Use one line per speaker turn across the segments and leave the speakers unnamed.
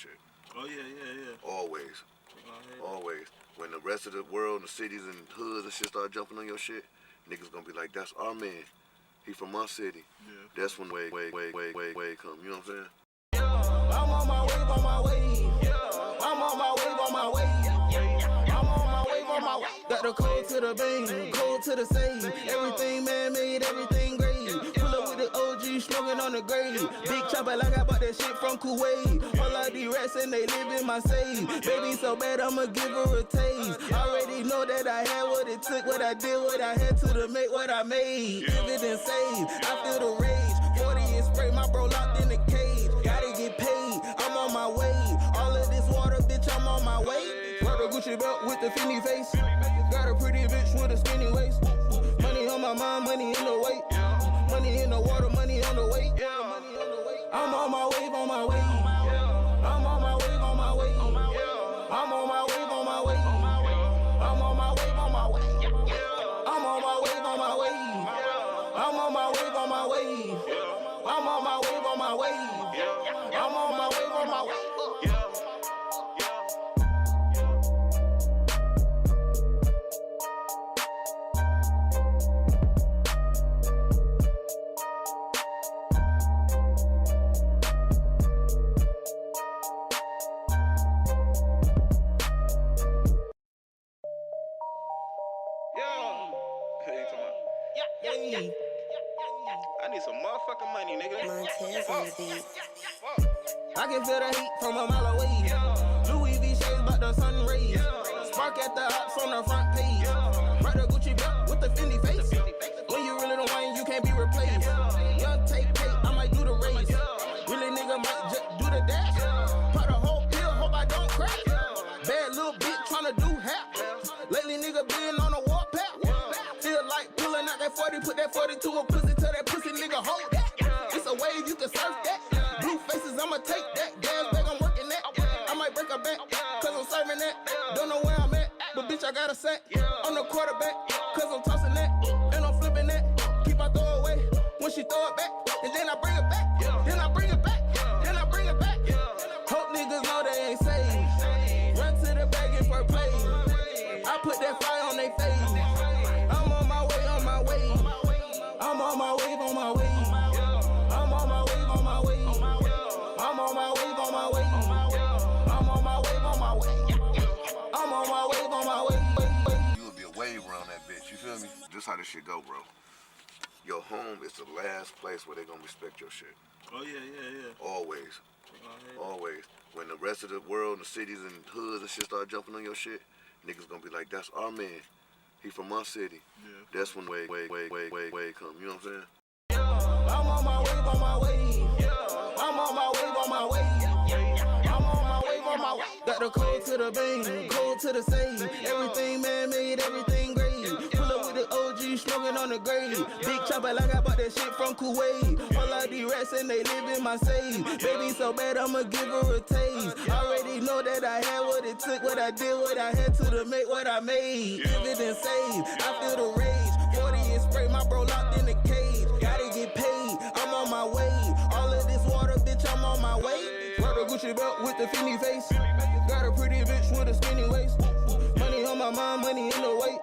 shit.
Oh yeah.
Always. Always. When the rest of the world and the cities and hoods and shit start jumping on your shit, niggas gonna be like, that's our man. He from our city.
Yeah.
That's when way come. You know what I'm saying?
I'm on my wave, on my way. I'm on my wave, on my way. I'm on my wave, on my way. Got the code to the bang, code to the save. Everything man-made, everything great. Pull up with the OG, smoking on the grave. Big chopper like I bought that shit from Kuwait. All of these rats and they live in my safe. Baby so bad, I'ma give her a taste. Already know that I had what it took, what I did, what I had to make what I made. Give it and save, I feel the rage. 40 and spray, my bro locked in the cage. Gotta get paid, I'm on my way. All of this water, bitch, I'm on my way. Got a Gucci belt with the Fendi face. Got a pretty bitch with a skinny waist. Money on my mind, money in the weight. Money in the water, money on the way. I'm on my wave, on my way. I'm on my wave, on my way. I'm on my wave, on my way. I'm on my wave, on my way. I'm on my wave, on my way. I'm on my wave, on my way. I'm on my wave, on my way. I'm on my wave, on my way.
I need some motherfucking money, nigga.
Montez on the beat.
I can feel the heat from a mile away. Louis V shades but the sun rays. Spark at the ops on the front page. Rock the Gucci belt with the Fendi face. When you really don't wine, you can't be replaced. Young take, I might do the race. Really nigga might just do the dash. Put a whole pill, hope I don't crack. Bad little bitch tryna do half. Lately nigga been on a warpath. Feel like pulling out that 40, put that 40 to a pussy, tell that pussy nigga hold that. It's a wave, you can surf that. Blue faces, I'ma take that. Gas bag, I'm working that. I might break a back, cause I'm serving that. Don't know where I'm at, but bitch, I got a sack. I'm the quarterback, cause I'm tossing that. And I'm flipping that. Keep my throw away when she throw it back. And then I bring it back. Then I bring it back. Then I bring it back. Hope niggas know they ain't safe. Run to the bag and for play. I put that fire on their face. I'm on my way, on my way. I'm on my wave, on my way. I'm on my wave, on my way. I'm on my wave, on my way. I'm on my wave, on my way. I'm on my wave, on my way.
You would be a wave around that bitch, you feel me? Just how this shit go, bro. Your home is the last place where they gonna respect your shit.
Oh yeah.
Always. Always. When the rest of the world and the cities and hoods and shit start jumping on your shit, niggas gonna be like, that's our man. He from our city.
Yeah.
That's when way come. You know what I'm saying?
I'm on my wave, on my way. I'm on my wave, on my way. I'm on my wave, on my way. Got the code to the bang, code to the save. Everything man-made, everything great. Pull up with the OG, smoking on the grave. Big chopper like I bought that shit from Kuwait. All of these rats and they live in my safe. Baby so bad, I'ma give her a taste. Already know that I had what it took, what I did, what I had to make what I made. Give it and save, I feel the rage. 40 and spray, my bro locked in the cage. Gotta get paid, I'm on my way. All of this water, bitch, I'm on my way. Got a Gucci belt with the Fendi face. Got a pretty bitch with a skinny waist. Money on my mind, money in the weight.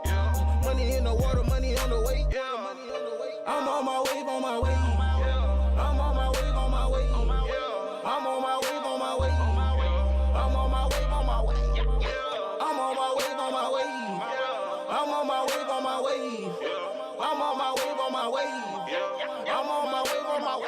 Money in the water, money on the way. I'm on my wave, on my way. I'm on my wave, on my way. I'm on my wave, on my way. I'm on my wave, on my way. I'm on my wave, on my way. I'm on my wave, on my way. I'm on my wave, on my way. I'm on my wave, on my way.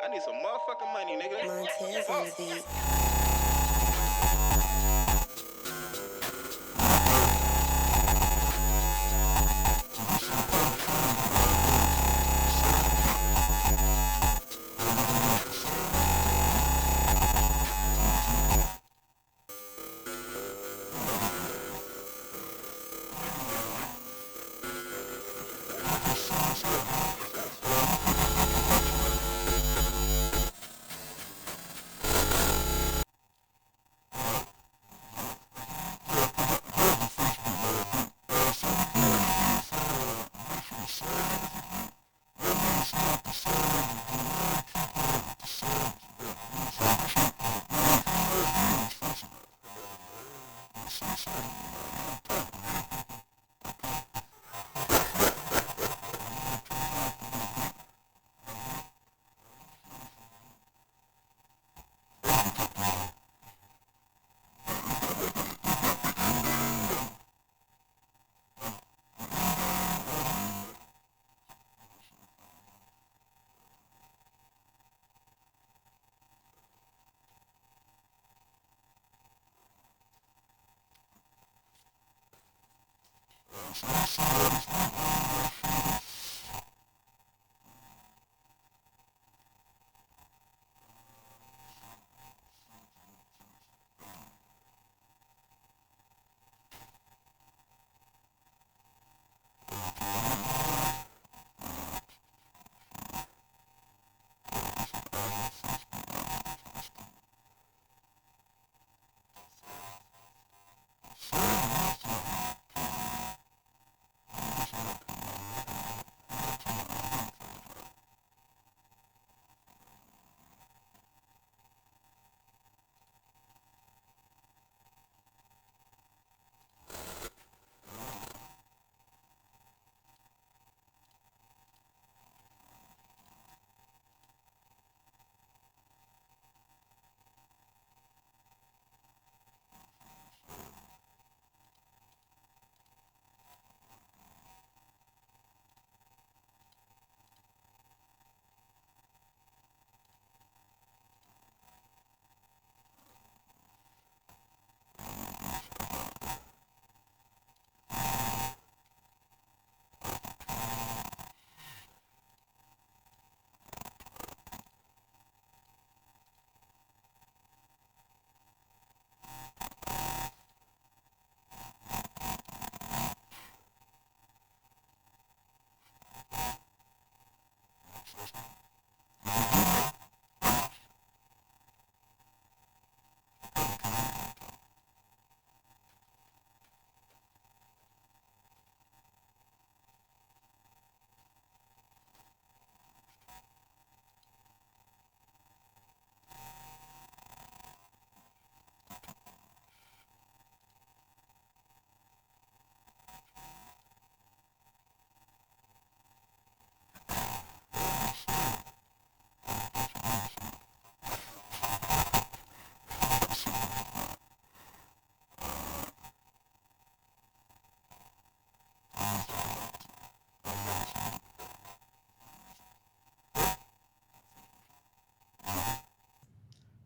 I need some motherfucking money, nigga.
Montez on the beat.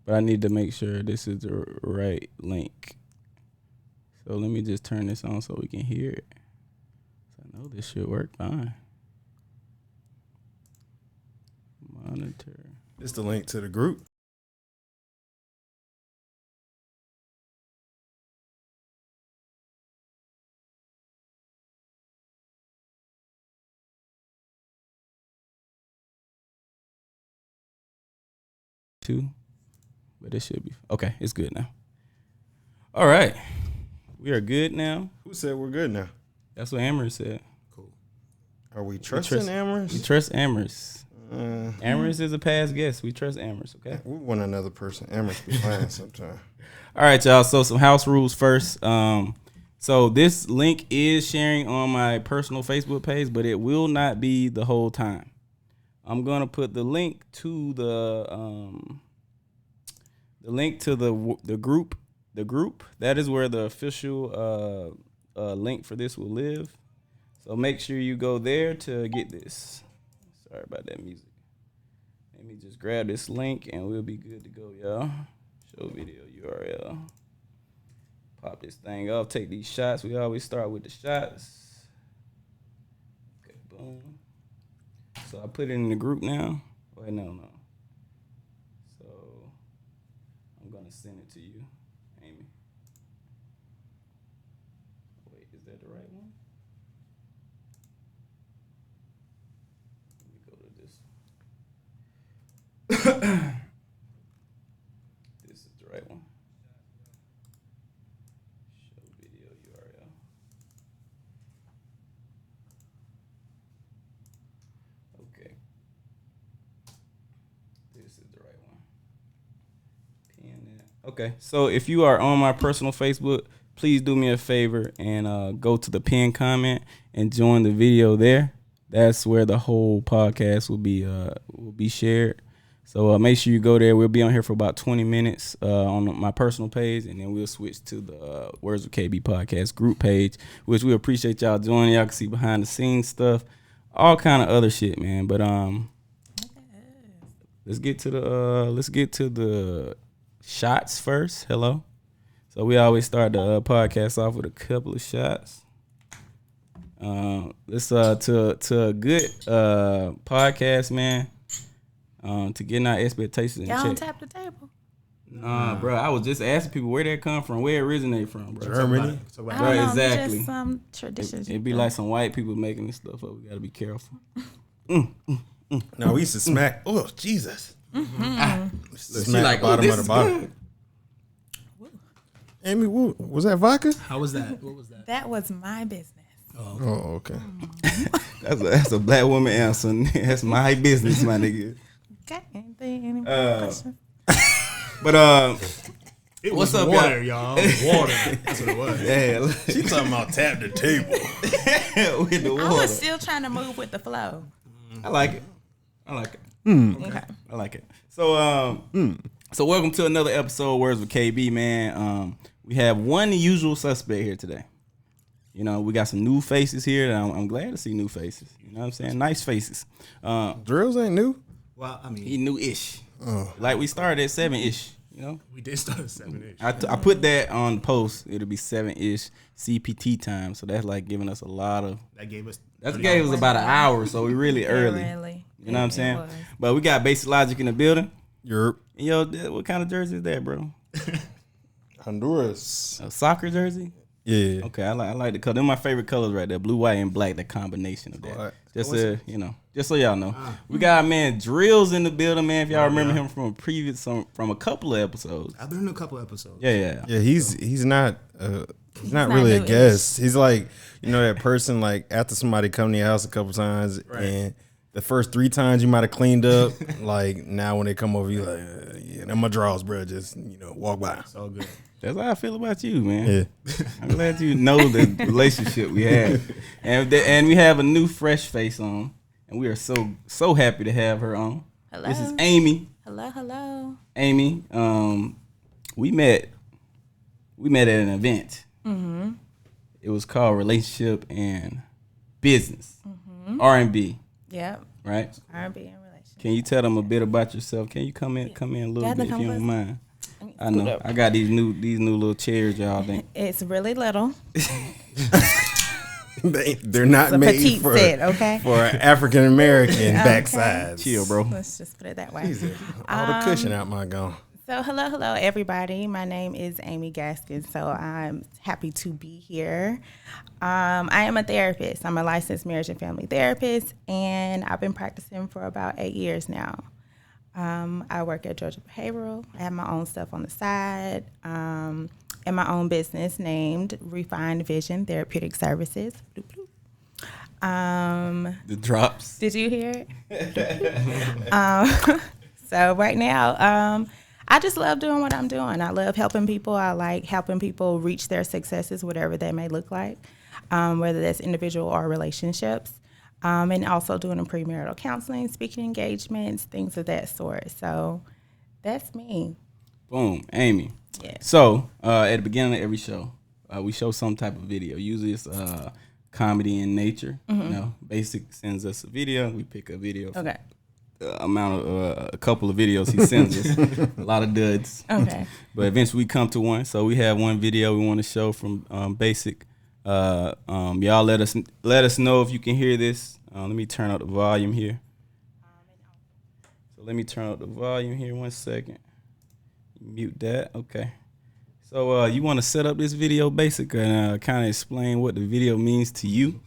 But I need to make sure this is the right link. So let me just turn this on so we can hear it. So I know this should work fine. Monitor.
It's the link to the group.
But it should be okay. It's good now. All right, we are good now.
Who said we're good now?
That's what Amherst said.
Cool. Are we trusting Amherst?
We trust Amherst. Amherst is a past guest. We trust Amherst. Okay.
We want another person. Amherst be lying sometime.
All right, y'all. So some house rules first. So this link is sharing on my personal Facebook page, but it will not be the whole time. I'm gonna put the link to the group. The group, that is where the official link for this will live. So make sure you go there to get this. Sorry about that music. Let me just grab this link and we'll be good to go, y'all. Show video URL. Pop this thing off. Take these shots. We always start with the shots. Okay, boom. So I put it in the group now. Wait, no. So I'm going to send it to you, Amie. Wait, is that the right one? Let me go to this one. This is the right one. Show video URL. Okay. This is the right one. Pin that. Okay, so if you are on my personal Facebook, please do me a favor and go to the pin comment and join the video there. That's where the whole podcast will be shared. So make sure you go there. We'll be on here for about 20 minutes on my personal page, and then we'll switch to the Words with KB podcast group page, which we appreciate y'all joining. Y'all can see behind the scenes stuff, all kind of other shit, man. But let's get to the shots first. Hello. So we always start the podcast off with a couple of shots. Let's to a good podcast, man. To getting our expectations in
Y'all don't
check.
tap the table.
Bro, I was just asking people where that come from, where it originate from, bro.
Germany.
I
Right,
don't know,
exactly.
Just some traditions.
It'd be like some white people making this stuff up. We gotta be careful.
No, we used to smack. Oh, Jesus. Smack
like,
bottom
this
of the
is
bottle. Amy, was that vodka?
How was that? What was that?
That was my business.
Oh, okay.
That's a black woman answer. That's my business, my nigga.
Okay. Any more questions?
But
It
What's
was
up,
water, y'all? Water. That's what it was.
yeah,
She talking about tap the table.
with the
I
water.
was still trying to move with the flow.
I like it.
Okay.
I like it. So so welcome to another episode of Words with KB, man. We have one usual suspect here today. You know, we got some new faces here, and I'm glad to see new faces. You know what I'm saying? Nice faces.
Drills ain't new.
Well, I mean,
He new-ish. Like we started at 7-ish, you know?
we did start at 7-ish.
I put that on the post. It'll be 7-ish CPT time. So that's like giving us a lot of.
That gave us.
That gave us about an hour. So we really early.
Really.
You know what I'm saying?
was.
But we got Basic Logic in the building.
Europe.
And yo, what kind of jersey is that, bro?
Honduras.
A soccer jersey?
Yeah.
Okay, I like the color. They're my favorite colors right there. Blue, white, and black. The combination of that.
Alright.
Just just so y'all know. We got man Drills in the building, man. If y'all remember him from from a couple of episodes.
I've been in a couple episodes.
Yeah.
Yeah, he's not
not
really a
new-ish.
guest. He's like, you know, that person like after somebody come to your house a couple times and the first 3 times you might have cleaned up, like now when they come over, you like, yeah, them my drawers, bro. Just walk by.
It's all good.
That's how I feel about you, man.
Yeah.
I'm glad you know the relationship we have, and we have a new fresh face on, and we are so happy to have her on.
Hello.
This is Amie.
Hello.
Amie, we met at an event.
Mm-hmm.
It was called Relationship and Business, R&B,
Yep.
right?
R&B and relationship.
Can you tell them a bit about yourself? Can you come in a little
Got
bit
the
if you don't
compass?
mind? I know. I got these new little chairs, y'all think.
It's really little.
They're not
It's a
made
petite
for
set, okay?
African American backsides.
Chill, bro.
Let's just put it that way.
All the cushion out my gone.
So hello everybody. My name is Amie Gaskin. So I'm happy to be here. I am a therapist. I'm a licensed marriage and family therapist, and I've been practicing for about 8 years now. I work at Georgia Behavioral. I have my own stuff on the side, and my own business named Refined Vision Therapeutic Services. Bloop, bloop.
The drops.
Did you hear it? So right now, I just love doing what I'm doing. I love helping people. I like helping people reach their successes, whatever they may look like, whether that's individual or relationships. And also doing premarital counseling, speaking engagements, things of that sort. So that's me.
Boom, Amie.
Yeah.
So at the beginning of every show, we show some type of video. Usually it's comedy in nature. You know, Basic sends us a video. We pick a video.
Okay.
A couple of videos he sends us. A lot of duds.
Okay.
But eventually we come to one. So we have one video we want to show from Basic. Y'all let us know if you can hear this. Let me turn up the volume here. So let me turn up the volume here 1 second. Mute that. Okay. So you want to set up this video, Basic, and kind of explain what the video means to you?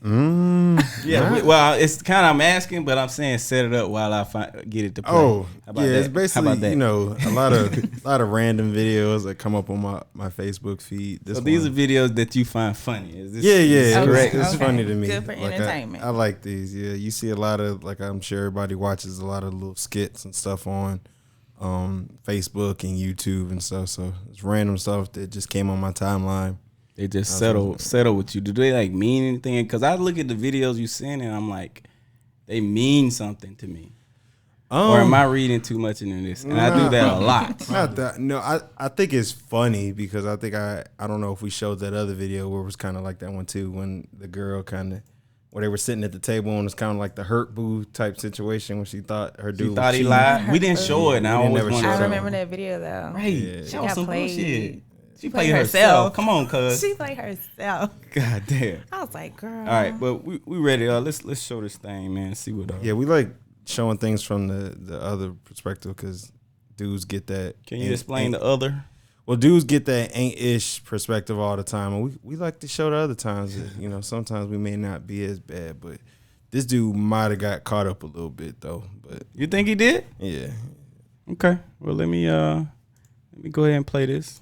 Yeah. Well, it's kind of I'm asking, but I'm saying set it up while I get it to play.
Oh,
How about
yeah,
that?
it's basically,
How about that?
a lot of random videos that come up on my Facebook feed.
So these are videos that you find funny. Is this,
Yeah,
is this
correct.
correct?
It's funny to me.
Good for
Like,
entertainment.
I like these. Yeah, you see a lot of, like, I'm sure everybody watches a lot of little skits and stuff on Facebook and YouTube and stuff. So it's random stuff that just came on my timeline.
They just settle with you. Do they like mean anything? Because I look at the videos you send and I'm like, they mean something to me. Or am I reading too much into this? And I do that a lot.
Not that. No, I think it's funny because I think I don't know if we showed that other video where it was kind of like that one too, when the girl kind of, where they were sitting at the table and it's kind of like the hurt boo type situation when she thought her dude
You thought
was
he
cheating.
lied? We didn't show it. And I
We didn't
always
never
wanted
show
I
to
it.
remember that video though.
Right.
Yeah.
Show
Got
some
played.
bullshit. She played herself. Come on, cuz.
She played herself.
God damn.
I was like, girl.
All right, but we ready. Let's show this thing, man. See what.
Yeah, we like showing things from the other perspective because dudes get that.
Can you explain the other?
Well, dudes get that ain't-ish perspective all the time, and we like to show the other times that, you know, sometimes we may not be as bad, but this dude might have got caught up a little bit though. But
you think he did?
Yeah.
Okay. Well, let me go ahead and play this.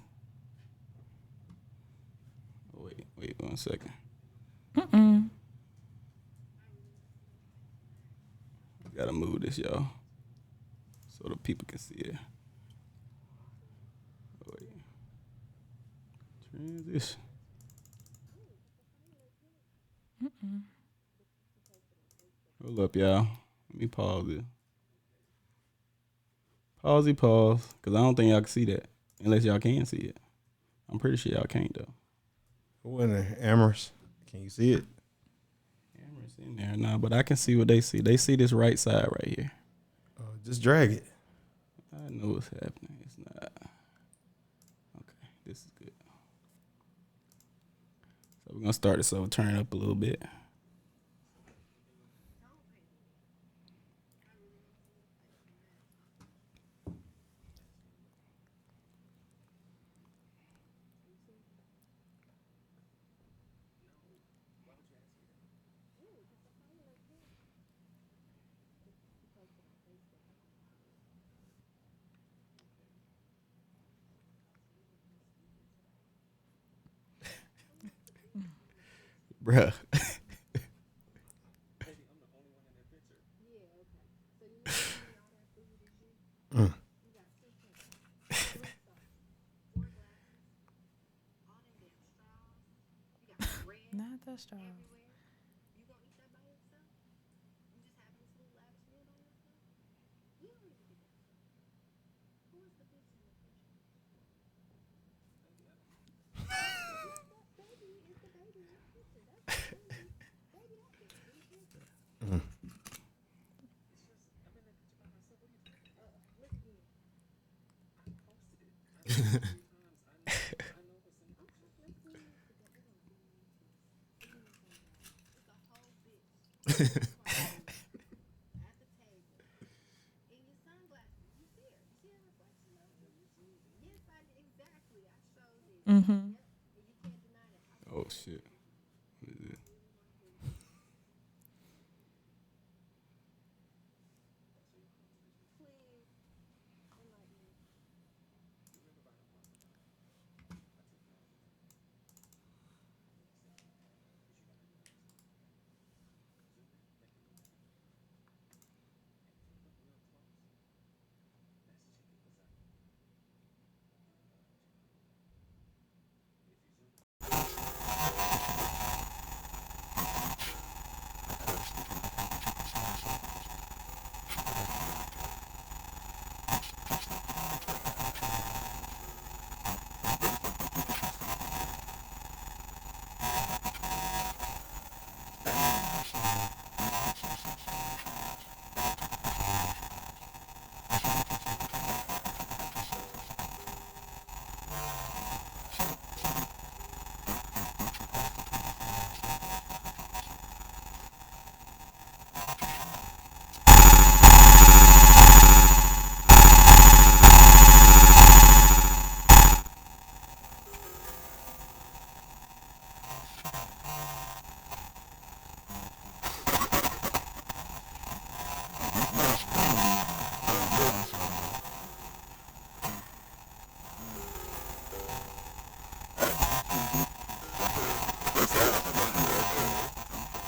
Wait 1 second. Gotta move this, y'all, so the people can see it. Wait. Transition. Hold up, y'all. Let me pause it. Pause, because I don't think y'all can see that. Unless y'all can see it. I'm pretty sure y'all can't, though.
Who in there? Amherst. Can you see it?
Amherst in there. Nah, but I can see what they see. They see this right side right here.
Just drag it.
I know what's happening. It's not. Okay, this is good. So we're going to start this over. Turn it up a little bit. Bruh.
Not the straws. Oh, shit. What is it?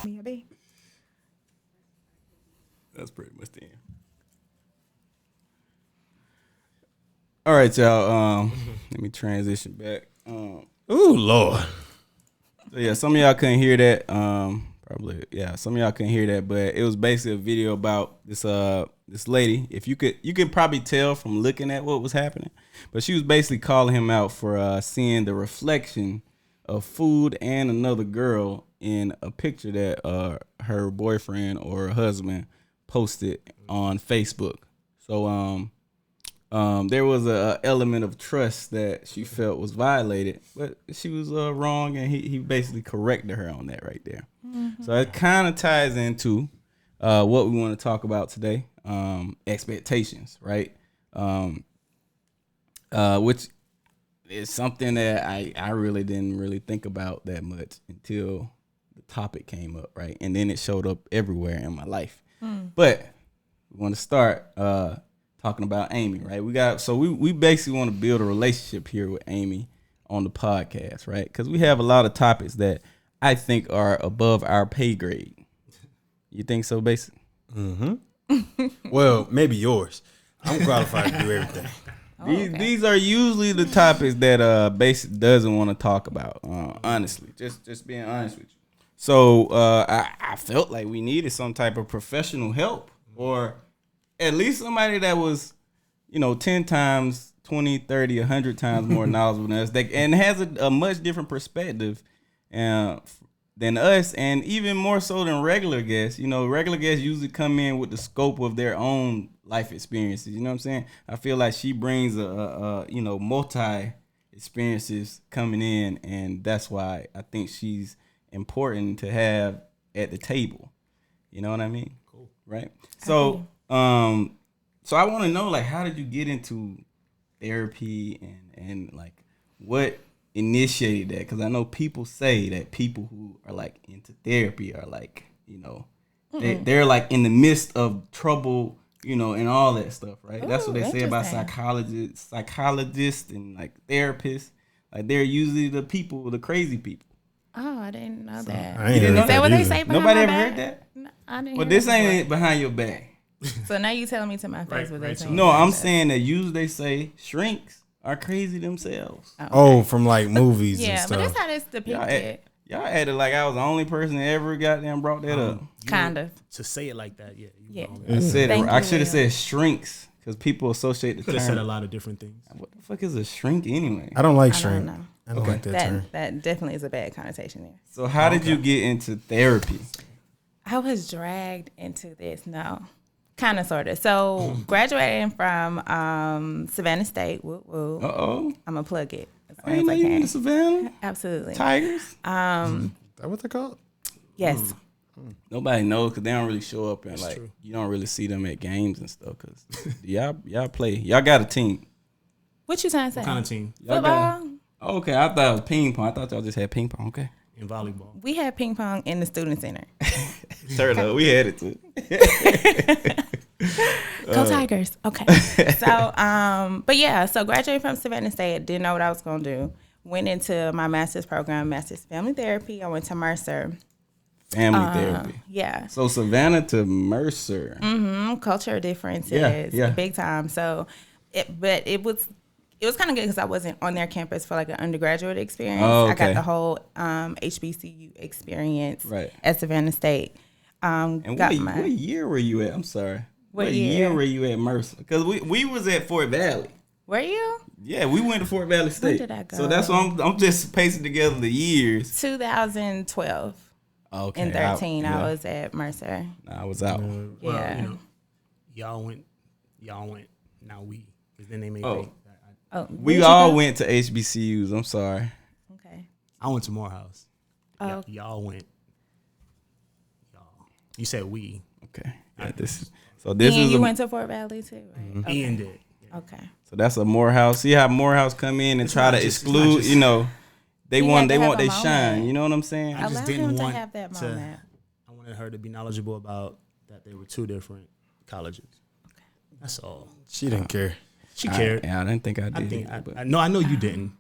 Maybe.
That's pretty much the end. All right, y'all. Let me transition back.
Ooh, Lord.
So yeah, some of y'all couldn't hear that. Probably, yeah, some of y'all couldn't hear that, but it was basically a video about this lady. If you could probably tell from looking at what was happening, but she was basically calling him out for seeing the reflection of food and another girl in a picture that her boyfriend or her husband posted on Facebook. So there was a element of trust that she felt was violated, but she was wrong, and he basically corrected her on that right there. So it kind of ties into what we want to talk about today, expectations, right? Which is something that I really didn't really think about that much until the topic came up, right? And then it showed up everywhere in my life. But we want to start talking about Amie, right? We basically want to build a relationship here with Amie on the podcast, right? Because we have a lot of topics that I think are above our pay grade. You think so, basically?
Well, maybe yours. I'm qualified to do everything.
These are usually the topics that basic doesn't want to talk about. Honestly, just being honest with you. So I felt like we needed some type of professional help, or at least somebody that was, 10 times, 20, 30, 100 times more knowledgeable than us, and has a much different perspective than us, and even more so than regular guests. Regular guests usually come in with the scope of their own life experiences. You know what I'm saying? I feel like she brings a multi experiences coming in, and that's why I think she's important to have at the table. You know what I mean? Cool. Right? So so I want to know, like, how did you get into therapy, and like what initiated that? Because I know people say that people who are like into therapy are like, they're like in the midst of trouble, and all that stuff, right? That's what they say about psychologists and like therapists. Like, they're usually the crazy people.
Oh, I didn't know that.
I ain't heard
Is that what they
either.
say behind
Nobody
my
ever
back?
heard that?
No, I didn't.
But
hear
this
that
ain't
before.
behind your back.
So now you telling me to my face what they saying.
No, I'm saying that usually they say shrinks are crazy themselves.
Oh, from like movies and
Yeah,
stuff.
but that's how it's depicted.
Y'all acted like I was the only person that ever goddamn brought that up.
Kind of.
To say it like that, yeah.
Yeah.
I said
Thank
I
you,
should have
Will.
said shrinks, because people associate the
Could have said a
term.
lot of different things.
What the fuck is a shrink anyway?
I don't like
I
shrink.
don't know.
I don't like that term.
That definitely is a bad connotation there.
So how did you get into therapy?
I was dragged into this. No, kind of, sort of. So graduating from Savannah State. Woo woo.
Uh-oh.
I'm gonna plug it as
I
long
ain't
as
know
I
you in
can.
Savannah.
Absolutely.
Tigers.
Is that what they're called?
Yes.
Nobody knows because they don't really show up, and
That's
like
true.
you don't really see them at games and stuff. Cause y'all play. Y'all got a team.
What you trying to say?
What kind of team?
Y'all got
Football.
Okay, I thought it was ping pong. I thought y'all just had ping pong. Okay.
In volleyball.
We had ping pong in the student center.
Turn up. We had it too.
Go Tigers. Okay. So, but yeah, so graduated from Savannah State, didn't know what I was going to do. Went into my master's program, master's family therapy. I went to Mercer.
Family therapy.
Yeah.
So Savannah to Mercer.
Culture differences.
Yeah.
Big time. So, it was kind of good because I wasn't on their campus for like an undergraduate experience.
Oh,
I
okay.
got the whole HBCU experience
Right.
at Savannah State.
And
Got
what year were you at? I'm sorry.
What
year
year?
were you at Mercer? Because we was at Fort Valley.
Were you?
Yeah, we went to Fort Valley State.
did I go?
So that's why I'm just pacing together the years.
2012
Okay.
and 13.
I
I was at Mercer.
I was out.
Well,
Yeah.
y'all went. Now we. Because then they made.
Oh.
Oh,
We
where'd you
all
go?
went to HBCUs. I'm sorry.
Okay.
I went to Morehouse.
Oh.
Y'all went. You said we.
Okay. Yeah, this is
You went to Fort Valley too, right? Okay.
Ian did.
Okay.
so that's a Morehouse. See how Morehouse come in and
It's
try
not
to
just- it's not
exclude.
just-
They
He
want
had to have
they
a
shine.
moment.
You know what I'm saying?
I just
Allow
didn't
him to
want
have that
to-
moment.
I wanted her to be knowledgeable about that they were two different colleges. That's all.
She didn't care.
She cared.
I didn't think I
I
did.
think
but-
I know you didn't,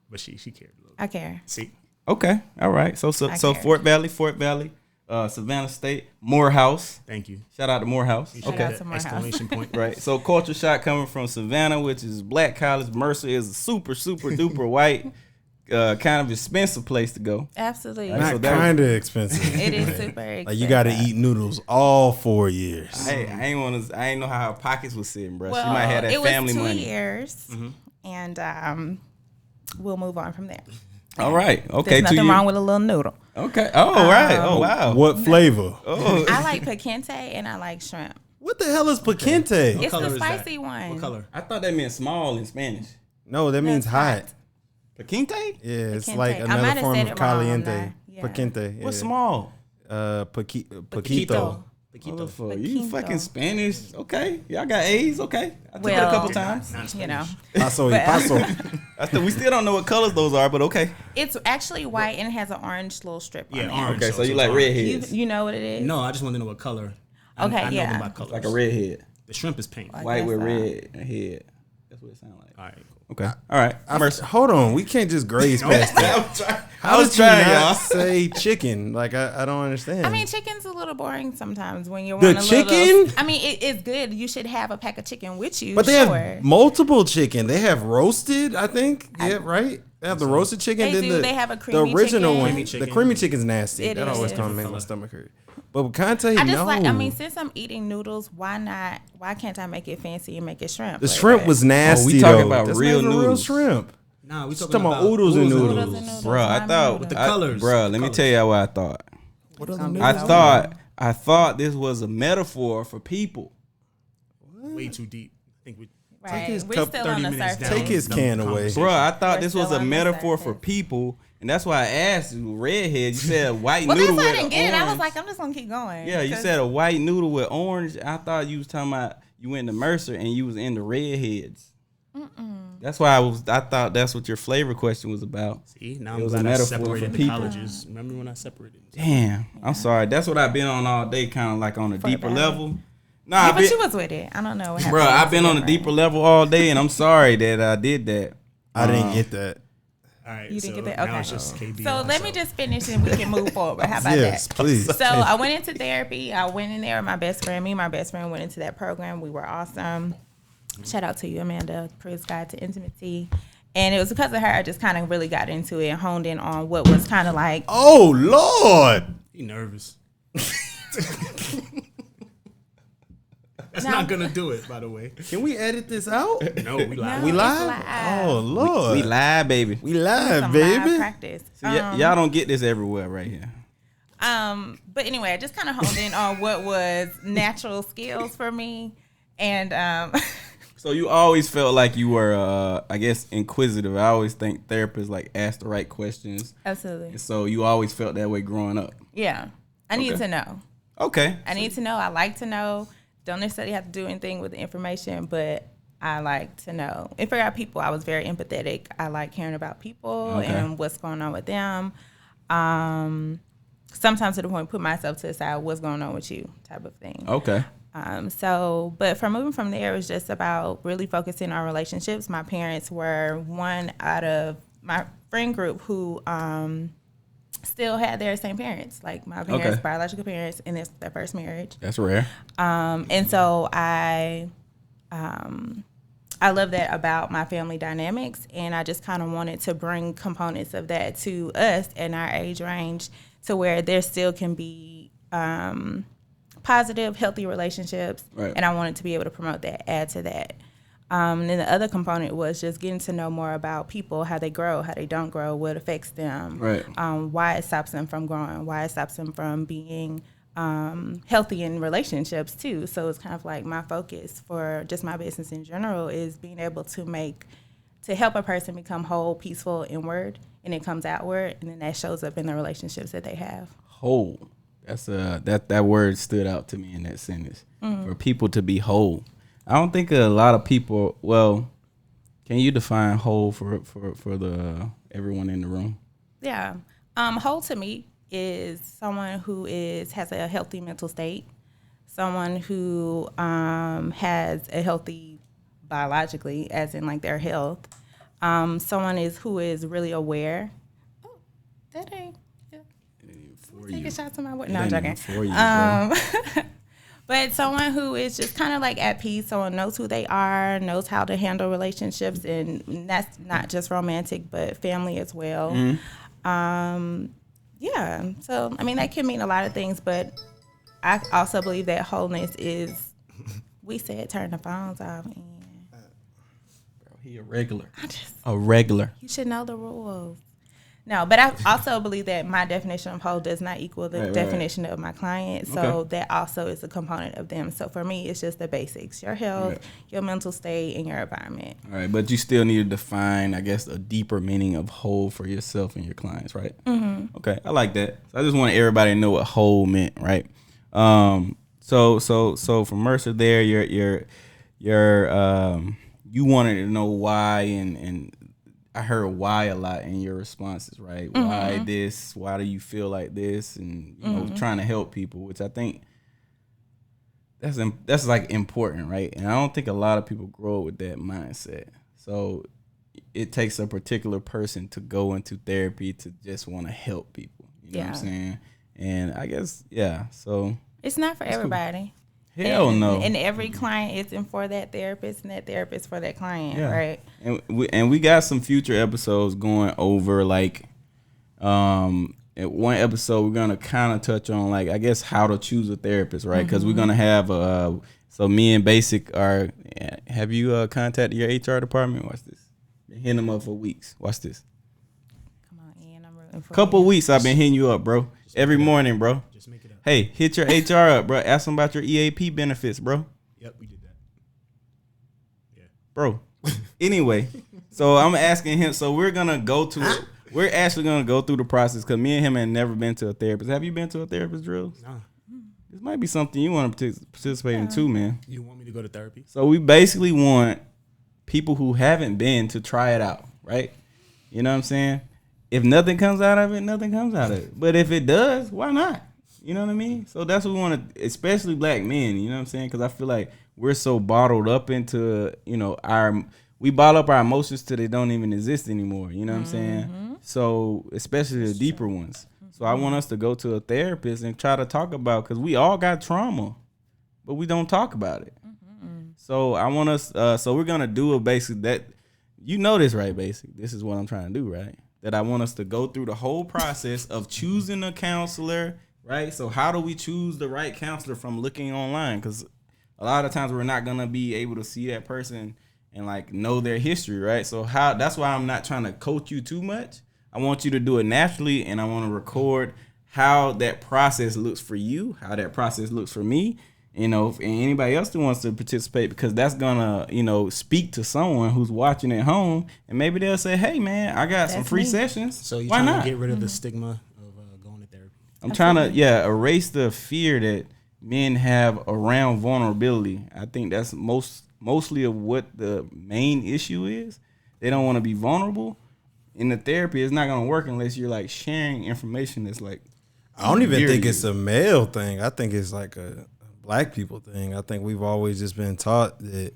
but she cared a little.
I care.
See,
Okay. All right. So
I
so
care.
Fort Valley, Savannah State, Morehouse.
thank you.
Shout out to Morehouse.
You
Shout
should
out
have
to
that
Morehouse.
exclamation point.
Right. So culture shock coming from Savannah, which is black college. Mercer is a super duper white, kind of expensive place to go.
Absolutely.
Right, so
Not
that was-
kind of expensive.
It is super expensive.
Like, you got to eat noodles all 4 years.
Hey, I ain't know how her pockets was sitting, bro.
Well,
she might have that
it
family
was 2
money.
years, and we'll move on from there.
All right. Okay.
There's
2
nothing
years.
wrong with a little noodle.
Okay. Oh, right. Oh, wow.
What flavor?
Oh.
I like picante and I like shrimp.
What the hell is picante?
It's
color
the
is that?
spicy one.
What color?
I thought that meant small in Spanish.
No, that means hot.
Picante?
Yeah, it's
Picante.
like
I might
another
have
form
said
of
it wrong,
caliente.
yeah.
Picante. Yeah.
What's small?
Poquito.
Poquito.
You
Poquito.
fucking Spanish. Okay. Y'all got A's. Okay. I took it a
Well,
couple times.
You know,
Paso y paso.
We still don't know what colors those are, but okay.
it's actually white and it has an orange little strip on
Yeah,
it.
orange.
Okay, so you
it's
like
orange.
redheads.
You know what it is?
No, I just want to know what color.
Okay,
I know
yeah.
them by colors.
Like a redhead.
The shrimp is pink.
I
White
guess
with
so.
red head. That's what it sounds like.
All right, cool.
Okay. All right.
Hold on, we can't just graze past that.
I was
How did you
trying,
not
y'all.
say chicken? Like I don't understand.
I mean, chicken's a little boring sometimes when you're
The
wanting a little.
chicken?
I mean, it's good. You should have a pack of chicken with you.
but they
sure.
have multiple chicken. They have roasted, I think. Yeah, right. They have the roasted chicken.
They
then
do.
The,
They have a
the
creamy
original
chicken.
one.
Creamy
The
chicken.
creamy chicken's nasty.
It
That always
is.
kind of make my
Color.
stomach hurt. But with Conte,
I just
no.
like. I mean, since I'm eating noodles, why not? Why can't I make it fancy and make it shrimp?
The shrimp was nasty.
we talking
though.
about
That's
real
not even
noodles.
shrimp.
Nah, we
talking about oodles and noodles.
Noodles and noodles.
Bruh, I
Ramen
thought
noodles.
the colors.
Bruh, let me
Colors.
tell you what I thought.
What other
Some
I
noodles?
thought this was a metaphor for people.
Way too deep. I think we.
Right.
his
We're
cup
still
30
on the
minutes
surface.
down.
Take his can away.
Bruh, I thought
We're
this was
still
a
on the
metaphor for
surface.
people, and that's why I asked you, redhead. You said white
Well, that's
noodle
why I
with
didn't get it. I was
orange.
like, I'm just gonna keep going.
Yeah, you
'Cause-
said a white noodle with orange. I thought you was talking about you went to Mercer and you was into redheads. That's why I thought that's what your flavor question was about.
See, now
It
I'm
was a
glad I
metaphor for
separated the
people.
colleges. Remember when I separated?
Damn, I'm sorry. That's what I've been on all day, kind of like on a
For
deeper
that.
level. Nah,
Yeah,
I've
but
been,
you was with it. I don't know what happened.
bro, I've been on a
Different.
deeper level all day, and I'm sorry that I did that.
I didn't get that.
All right,
You didn't
so
get that?
now
Okay.
it's just KB.
So
and
let me
myself.
just finish and we can move forward. How about
Yes,
that?
please.
So I went into therapy. I went in there with my best friend. Me and my best friend went into that program. We were awesome. Shout out to you, Amanda. Praise God to intimacy. And it was because of her I just kind of really got into it and honed in on what was kind of like.
Oh Lord!
He nervous. That's
No.
not gonna do it, by the way.
Can we edit this out?
No, we live.
No.
We
It's
live?
live.
Oh Lord!
We live, baby.
We live,
Some
baby.
live practice.
See, y'all don't get this everywhere right here.
But anyway, I just kind of honed in on what was natural skills for me. And
So you always felt like you were, I guess, inquisitive. I always think therapists like ask the right questions.
absolutely.
And so you always felt that way growing up.
Yeah. I need
Okay.
to know.
Okay.
I need to know. I like to know. Don't necessarily have to do anything with the information, but I like to know. And for our people, I was very empathetic. I like hearing about people
Okay.
and what's going on with them. Sometimes to the point, put myself to the side, what's going on with you type of thing.
Okay.
But from moving from there, it was just about really focusing on relationships. My parents were one out of my friend group who still had their same parents, like my parents,
Okay.
biological parents, in their first marriage.
That's rare.
And so I love that about my family dynamics, and I just kind of wanted to bring components of that to us in our age range, to where there still can be positive, healthy relationships,
Right.
and I wanted to be able to promote that, add to that. And then the other component was just getting to know more about people, how they grow, how they don't grow, what affects them,
Right.
Why it stops them from growing, why it stops them from being healthy in relationships too. So it's kind of like my focus for just my business in general is being able to help a person become whole, peaceful inward, and it comes outward, and then that shows up in the relationships that they have.
Whole. That's that word stood out to me in that sentence. For people to be whole. I don't think a lot of people. Well, can you define whole for the everyone in the room?
Yeah. Whole to me is someone who has a healthy mental state, someone who has a healthy biologically, as in like their health. Someone who is really aware. Oh, that ain't. Take a shot to my way. No, I'm joking.
For you, bro.
But someone who is just kind of like at peace, someone knows who they are, knows how to handle relationships, and that's not just romantic, but family as well. Yeah, so I mean that can mean a lot of things, but I also believe that wholeness is. We said turn the phones off, and
Bro, he a regular.
I just
A regular.
you should know the rules. No, but I also believe that my definition of whole does not equal the definition of my client. So that also is a component of them. So for me, it's just the basics: your health, your mental state, and your environment.
All right, but you still need to define, I guess, a deeper meaning of whole for yourself and your clients, right? Mm-hmm. Okay, I like that. So I just want everybody to know what whole meant, right? So for Mercer, there, you wanted to know why, and I heard why a lot in your responses, right? Mm-hmm. Why this? Why do you feel like this? And you know, trying to help people, which I think that's like important, right? And I don't think a lot of people grow up with that mindset. So it takes a particular person to go into therapy to just want to help people. You know what I'm saying? And I guess so
it's not for everybody.
Cool. Hell no.
And every client isn't for that therapist, and that therapist for that client, right?
And we got some future episodes going over, like, at one episode we're gonna kind of touch on, like, I guess how to choose a therapist, right? Because we're gonna have so me and Basic are. Have you contacted your HR department? Watch this. Been hitting them up for weeks. Watch this.
Come on, Ian. I'm rooting for
Couple
you.
weeks I've been hitting you up, bro. Every morning, bro.
Just make it up.
Hey, hit your HR up, bro. Ask them about your EAP benefits, bro.
Yep, we did that. Yeah.
Bro. Anyway, so I'm asking him. So we're actually gonna go through the process because me and him had never been to a therapist. Have you been to a therapist, Drill?
Nah.
This might be something you want to participate in too, man.
You want me to go to therapy?
So we basically want people who haven't been to try it out, right? You know what I'm saying? If nothing comes out of it, nothing comes out of it. But if it does, why not? You know what I mean? So that's what we want to, especially black men, you know what I'm saying? Because I feel like we're so bottled up into, you know, we bottle up our emotions till they don't even exist anymore. You know what I'm saying? So especially the deeper ones. So I want us to go to a therapist and try to talk about, because we all got trauma, but we don't talk about it. So I want us, so we're going to do a basic that, you know this, right, Basic? This is what I'm trying to do, right? That I want us to go through the whole process of choosing a counselor, right? So how do we choose the right counselor from looking online? Because a lot of times we're not going to be able to see that person and like know their history, right? So that's why I'm not trying to coach you too much. I want you to do it naturally, and I want to record how that process looks for you, how that process looks for me, you know, and anybody else that wants to participate, because that's gonna, you know, speak to someone who's watching at home, and maybe they'll say, "Hey, man, I got some free sessions."
So you're
why
trying
not?
to get rid of the stigma of going to therapy?
I'm trying to, erase the fear that men have around vulnerability. I think that's mostly of what the main issue is. They don't want to be vulnerable. In the therapy, it's not gonna work unless you're like sharing information that's like.
I don't even think it's a male thing. I think it's like a black people thing. I think we've always just been taught that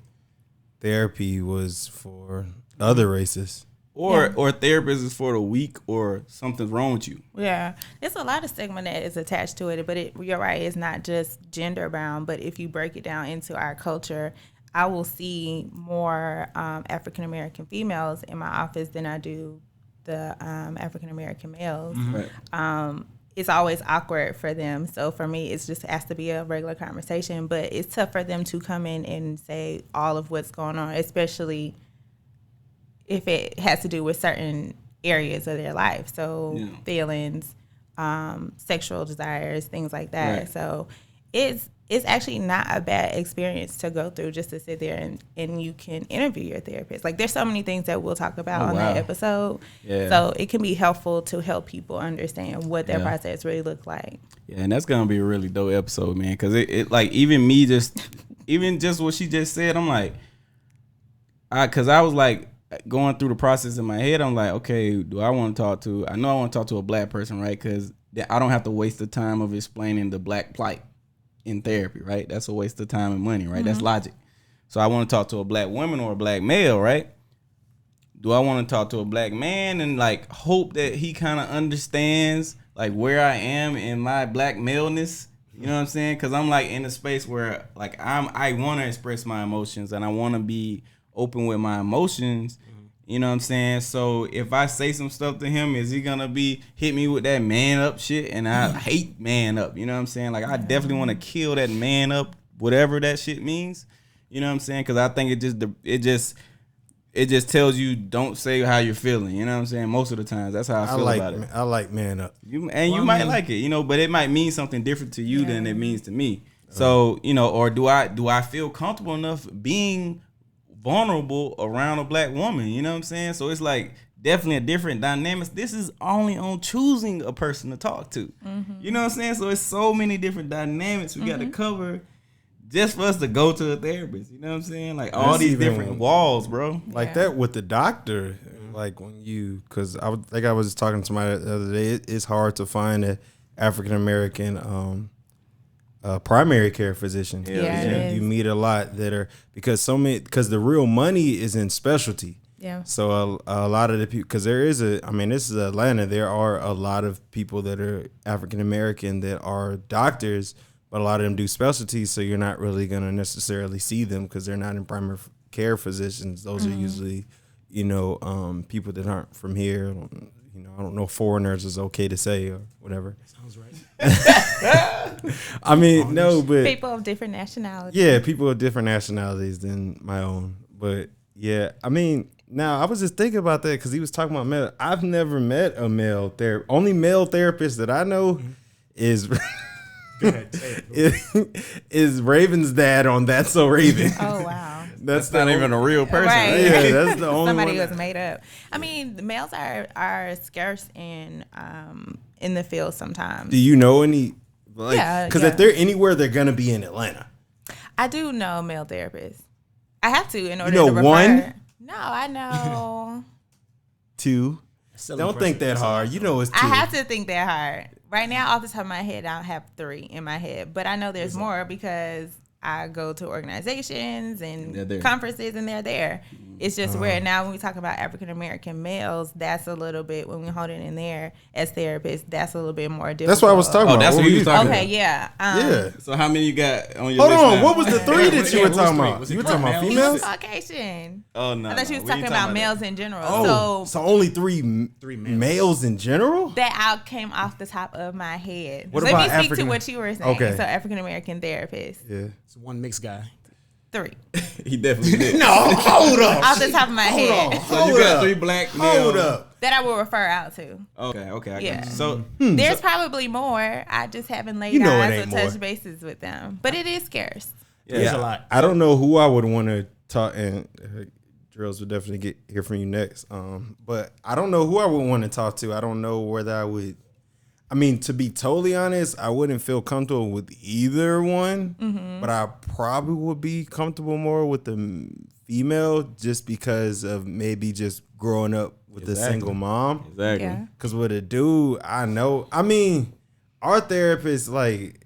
therapy was for other races.
Or therapist is for the weak, or something's wrong with you.
Yeah, there's a lot of stigma that is attached to it, but you're right, it's not just gender bound. But if you break it down into our culture, I will see more African American females in my office than I do the African American males.
Right.
It's always awkward for them. So for me, it just has to be a regular conversation. But it's tough for them to come in and say all of what's going on, especially if it has to do with certain areas of their life. So feelings, sexual desires, things like that. Right. So it's actually not a bad experience to go through, just to sit there and you can interview your therapist. Like, there's so many things that we'll talk about on that episode. Yeah. So it can be helpful to help people understand what their process really looks like. Yeah,
and that's gonna be a really dope episode, man. Because it like even just what she just said, I'm like, because I was like going through the process in my head. I'm like, okay, do I want to talk to? I know I want to talk to a black person, right? Because I don't have to waste the time of explaining the black plight in therapy, right? That's a waste of time and money, right? That's logic. So I want to talk to a black woman or a black male, right? Do I want to talk to a black man and like hope that he kind of understands like where I am in my black maleness? You know what I'm saying? Because I'm like in a space where like I want to express my emotions and I want to be open with my emotions. You know what I'm saying? So if I say some stuff to him, is he gonna hit me with that man up shit? And I hate man up. You know what I'm saying? Like I definitely want to kill that man up, whatever that shit means. You know what I'm saying? Because I think it just tells you don't say how you're feeling. You know what I'm saying? Most of the times, that's how I feel about it.
I like man up.
You might like it, but it might mean something different to you than it means to me. So, or do I feel comfortable enough being vulnerable around a black woman? You know what I'm saying? So it's like definitely a different dynamics. This is only on choosing a person to talk to. You know what I'm saying? So it's so many different dynamics we got to cover just for us to go to a therapist. You know what I'm saying? Like all these different walls, bro.
Like that with the doctor. Like when because I was talking to somebody the other day. It's hard to find an African American primary care physician. You meet a lot that are because the real money is in specialty.
Yeah.
So a lot of the people, because this is Atlanta. There are a lot of people that are African American that are doctors, but a lot of them do specialties. So you're not really gonna necessarily see them because they're not in primary care physicians. Those are usually, people that aren't from here. I don't know if foreigners is okay to say or whatever.
Sounds right.
I mean, no, but
people of different nationalities.
Yeah, people of different nationalities than my own. But yeah, I mean, now I was just thinking about that because he was talking about male. I've never met a male therapist. Only male therapist that I know is
Go ahead, say it.
is Raven's dad on That's So Raven.
Oh wow.
That's not even a real person.
Right.
Yeah, that's the only
Somebody
one
was made up. I mean, the males are scarce in the field sometimes.
Do you know any?
Yeah,
because if they're anywhere, they're gonna be in Atlanta.
I do know male therapists. I have to in order
You know
to refer.
one?
No, I know.
Two.
Still
Don't think that hard. You know it's two.
I have to think that hard. Right now, off the top of my head, I have 3 in my head. But I know there's more because I go to organizations and conferences and they're there. It's just where now when we talk about African American males, that's a little bit, when we hold it in there as therapists, that's a little bit more difficult.
That's what I was talking about.
That's what you was talking about.
Okay, yeah.
Yeah.
So how many you got on your
Hold
list
on.
now?
What was the 3 that you were talking about? You were talking about
He was
females?
Caucasian.
Oh no.
I thought you was
We ain't
talking about
that.
males in general.
Oh, so only three males in general?
That out came off the top of my head.
What
Let
about
me speak
African-
to what you were saying.
Okay.
So African American therapist.
Yeah.
It's one mixed guy.
3.
He definitely did.
No, hold up.
Off the top of my head.
So you got 3 black males.
Hold up.
That I will refer out to.
Okay, I
Yeah.
got you. So
There's probably more. I just haven't laid
You know it
eyes
ain't
or touched
more.
bases with them. But it is scarce.
There's a lot.
I don't know who I would want to talk, and Drills would definitely hear from you next. But I don't know who I would want to talk to. I don't know whether I would. I mean, to be totally honest, I wouldn't feel comfortable with either one, but I probably would be comfortable more with the female just because of maybe just growing up with a single mom.
exactly.
Yeah.
Because with a dude, I know. I mean, our therapist, like,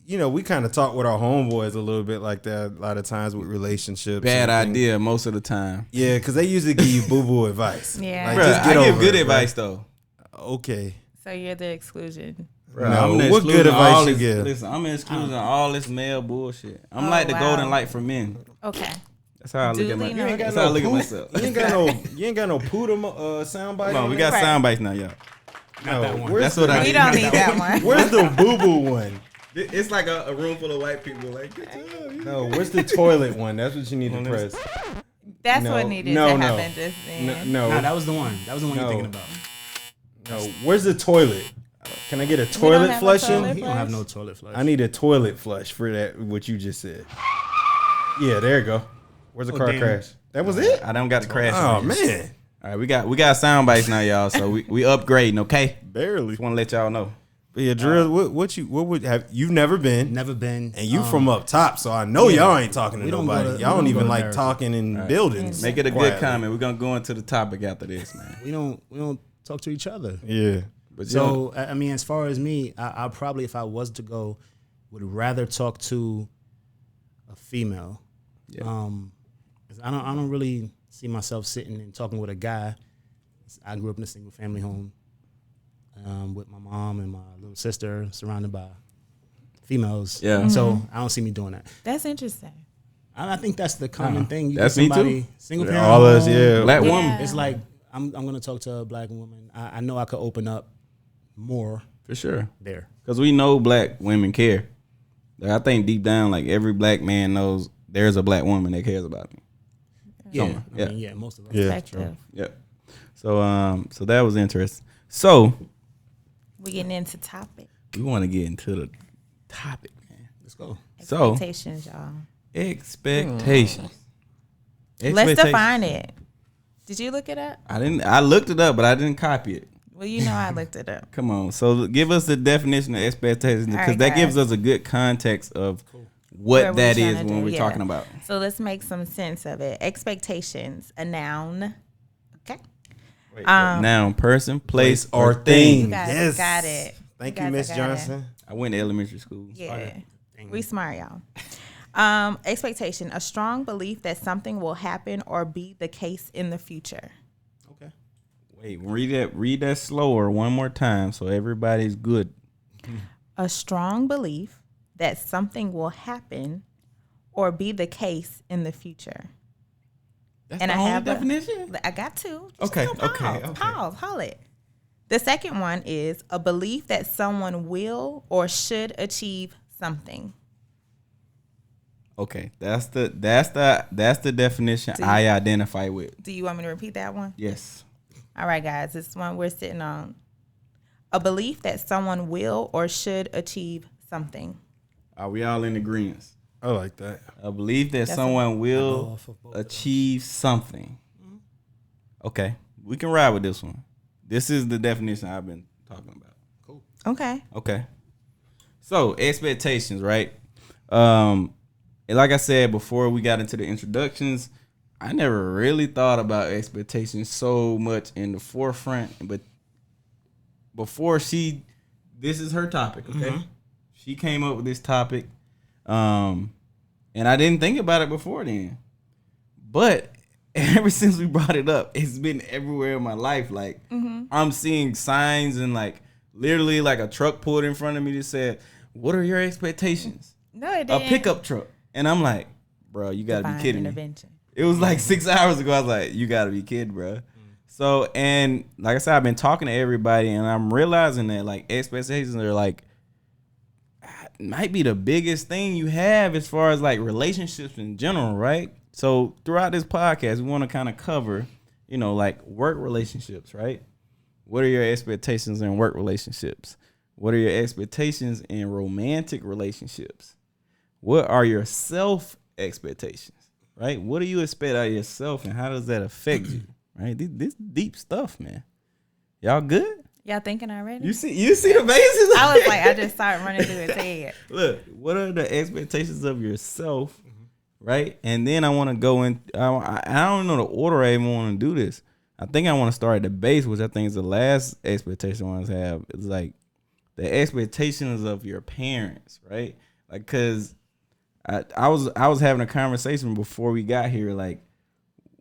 we kind of talk with our homeboys a little bit like that a lot of times with relationships.
Bad
and things.
idea most of the time.
Yeah, because they usually give you boo-boo advice.
Yeah.
Like,
Bruh,
just get
I give
over
good
it,
advice
bruh.
though.
Okay.
So you're the exclusion.
No,
I'm the
what good
exclusion of
advice
all
you
this-
give?
Listen, I'm excluding all this male bullshit. I'm
Oh,
like the
wow.
golden light for men.
Okay.
That's how I look at
Duly
my.
noted.
That's how I look at myself.
You ain't got no poo soundbite.
Come on, we
there?
got
Right.
sound bites now, y'all.
No,
that one.
where's
That's what I
We
need.
don't need that one.
Where's the boo-boo one?
It's like a room full of white people. Like,
No, where's the toilet one? That's what you need to press.
That's
No,
what needed
no,
to
no.
happen just then.
No,
Nah, that was the one. That was the one
No.
you're thinking about.
no. Where's the toilet? Can I get a
don't
toilet
have a
flushing?
toilet?
He don't have no toilet flush.
I need a toilet flush for that. What you just said. Yeah, there you go. Where's the car
damn.
crash? That was it.
I don't got the crash.
Oh
on this.
man,
All right, we got sound bites now, y'all. So we upgrading, okay?
barely.
Just want to let y'all know.
But yeah, Drill. What would have you've never been?
Never been.
And you from up top, so I know y'all ain't talking to
we don't go
nobody.
to-
Y'all
we
don't
don't
even
go to
like
therapy.
talking in buildings.
Make it a good
quietly.
comment. We're gonna go into the topic after this, man.
We don't talk to each other.
Yeah.
But
So I mean, as far as me, I probably, if I was to go, would rather talk to a female.
Yeah.
'Cause I don't really see myself sitting and talking with a guy. I grew up in a single family home with my mom and my little sister, surrounded by females.
Yeah.
So I don't see me doing that.
That's interesting.
I think that's the common thing. You
That's
get
me too.
somebody, single parent.
All us,
home,
yeah.
black
Yeah.
woman
It's like I'm gonna talk to a black woman. I know I could open up more
for sure.
there.
Because we know black women care. Like, I think deep down, like every black man knows there's a black woman that cares about me. Yeah,
I mean, yeah, most of us.
Yeah.
Perspective.
Yep. So that was interesting. So
We getting into topic.
we want to get into the topic, man.
Let's go.
So
Expectations, y'all.
expectations.
Let's define it. Did you look it up?
I didn't. I looked it up, but I didn't copy it.
Well, you know I looked it up.
Come on. So give us the definition of expectations because
right,
that gives
guys.
us a good context of
What
what
we
that
trying
is
to
when
do,
we're
yeah.
talking about.
So let's make some sense of it. Expectations, a noun. Okay.
Noun, person, place, or
thing.
thing.
You guys
Yes.
got it.
Thank
You
you,
guys
Miss
got
Johnson.
I went to elementary school.
Yeah. We smart, y'all. Expectation, a strong belief that something will happen or be the case in the future.
Okay.
Wait, read that slower one more time so everybody's good.
A strong belief that something will happen or be the case in the future.
That's
And
the
I
only
have
definition?
I got two.
Okay,
Just don't
okay,
pause,
okay.
Pause, hold it. The second one is a belief that someone will or should achieve something.
Okay, that's the definition I identify with.
Do you want me to repeat that one?
Yes.
All right, guys, this one we're sitting on. A belief that someone will or should achieve something.
Are we all in agreement?
I like that.
A belief that
That's
someone will
off of both.
achieve something. Okay, we can ride with this one. This is the definition I've been talking about.
Cool.
Okay.
Okay. So expectations, right? And like I said before we got into the introductions, I never really thought about expectations so much in the forefront. But before this is her topic, okay? She came up with this topic. And I didn't think about it before then. But ever since we brought it up, it's been everywhere in my life. Like I'm seeing signs and like literally like a truck pulled in front of me that said, "What are your expectations?"
No, it
A
didn't.
pickup truck. And I'm like, bro, you gotta
Divine
be kidding me.
intervention.
It was like 6 hours ago. I was like, you gotta be kidding, bro. So, and like I said, I've been talking to everybody and I'm realizing that like expectations are like, might be the biggest thing you have as far as like relationships in general, right? So throughout this podcast, we want to kind of cover, like work relationships, right? What are your expectations in work relationships? What are your expectations in romantic relationships? What are your self expectations, right? What do you expect out of yourself and how does that affect you, right? This deep stuff, man. Y'all good?
Y'all thinking already?
You see the bases?
I was like, I just started running through his head.
Look, what are the expectations of yourself, right? And then I want to go in. I don't know the order I even want to do this. I think I want to start at the base, which I think is the last expectation I want to have. It's like the expectations of your parents, right? Like, cause I was having a conversation before we got here. Like,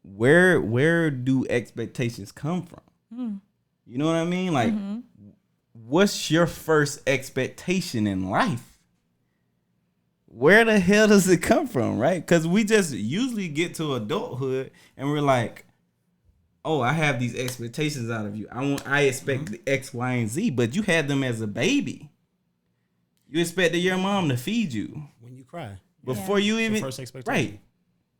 where do expectations come from? You know what I mean? Like, what's your first expectation in life? Where the hell does it come from, right? Because we just usually get to adulthood and we're like, oh, I have these expectations out of you. I expect the X, Y, and Z, but you had them as a baby. You expected your mom to feed you
When you cry.
before you even
First expectation.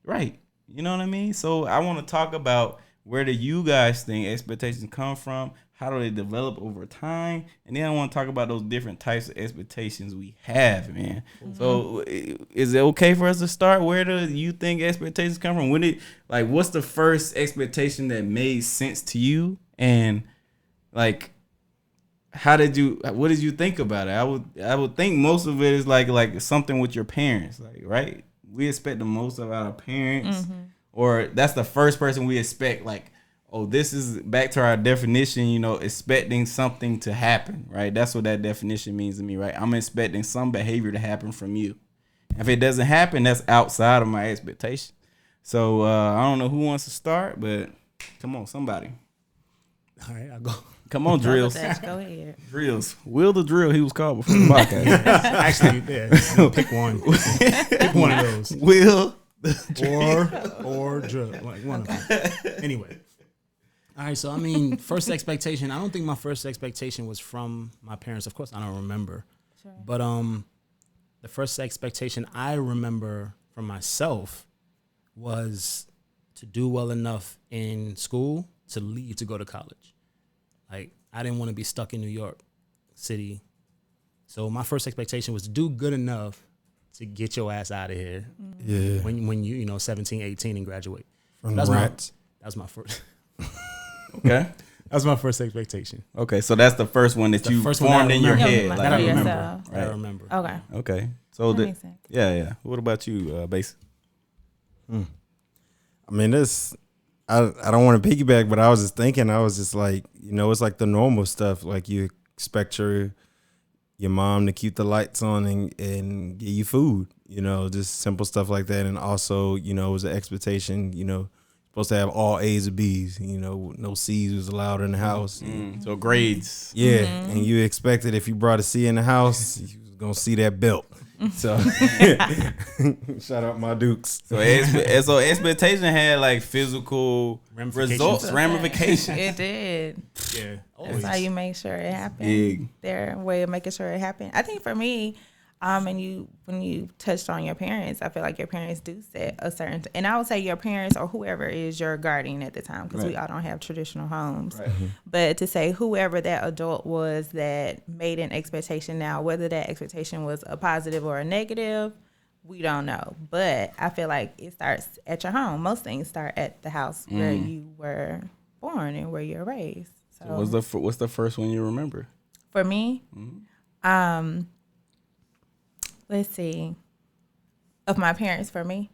Right. You know what I mean? So I want to talk about where do you guys think expectations come from? How do they develop over time? And then I want to talk about those different types of expectations we have, man. So is it okay for us to start? Where do you think expectations come from? What's the first expectation that made sense to you? And like, what did you think about it? I would think most of it is like something with your parents, like, right? We expect the most of our parents, or that's the first person we expect, like, oh, this is back to our definition, expecting something to happen, right? That's what that definition means to me, right? I'm expecting some behavior to happen from you. If it doesn't happen, that's outside of my expectation. So I don't know who wants to start, but come on, somebody.
All right, I'll go.
Come on, Drills.
Go ahead.
Drills. Will the Drill, he was called before the podcast.
Actually, yeah, pick one. Pick one of those.
Will
Or drill. Like one of them. Anyway. All right, so I mean, first expectation. I don't think my first expectation was from my parents. Of course, I don't remember. Sure. But the first expectation I remember from myself was to do well enough in school to leave to go to college. Like, I didn't want to be stuck in New York City. So my first expectation was to do good enough to get your ass out of here.
Yeah.
When you 17, 18 and graduate.
From
That
the
was
rats.
that was my first.
Okay.
That was my first expectation.
Okay. So that's the first one that
The
you
first one
formed
that I
in your
remember.
head.
Yeah,
Like,
That I
for
remember.
yourself.
That I remember.
Okay.
Okay. So
That makes sense.
yeah. What about you, Base?
I mean, I don't want to piggyback, but I was just thinking, I was just like, it's like the normal stuff. Like you expect your mom to keep the lights on and get you food, just simple stuff like that. And also, it was an expectation, supposed to have all A's or B's, no C's was allowed in the house.
So grades.
Yeah. And you expected if you brought a C in the house, you was going to see that belt. So shout out my Dukes.
So expectation had like physical results, ramifications.
It did.
Yeah.
That's how you make sure it happened.
Big.
Their way of making sure it happened. I think for me, and when you touched on your parents, I feel like your parents do set a certain, and I would say your parents or whoever is your guardian at the time, because we all don't have traditional homes. Right. But to say whoever that adult was that made an expectation, now whether that expectation was a positive or a negative, we don't know. But I feel like it starts at your home. Most things start at the house where you were born and where you're raised. So
What's the first one you remember?
for me, let's see. Of my parents, for me.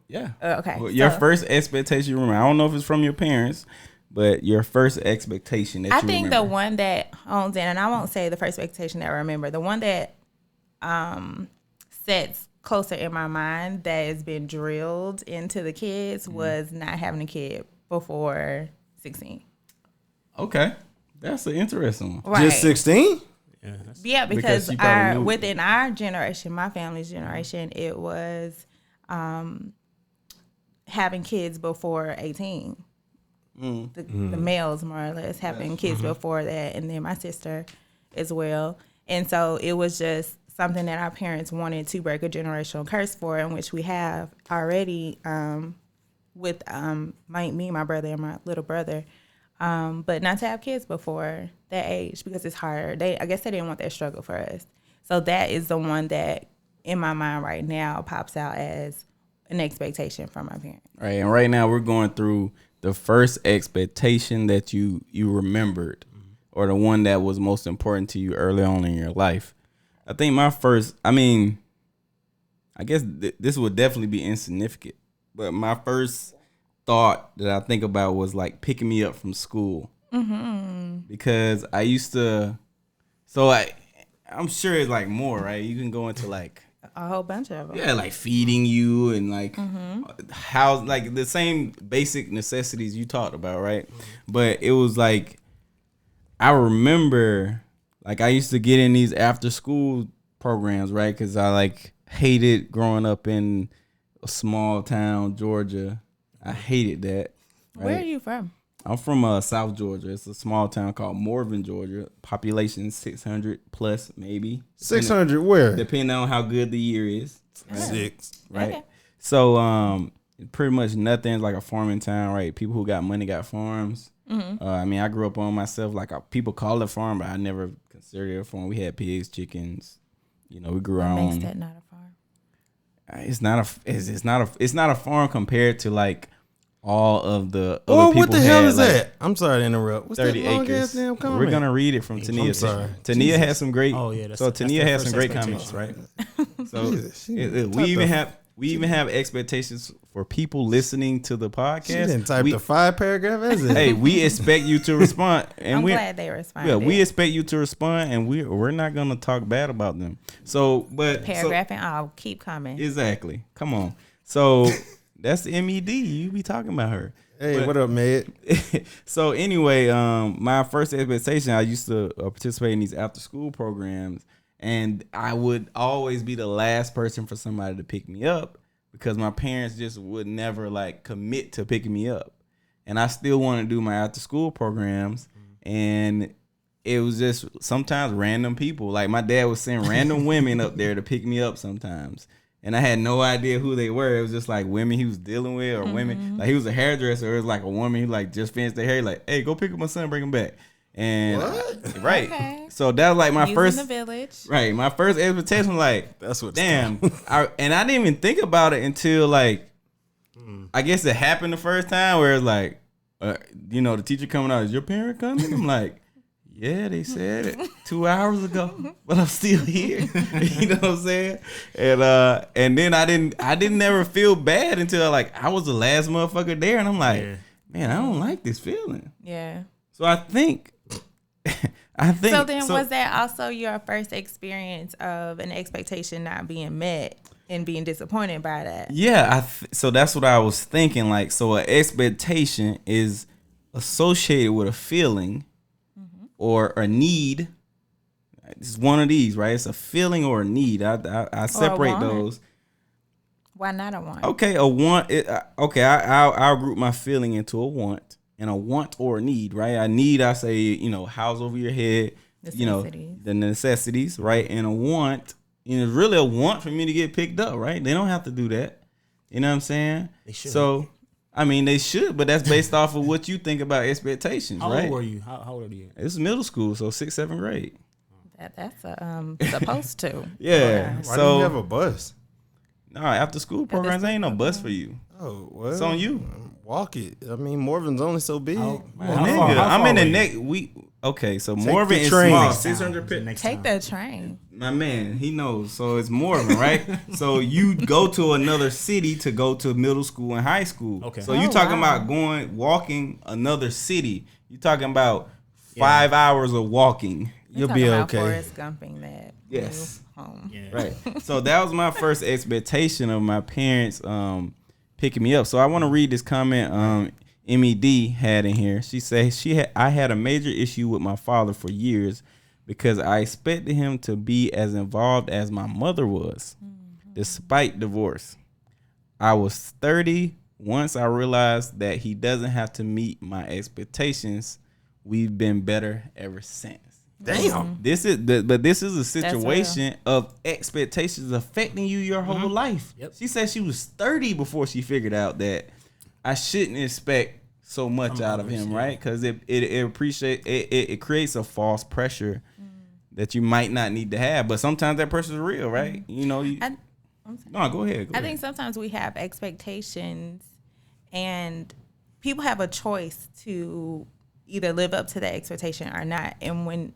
Yeah.
Okay.
Well, your first expectation you remember. I don't know if it's from your parents, but your first expectation that
I
you
think
remember.
the one that hones in, and I won't say the first expectation that I remember, the one that sets closer in my mind that has been drilled into the kids was not having a kid before 16.
Okay. That's an interesting one.
Right.
Just 16?
Yeah,
Because
because
you probably knew.
within our generation, my family's generation, it was having kids before 18. The males, more or less, having kids before that, and then my sister as well. And so it was just something that our parents wanted to break a generational curse for, in which we have already with me, my brother, and my little brother. But not to have kids before that age because it's hard. I guess they didn't want that struggle for us. So that is the one that in my mind right now pops out as an expectation from my parents.
Right. And right now we're going through the first expectation that you remembered or the one that was most important to you early on in your life. I think my first, I guess this would definitely be insignificant, but my first thought that I think about was like picking me up from school. Because I used to, I'm sure it's like more, right? You can go into like
A whole bunch of them.
yeah, like feeding you and like how like the same basic necessities you talked about, right? But it was like I remember like I used to get in these after school programs, right? Because I like hated growing up in a small town, Georgia. I hated that. Right?
Where are you from?
I'm from South Georgia. It's a small town called Morven, Georgia. Population 600 plus, maybe.
600 where?
Depending on how good the year is. Right?
6.
Right.
Okay.
So pretty much nothing's like a farming town, right? People who got money got farms. I grew up on myself. Like people call it a farm, but I never considered it a farm. We had pigs, chickens. We grew our
What
own.
makes that not a farm?
It's not a farm compared to like all of the other
Oh,
people
what the hell
had,
is
like,
that? I'm sorry to interrupt. What's
30
that long
acres.
ass damn comment?
We're gonna read it from Tania.
I'm sorry.
Tania
Jesus.
had some great.
Oh, yeah, that's-
So
that's
Tania
their
had some
first
great comments, right? So
Jesus, she
we even have expectations for people listening to the podcast.
She didn't type
we,
the 5-paragraph essay.
Hey, we expect you to respond, and
I'm
we
glad they responded.
yeah, we expect you to respond, and we're not gonna talk bad about them. So, but
Paragraph and I'll keep coming.
exactly. Come on. So that's Amie G. You be talking about her.
Hey,
But-
what up, man?
So anyway, my first expectation, I used to participate in these after school programs, and I would always be the last person for somebody to pick me up because my parents just would never like commit to picking me up. And I still want to do my after school programs, and it was just sometimes random people. Like my dad would send random women up there to pick me up sometimes. and I had no idea who they were. It was just like women he was dealing with, or women. Like he was a hairdresser. It was like a woman who like just finished their hair. Like, hey, go pick up my son, bring him back. And right,
Okay.
so that was like my
Using
first
the village.
Right, my first expectation was like,
That's what.
damn. I didn't even think about it until like, I guess it happened the first time where it's like, the teacher coming out, is your parent coming? I'm like, yeah, they said it 2 hours ago, but I'm still here. You know what I'm saying? And then I didn't never feel bad until like I was the last motherfucker there, and I'm like, man, I don't like this feeling.
Yeah.
So I think.
So then, was that also your first experience of an expectation not being met and being disappointed by that?
Yeah, so that's what I was thinking. Like, so an expectation is associated with a feeling or a need. It's one of these, right? It's a feeling or a need. I separate those.
Why not a want?
Okay, a want. I'll group my feeling into a want. And a want or a need, right? I need, I say, house over your head, the necessities, right? And a want, it's really a want for me to get picked up, right? They don't have to do that. You know what I'm saying?
They should.
So, I mean, they should, but that's based off of what you think about expectations,
How
right?
old were you? How old are you?
It's middle school, so 6th, 7th grade.
That's supposed to.
Yeah.
Why do you have a bus?
No, after school programs, ain't no bus for you.
Oh, well.
It's on you.
Walk it. I mean, Morven's only so big.
I'm in the next week. Okay, so Morven is small. 600.
Take the train.
My man, he knows. So it's Morven, right? So you go to another city to go to middle school and high school.
Okay.
So you talking about walking another city. You talking about 5 hours of walking.
You'll be okay.
Forrest Gumping that.
Yes.
Home.
Yeah.
Right. So that was my first expectation of my parents picking me up. So I want to read this comment Amie D had in here. She says I had a major issue with my father for years because I expected him to be as involved as my mother was, despite divorce. I was 30 once I realized that he doesn't have to meet my expectations. We've been better ever since.
Damn.
This is a situation of expectations affecting you your whole life.
Yep.
She said she was 30 before she figured out that I shouldn't expect so much out of him, right? Because it creates a false pressure that you might not need to have, but sometimes that pressure is real, right? No, go ahead.
I think sometimes we have expectations, and people have a choice to either live up to that expectation or not. And when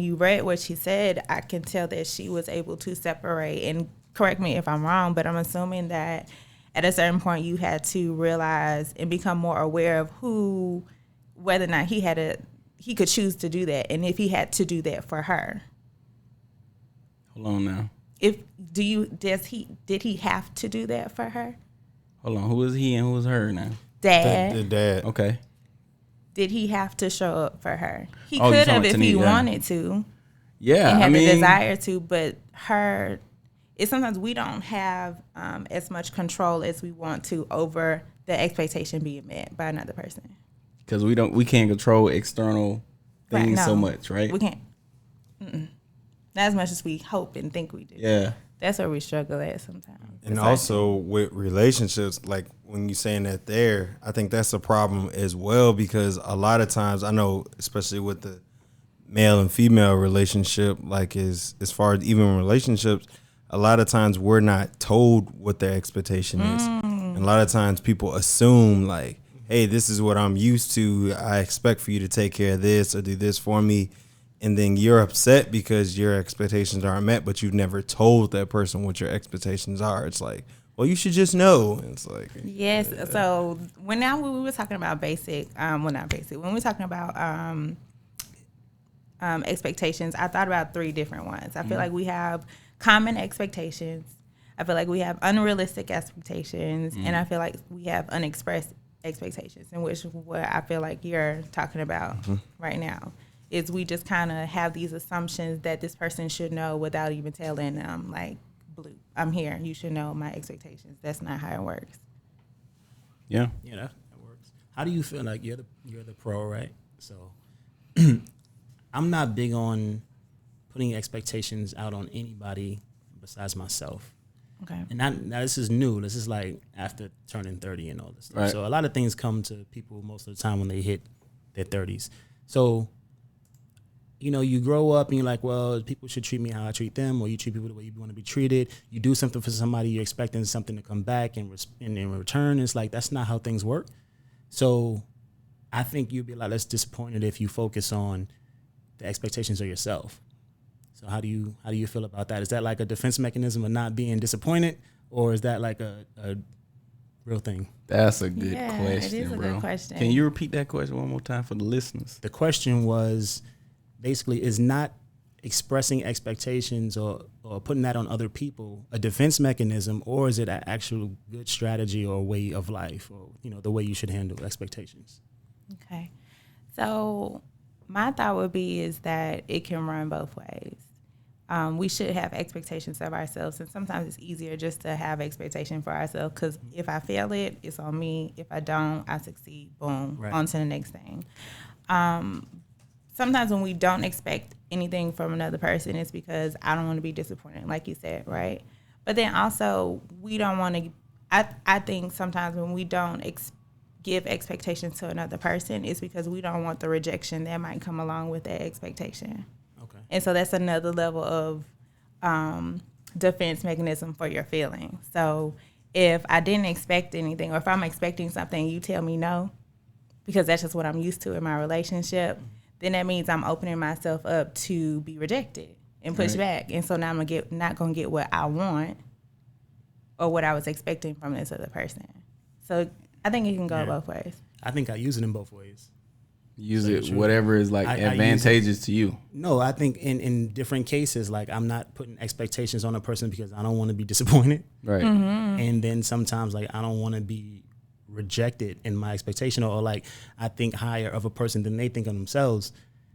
you read what she said, I can tell that she was able to separate, and correct me if I'm wrong, but I'm assuming that at a certain point you had to realize and become more aware of whether or not he could choose to do that, and if he had to do that for her.
Hold on now.
Did he have to do that for her?
Hold on. Who is he and who is her now?
Dad.
The dad.
Okay.
Did he have to show up for her? He
Oh,
could have if he wanted to.
Yeah,
and had the desire to, but it's sometimes we don't have as much control as we want to over the expectation being met by another person.
Because we can't control external things so much, right?
We can't. Not as much as we hope and think we do.
Yeah.
That's where we struggle at sometimes.
And also with relationships, like when you're saying that there, I think that's a problem as well, because a lot of times I know, especially with the male and female relationship, like as far as even relationships, a lot of times we're not told what their expectation is. And a lot of times people assume like, hey, this is what I'm used to. I expect for you to take care of this or do this for me. And then you're upset because your expectations aren't met, but you've never told that person what your expectations are. It's like, well, you should just know. And it's like,
yes. So when we were talking about basic, when we were talking about expectations, I thought about 3 different ones. I feel like we have common expectations. I feel like we have unrealistic expectations, and I feel like we have unexpressed expectations, in which what I feel like you're talking about right now. Is we just kind of have these assumptions that this person should know without even telling them, like, Blue, I'm here. You should know my expectations. That's not how it works.
Yeah.
Yeah, that works. How do you feel? Like you're the pro, right? So I'm not big on putting expectations out on anybody besides myself.
Okay.
And now this is new. This is like after turning 30 and all this stuff.
Right.
So a lot of things come to people most of the time when they hit their 30s. So, you know, you grow up and you're like, well, people should treat me how I treat them, or you treat people the way you want to be treated. You do something for somebody, you're expecting something to come back and in return. It's like, that's not how things work. So I think you'd be a lot less disappointed if you focus on the expectations of yourself. So how do you feel about that? Is that like a defense mechanism of not being disappointed, or is that like a real thing?
That's a good
Yeah,
question,
it is a
bro.
good question.
Can you repeat that question one more time for the listeners?
The question was basically, is not expressing expectations or putting that on other people a defense mechanism, or is it an actual good strategy or way of life, or, you know, the way you should handle expectations?
Okay. So my thought would be is that it can run both ways. We should have expectations of ourselves, and sometimes it's easier just to have expectation for ourselves, because if I fail it, it's on me. If I don't, I succeed. Boom,
Right.
on to the next thing. Sometimes when we don't expect anything from another person, it's because I don't want to be disappointed, like you said, right? But then also, we don't want to, I think sometimes when we don't give expectations to another person, it's because we don't want the rejection that might come along with that expectation.
Okay.
And so that's another level of defense mechanism for your feelings. So if I didn't expect anything, or if I'm expecting something, you tell me no, because that's just what I'm used to in my relationship, then that means I'm opening myself up to be rejected and pushed back. And so now I'm not gonna get what I want or what I was expecting from this other person. So I think it can go both ways.
I think I use it in both ways.
Use
Tell you
it
the truth.
whatever is like
I use
advantageous to you.
No, I think in different cases, like, I'm not putting expectations on a person because I don't want to be disappointed.
Right.
And then sometimes, like, I don't want to be rejected in my expectation, or like I think higher of a person than they think of themselves.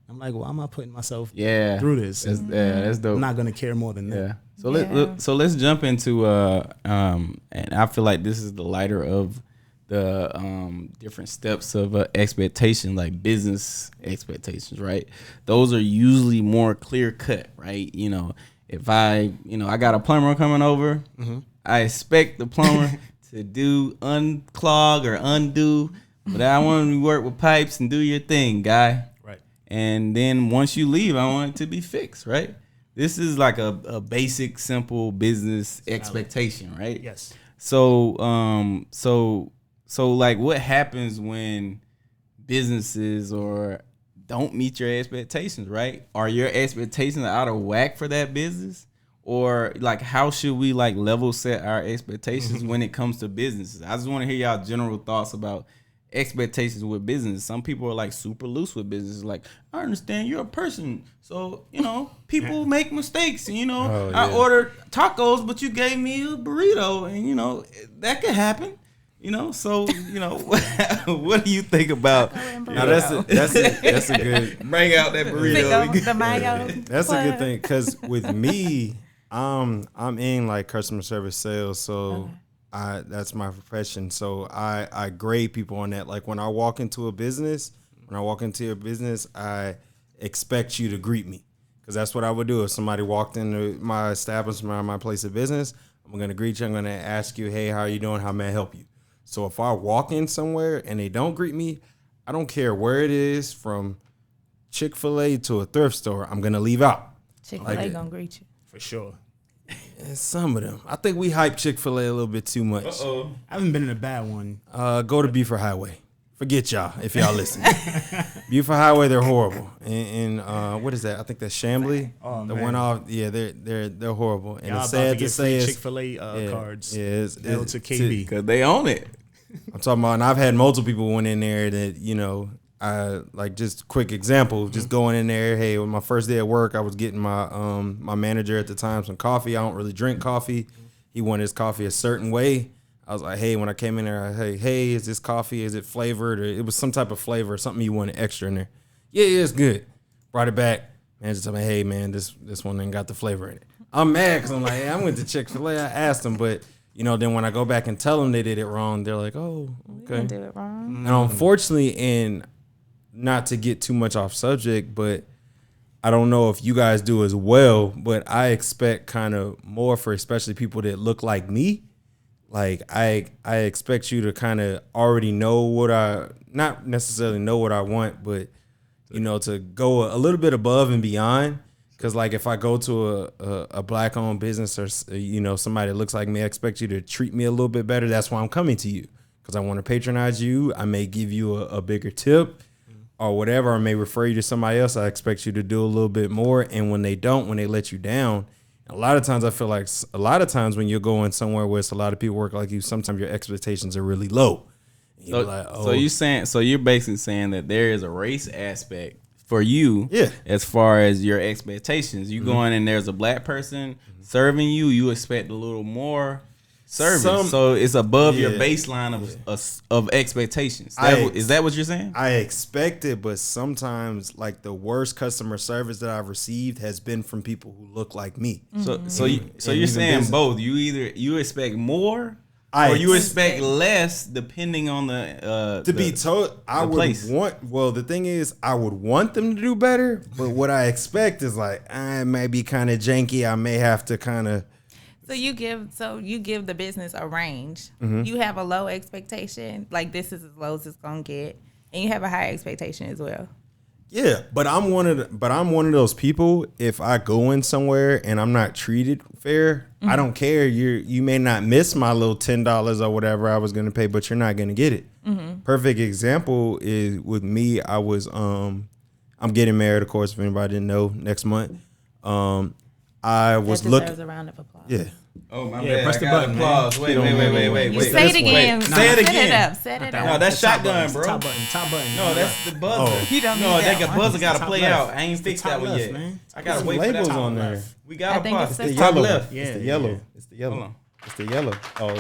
I'm like, well, I'm not putting myself through this.
That's dope.
I'm not going to care more than that.
Yeah. So let's jump into and I feel like this is the lighter of the different steps of expectation, like business expectations, right? Those are usually more clear cut, right? You know, if I got a plumber coming over, I expect the plumber to do unclog or undo, but I want to work with pipes and do your thing, guy.
Right.
And then once you leave, I want it to be fixed, right? This is like a basic, simple business expectation, right?
Yes.
So like, what happens when businesses don't meet your expectations, right? Are your expectations out of whack for that business? Or like, how should we like level set our expectations when it comes to businesses? I just want to hear y'all general thoughts about expectations with business. Some people are like super loose with business. Like, I understand you're a person, so people make mistakes, and I ordered tacos, but you gave me a burrito, and that could happen. So what do you think about?
Now that's a good.
Bring out that burrito.
The mayo.
That's a good thing, because with me, I'm in like customer service sales, so that's my profession. So I grade people on that. Like, when I walk into your business, I expect you to greet me, because that's what I would do if somebody walked into my establishment or my place of business. I'm gonna greet you. I'm gonna ask you, hey, how are you doing? How may I help you? So if I walk in somewhere and they don't greet me, I don't care where it is, from Chick-fil-A to a thrift store, I'm gonna leave out.
Chick-fil-A gonna greet you.
For sure.
And some of them, I think we hype Chick-fil-A a little bit too much.
I haven't been in a bad one.
Go to Buford Highway. Forget y'all if y'all listen. Buford Highway, they're horrible. And what is that? I think that's Chamblee.
Oh,
the
man.
one off. Yeah, they're horrible. And
Y'all
it's
about to
sad
get
to say
free
is
Chick-fil-A cards.
Yeah,
L to KB.
Because they own it.
I'm talking about, and I've had multiple people went in there that, I like, just quick example, just going in there. Hey, on my first day at work, I was getting my my manager at the time some coffee. I don't really drink coffee. He wanted his coffee a certain way. I was like, hey, when I came in there, hey, is this coffee? Is it flavored? Or it was some type of flavor, something you wanted extra in there. Yeah, it's good. Brought it back. Manager told me, hey, man, this one ain't got the flavor in it. I'm mad because I'm like, hey, I went to Chick-fil-A. I asked them, but then when I go back and tell them they did it wrong, they're like, oh, okay.
We didn't do it wrong.
And unfortunately, and not to get too much off subject, but I don't know if you guys do as well, but I expect kind of more for especially people that look like me. Like I expect you to kind of already know not necessarily know what I want, but you know, to go a little bit above and beyond. Cause like if I go to a black owned business or, you know, somebody that looks like me, I expect you to treat me a little bit better. That's why I'm coming to you. Cause I want to patronize you. I may give you a bigger tip or whatever. I may refer you to somebody else. I expect you to do a little bit more. And when they let you down, a lot of times I feel like when you're going somewhere where it's a lot of people work like you, sometimes your expectations are really low.
So, like, so you're basically saying that there is a race aspect for you, as far as your expectations. You going in, there's a black person serving you, you expect a little more service. So it's above your baseline of expectations. Is that what you're saying?
I expect it, but sometimes like the worst customer service that I've received has been from people who look like me.
So you're saying both. You expect more. Or you expect less depending on the
to be told. I would want. Well, the thing is, I would want them to do better, but what I expect is like I may be kind of janky. I may have to kind of.
So you give the business a range. You have a low expectation, like this is as low as it's gonna get, and you have a high expectation as well.
Yeah, but I'm one of those people. If I go in somewhere and I'm not treated fair, I don't care. You may not miss my little $10 or whatever I was gonna pay, but you're not gonna get it. Perfect example is with me. I was I'm getting married, of course. If anybody didn't know, next month. I was looking.
A round of applause.
Yeah.
Oh my bad. Press the button. Applause. Wait.
Say it again.
Say it again.
Set it up.
No, that's shotgun, bro.
Top button.
No, that's the buzzer.
You don't need
that buzzer got to play out. I ain't fixed that one yet.
Man.
I got to wait for that
labels on there.
We got to pause.
It's
The
top
yellow.
left.
It's the yellow. It's the yellow.
Hold on.
It's the yellow. Oh,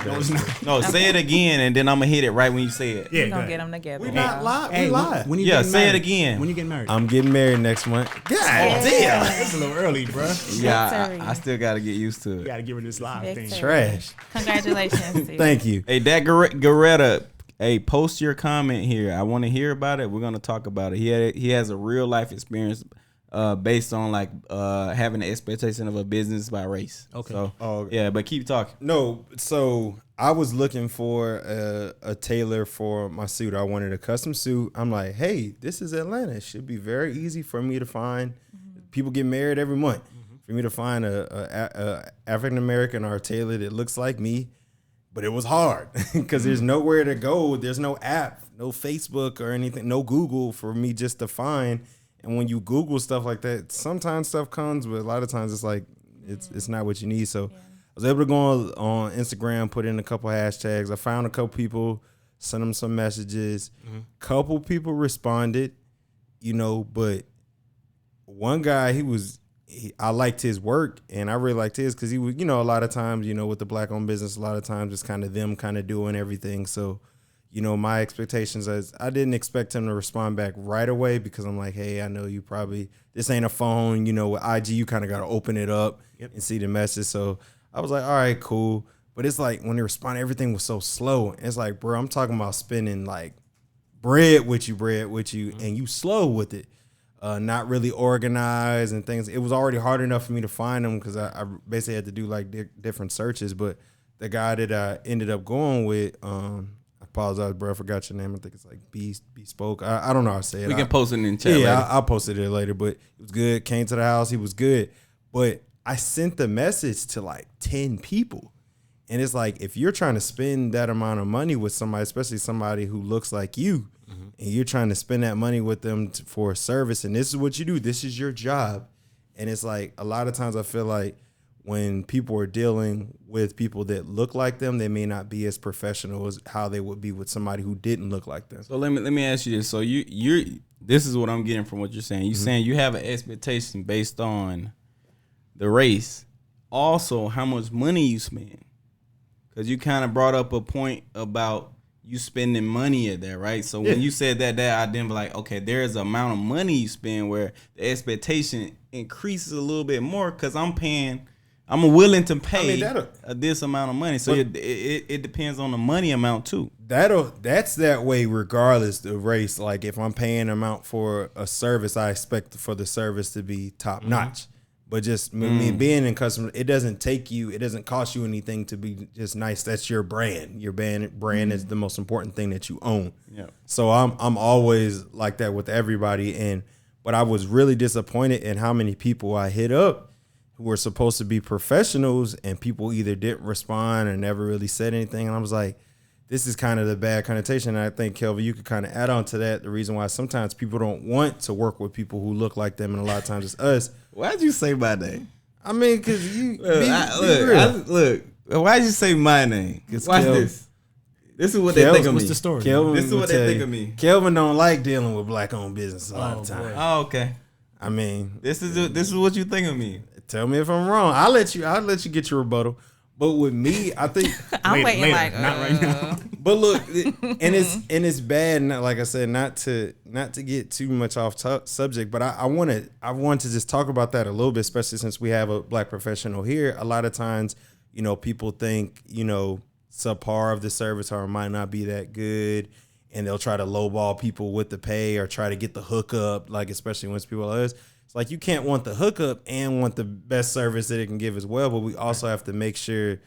No, say it again, and then I'm gonna hit it right when you say it.
Yeah,
We're gonna get them together.
We're not live.
Hey,
we live.
when you
Yeah,
getting
say
married?
it again.
When you getting married?
I'm getting married next month. God damn.
It's a little early, bro.
Yeah, I still gotta get used to
You
it.
gotta get rid of this live thing.
Victory.
Trash.
Congratulations. to you.
Thank you.
Hey, that Garetta. Hey, post your comment here. I want to hear about it. We're gonna talk about it. He has a real life experience, based on like having the expectation of a business by race.
Okay.
So yeah, but keep talking.
No, so I was looking for a tailor for my suit. I wanted a custom suit. I'm like, hey, this is Atlanta. It should be very easy for me to find. People get married every month. For me to find a African American or a tailor that looks like me. But it was hard because there's nowhere to go. There's no app, no Facebook or anything, no Google for me just to find. And when you Google stuff like that, sometimes stuff comes, but a lot of times it's like it's not what you need. So I was able to go on Instagram, put in a couple hashtags. I found a couple people, sent them some messages. Couple people responded, but one guy, I liked his work, and I really liked his because he was, a lot of times, with the black-owned business, a lot of times it's kind of them kind of doing everything. So, my expectations is I didn't expect him to respond back right away because I'm like, hey, I know you probably, this ain't a phone, with IG, you kind of got to open it up and see the message. So I was like, all right, cool. But it's like when they respond, everything was so slow. It's like, bro, I'm talking about spending like bread with you, and you slow with it. Not really organized and things. It was already hard enough for me to find them because I basically had to do like different searches. But the guy that I ended up going with, I apologize, bro, I forgot your name. I think it's like Bespoke. I don't know how to say it.
We can post it in the chat later.
I'll post it there later. But it was good. Came to the house. He was good. But I sent the message to like 10 people. And it's like, if you're trying to spend that amount of money with somebody, especially somebody who looks like you, and you're trying to spend that money with them for a service, and this is what you do, this is your job. And it's like, a lot of times I feel like when people are dealing with people that look like them, they may not be as professional as how they would be with somebody who didn't look like them.
So let me ask you this. So you're this is what I'm getting from what you're saying. You're saying you have an expectation based on the race, also how much money you spend. Because you kind of brought up a point about you spending money at that, right? So when you said that I didn't be like, okay, there's an amount of money you spend where the expectation increases a little bit more because I'm paying I'm willing to pay
that'll-
this amount of money. So it depends on the money amount too.
That's that way regardless of race. Like if I'm paying an amount for a service, I expect for the service to be top notch. But just me being in customer, it doesn't cost you anything to be just nice. That's your brand. Your brand is the most important thing that you own.
Yeah.
So I'm always like that with everybody. But I was really disappointed in how many people I hit up who were supposed to be professionals, and people either didn't respond or never really said anything. And I was like, this is kind of the bad connotation. And I think, Kelvin, you could kind of add on to that. The reason why sometimes people don't want to work with people who look like them, and a lot of times it's us.
Why'd you say my name?
I mean, because you
look. Why'd you say my name? Watch this. This is what they think of me.
What's the story?
Kelvin,
This is what they think of me.
Kelvin don't like dealing with black-owned business a lot of time.
Oh, okay.
I mean,
This is what you think of me.
tell me if I'm wrong. I'll let you get your rebuttal. But with me, I think
I'm waiting
later,
like
not right now.
But look, and it's bad. Not, like I said, not to get too much off subject, but I want to just talk about that a little bit, especially since we have a black professional here. A lot of times, people think subpar of the service or might not be that good, and they'll try to lowball people with the pay or try to get the hookup. Like especially when it's people like us. It's like you can't want the hookup and want the best service that it can give as well, but we also have to make sure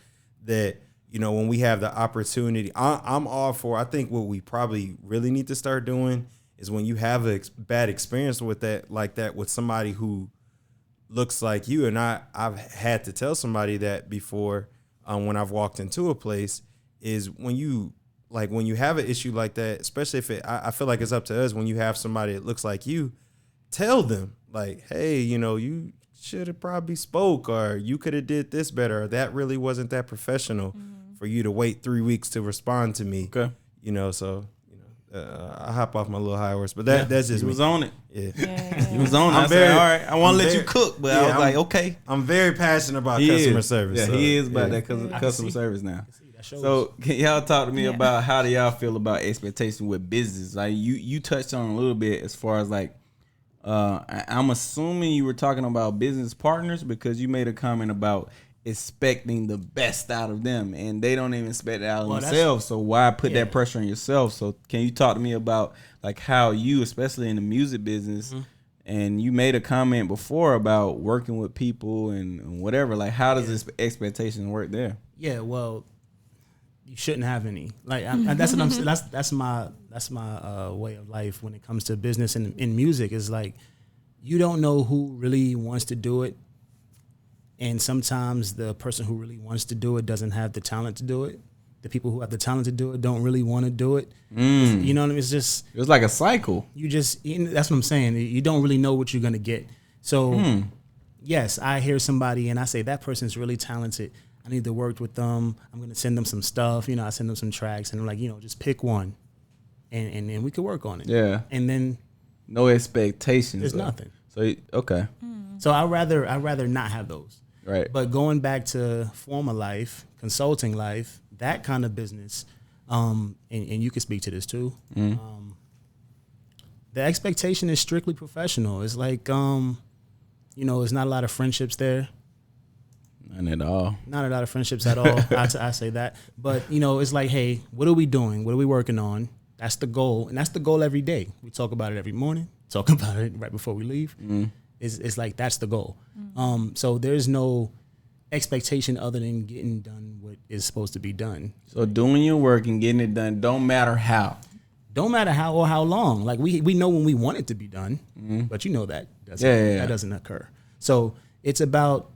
that when we have the opportunity, I'm all for. I think what we probably really need to start doing is when you have a bad experience with that, like that, with somebody who looks like you, and I've had to tell somebody that before when I've walked into a place, is when you have an issue like that, especially if I feel like it's up to us when you have somebody that looks like you, tell them. Like, hey, you should have probably spoke, or you could have did this better, or that really wasn't that professional for you to wait 3 weeks to respond to me.
Okay.
I hop off my little high horse, but that's just
He
me.
was on it.
Yeah.
He was on it. I said, all right, I want to let you cook, but I was like, okay.
I'm very passionate about
He
customer
is.
service.
Yeah,
so,
he is about that
I
customer
see.
service now.
That shows.
So can y'all talk to me about how do y'all feel about expectation with business? Like you touched on a little bit as far as like, I'm assuming you were talking about business partners because you made a comment about expecting the best out of them, and they don't even expect it out of themselves. So why put that pressure on yourself? So can you talk to me about like how you, especially in the music business, and you made a comment before about working with people and whatever. Like how does this expectation work there?
Yeah, well, you shouldn't have any. Like that's what I'm. That's my way of life when it comes to business and in music. Is like you don't know who really wants to do it, and sometimes the person who really wants to do it doesn't have the talent to do it. The people who have the talent to do it don't really want to do it. You know what I mean? It's
like a cycle.
That's what I'm saying. You don't really know what you're gonna get. So yes, I hear somebody and I say that person's really talented. I need to work with them. I'm going to send them some stuff. I send them some tracks and I'm like, just pick one and then we could work on it.
Yeah.
And then
no expectations.
There's nothing.
So, okay.
So I'd rather not have those.
Right.
But going back to former life, consulting life, that kind of business, and you can speak to this too. The expectation is strictly professional. It's like, there's not a lot of friendships there.
None at all.
Not a lot of friendships at all. I say that. But, it's like, hey, what are we doing? What are we working on? That's the goal. And that's the goal every day. We talk about it every morning. Talk about it right before we leave. It's like that's the goal. So there's no expectation other than getting done what is supposed to be done.
So doing your work and getting it done don't matter how.
Don't matter how or how long. Like we know when we want it to be done, but that doesn't occur. So it's about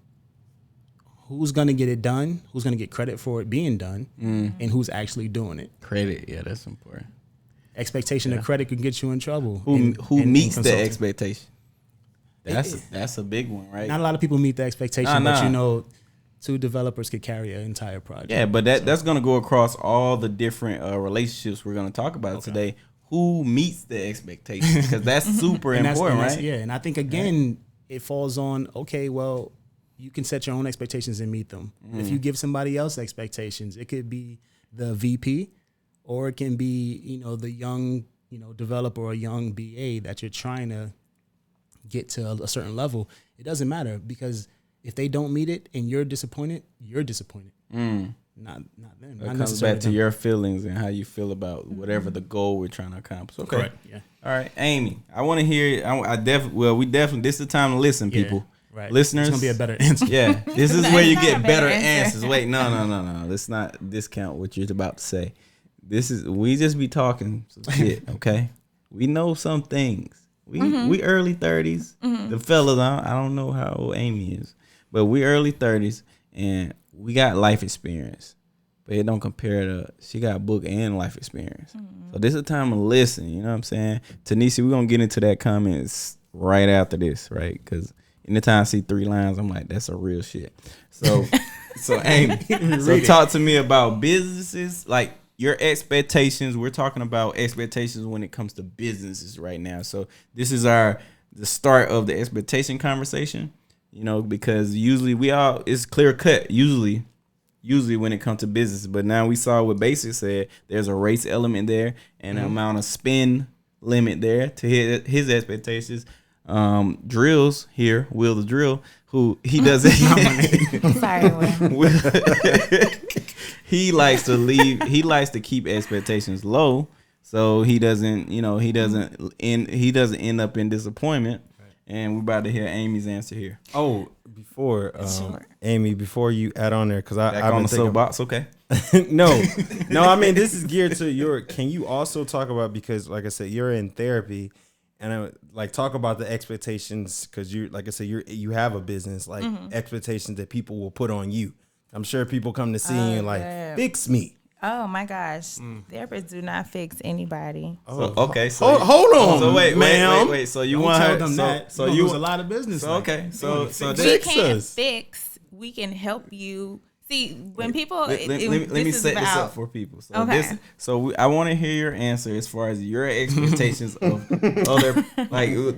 who's going to get it done, who's going to get credit for it being done, and who's actually doing it.
Credit, yeah, that's important.
Expectation of credit can get you in trouble.
Who meets the expectation? That's a big one, right?
Not a lot of people meet the expectation, but two developers could carry an entire project.
Yeah, but that's going to go across all the different relationships we're going to talk about today. Who meets the expectations? Because that's super important, right?
Yeah, and I think, again, it falls on, okay, well, you can set your own expectations and meet them. If you give somebody else expectations, it could be the VP or it can be, the young, developer or young BA that you're trying to get to a certain level. It doesn't matter because if they don't meet it and you're disappointed, not them.
It
Not
comes back to
them.
your feelings and how you feel about whatever the goal we're trying to accomplish. Okay.
Correct. Yeah.
All right, Amie. I want to hear. We definitely. This is the time to listen, people.
Right.
Listeners,
It's gonna be a better answer.
Yeah, this is
No,
where you
it's not
get
a
better
better answer.
answers. Wait, no. Let's not discount what you're about to say. We just be talking some shit. Okay, we know some things. We early 30s. The fellas, I don't know how old Amie is, but we early 30s and we got life experience. But it don't compare to, she got book and life experience. So this is a time to listen, you know what I'm saying? Tanisha, we're going to get into that comments right after this, right? Because anytime I see 3 lines, I'm like, that's a real shit. So, Amie, so talk to me about businesses, like your expectations. We're talking about expectations when it comes to businesses right now. So this is the start of the expectation conversation, you know, because usually it's clear cut, usually when it comes to business. But now we saw what Basic said, there's a race element there and an amount of spend limit there to hit his expectations. Drills here, Will the Drill, who he doesn't
Sorry, Will.
he likes to keep expectations low so he doesn't end up in disappointment. And we're about to hear Amy's answer here.
Oh, before
Sure.
Amie, before you add on there, because
Back on the soapbox, okay?
no, I mean, this is geared to can you also talk about, because like I said, you're in therapy, and talk about the expectations, because like I said, you have a business, expectations that people will put on you. I'm sure people come to see you and
yeah.
fix me.
Oh my gosh, therapists do not fix anybody.
So, okay, so
hold on.
So wait. So you
Don't
want
tell
her?
them that.
So
You
you
lose a lot of business.
So okay, so
We can't fix. We can help you. See, when people,
let me set this up for people. So
Okay.
I want to hear your answer as far as your expectations of other.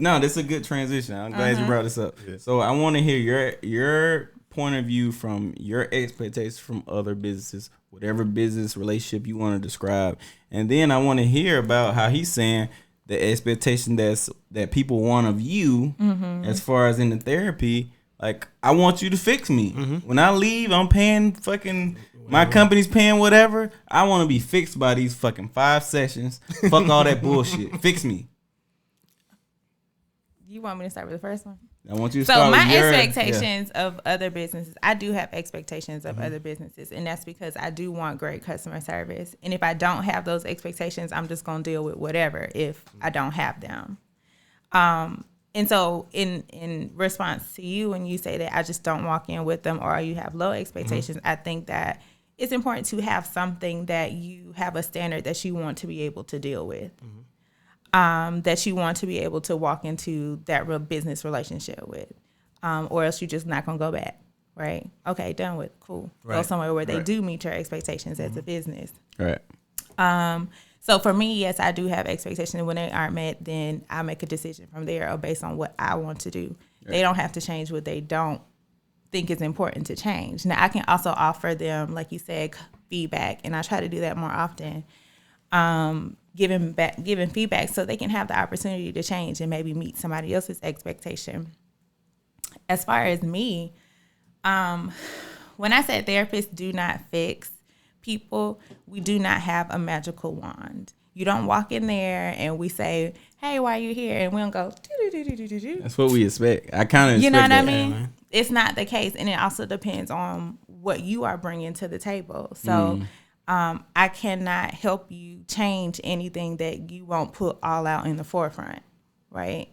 No, this is a good transition. I'm glad you brought this up. Yeah. So I want to hear your point of view from your expectations from other businesses, whatever business relationship you want to describe, and then I want to hear about how he's saying the expectation that people want of you, as far as in the therapy. Like, I want you to fix me. When I leave, I'm paying my company's paying whatever. I want to be fixed by these 5 sessions. Fuck all that bullshit. Fix me.
You want me to start with the first one?
I want you to
So
start
my
with your
expectations of other businesses, I do have expectations of other businesses, and that's because I do want great customer service. And if I don't have those expectations, I'm just going to deal with whatever if I don't have them. And so in response to you, when you say that I just don't walk in with them or you have low expectations, I think that it's important to have something that you have a standard that you want to be able to deal with. That you want to be able to walk into that real business relationship with, or else you're just not going to go back, right? Okay, done with, cool. Go
Right.
somewhere where they do meet your expectations as a business.
Right.
So for me, yes, I do have expectations. When they aren't met, then I make a decision from there or based on what I want to do. Right. They don't have to change what they don't think is important to change. Now, I can also offer them, like you said, feedback, and I try to do that more often. Giving feedback so they can have the opportunity to change and maybe meet somebody else's expectation. As far as me, when I said therapists do not fix people, we do not have a magical wand. You don't walk in there and we say, "Hey, why are you here?" and we don't go, "Do-do-do-do-do-do."
That's what we expect. I kind of
You know what I
that.
mean? It's not the case, and it also depends on what you are bringing to the table. So I cannot help you change anything that you won't put all out in the forefront, right?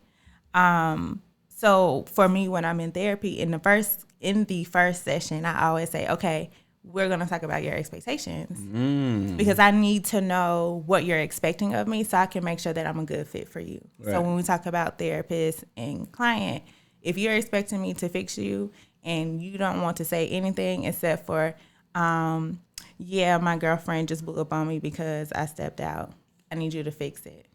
So for me, when I'm in therapy, in the first session, I always say, "Okay, we're going to talk about your expectations because I need to know what you're expecting of me so I can make sure that I'm a good fit for you." Right. So when we talk about therapist and client, if you're expecting me to fix you and you don't want to say anything except for, "Yeah, my girlfriend just blew up on me because I stepped out. I need you to fix it."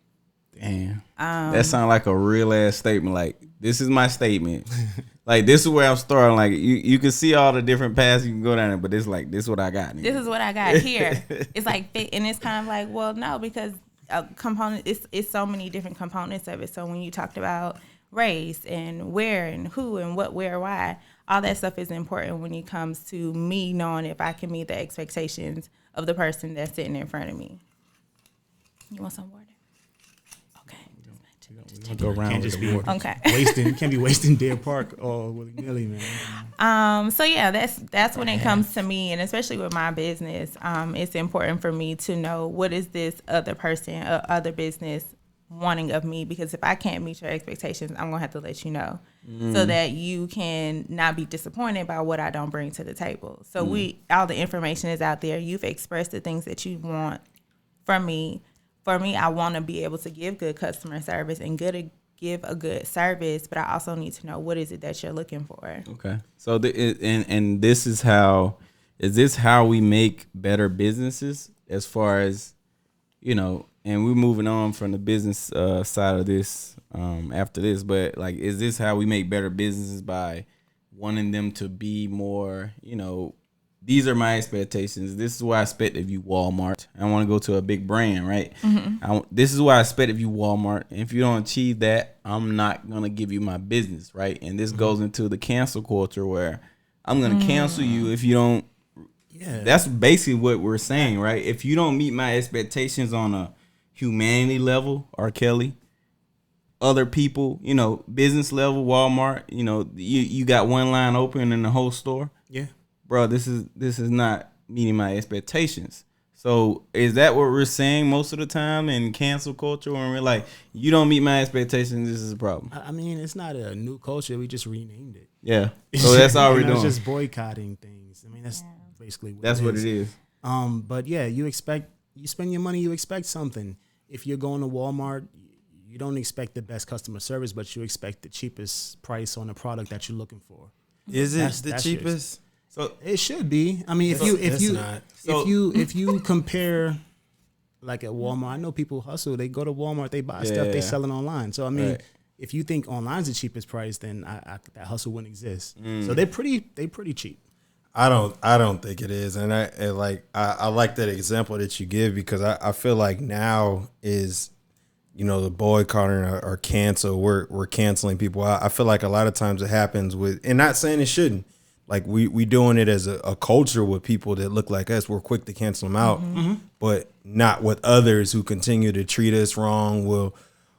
Damn. That sounds like a real ass statement. Like, this is my statement. Like, this is where I'm starting. Like, you can see all the different paths you can go down there, but it's like, this is what I got.
This is what I got here. It's like, and it's kind of like, well, no, because a component, it's so many different components of it. So when you talked about race and where and who and what, where, why, all that stuff is important when it comes to me knowing if I can meet the expectations of the person that's sitting in front of me. You want some water?
Go around. Can't just be
okay.
wasting. Can't be wasting Deer Park or willy nilly, man.
So yeah, that's when it comes to me, and especially with my business, it's important for me to know what is this other person, other business wanting of me, because if I can't meet your expectations, I'm gonna have to let you know, so that you can not be disappointed by what I don't bring to the table. So all the information is out there. You've expressed the things that you want from me. For me, I want to be able to give good customer service and give a good service, but I also need to know what is it that you're looking for.
Okay. So and this is how we make better businesses, as far as, you know, and we're moving on from the business side of this after this, but like, is this how we make better businesses, by wanting them to be more, you know, these are my expectations. This is what I expect of you, Walmart. I want to go to a big brand, right? This is what I expect of you, Walmart. And if you don't achieve that, I'm not going to give you my business, right? And this goes into the cancel culture, where I'm going to cancel you if you don't. Yeah. That's basically what we're saying, right? If you don't meet my expectations on a humanity level, R. Kelly, other people, you know, business level, Walmart, you know, you got one line open in the whole store.
Yeah.
Bro, this is not meeting my expectations. So is that what we're saying most of the time in cancel culture, when we're like, you don't meet my expectations, this is a problem?
I mean, it's not a new culture. We just renamed it.
Yeah. So that's all we're doing.
It's just boycotting things. I mean, that's basically what
what it is.
But yeah, you spend your money, you expect something. If you're going to Walmart, you don't expect the best customer service, but you expect the cheapest price on the product that you're looking for.
Is it the cheapest?
So it should be. I mean, if you compare, like at Walmart, I know people hustle. They go to Walmart, they buy stuff, they sell it online. So I mean, if you think online's the cheapest price, then that hustle wouldn't exist. So they pretty cheap.
I don't think it is, and I like that example that you give, because I feel like now is, you know, the boycotting or cancel. We're canceling people. I feel like a lot of times it happens with, and not saying it shouldn't. Like we doing it as a culture with people that look like us. We're quick to cancel them out, but not with others who continue to treat us wrong.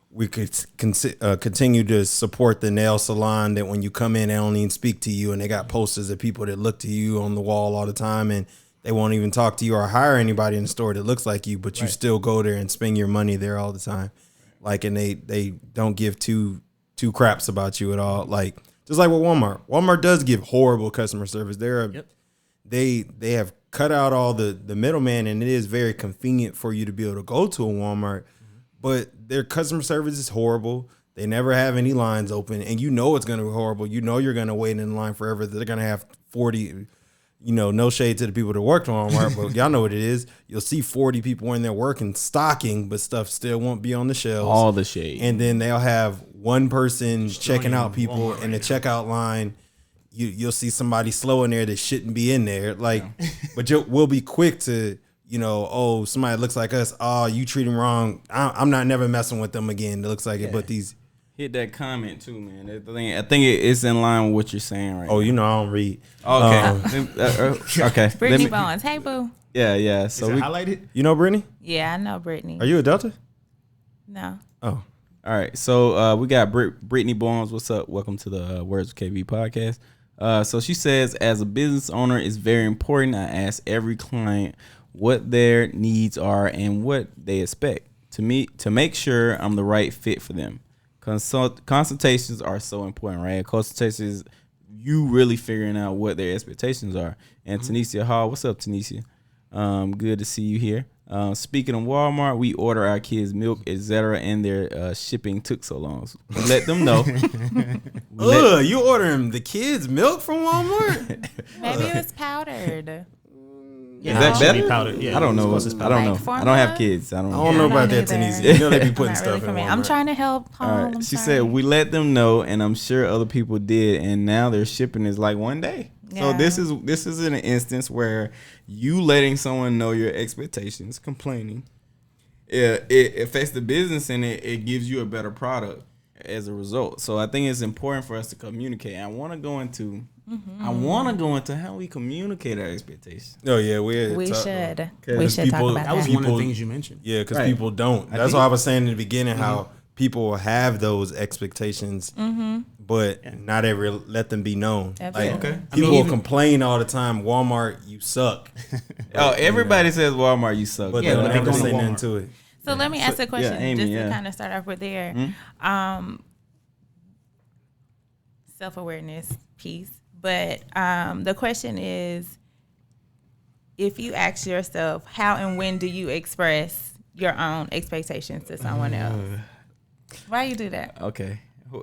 We could continue to support the nail salon that when you come in, they don't even speak to you, and they got posters of people that look to you on the wall all the time, and they won't even talk to you or hire anybody in the store that looks like you, but you still go there and spend your money there all the time. Like, and they don't give two craps about you at all. Like, just like with Walmart. Walmart does give horrible customer service. They have cut out all the middleman, and it is very convenient for you to be able to go to a Walmart. But their customer service is horrible. They never have any lines open, and you know it's going to be horrible. You know you're going to wait in line forever. They're going to have 40, you know, no shade to the people that work at Walmart, but y'all know what it is. You'll see 40 people in there working, stocking, but stuff still won't be on the shelves.
All the shade.
And then they'll have one person checking out people in the checkout line. You'll see somebody slow in there that shouldn't be in there. Like, but we'll be quick to, you know, oh, somebody looks like us. Oh, you treat them wrong. I'm not never messing with them again. It looks like it. But these.
Hit that comment too, man. I think it's in line with what you're saying right now.
Oh, you know, I don't read.
Okay. Okay.
Brittany Bones. Hey, boo.
Yeah. So
we highlighted.
You know Brittany?
Yeah, I know Brittany.
Are you a Delta?
No.
Oh.
All right. So we got Brittany Bones. What's up? Welcome to the Words with KB podcast. So she says, as a business owner, it's very important I ask every client what their needs are and what they expect to make sure I'm the right fit for them. Consultations are so important, right? Consultations, you really figuring out what their expectations are. And Tanisha Hall, what's up, Tanisha? Good to see you here. Speaking of Walmart, we order our kids milk, etc., and their shipping took so long. So let them know.
You ordering the kids milk from Walmart?
Maybe it was powdered.
Is that better?
Powdered. Yeah,
I don't know. I don't know. I don't have kids. I don't know
about that, Tanisha. You know they be putting stuff in Walmart.
I'm trying to help Paul.
All right. She said we let them know, and I'm sure other people did, and now their shipping is like one day. Yeah. So this is an instance where you letting someone know your expectations, complaining, it affects the business, and it gives you a better product. as a result. So I think it's important for us to communicate. I want to go into how we communicate our expectations.
Oh yeah,
We should. We should talk about
That was
that.
one of the things you mentioned.
Yeah, because
Right.
people don't. That's why I was saying in the beginning how people have those expectations, but not ever let them be known.
Absolutely.
Like
Okay.
people will complain all the time. Walmart, you suck.
Oh, everybody says Walmart, you suck.
But
Yeah,
they'll
but they
never
go to
say nothing
Walmart.
to it.
So let me ask a question,
Amy,
just
yeah.
to kind of start off with there. Self-awareness piece. But the question is, if you ask yourself, how and when do you express your own expectations to someone else? Why you do that?
Okay.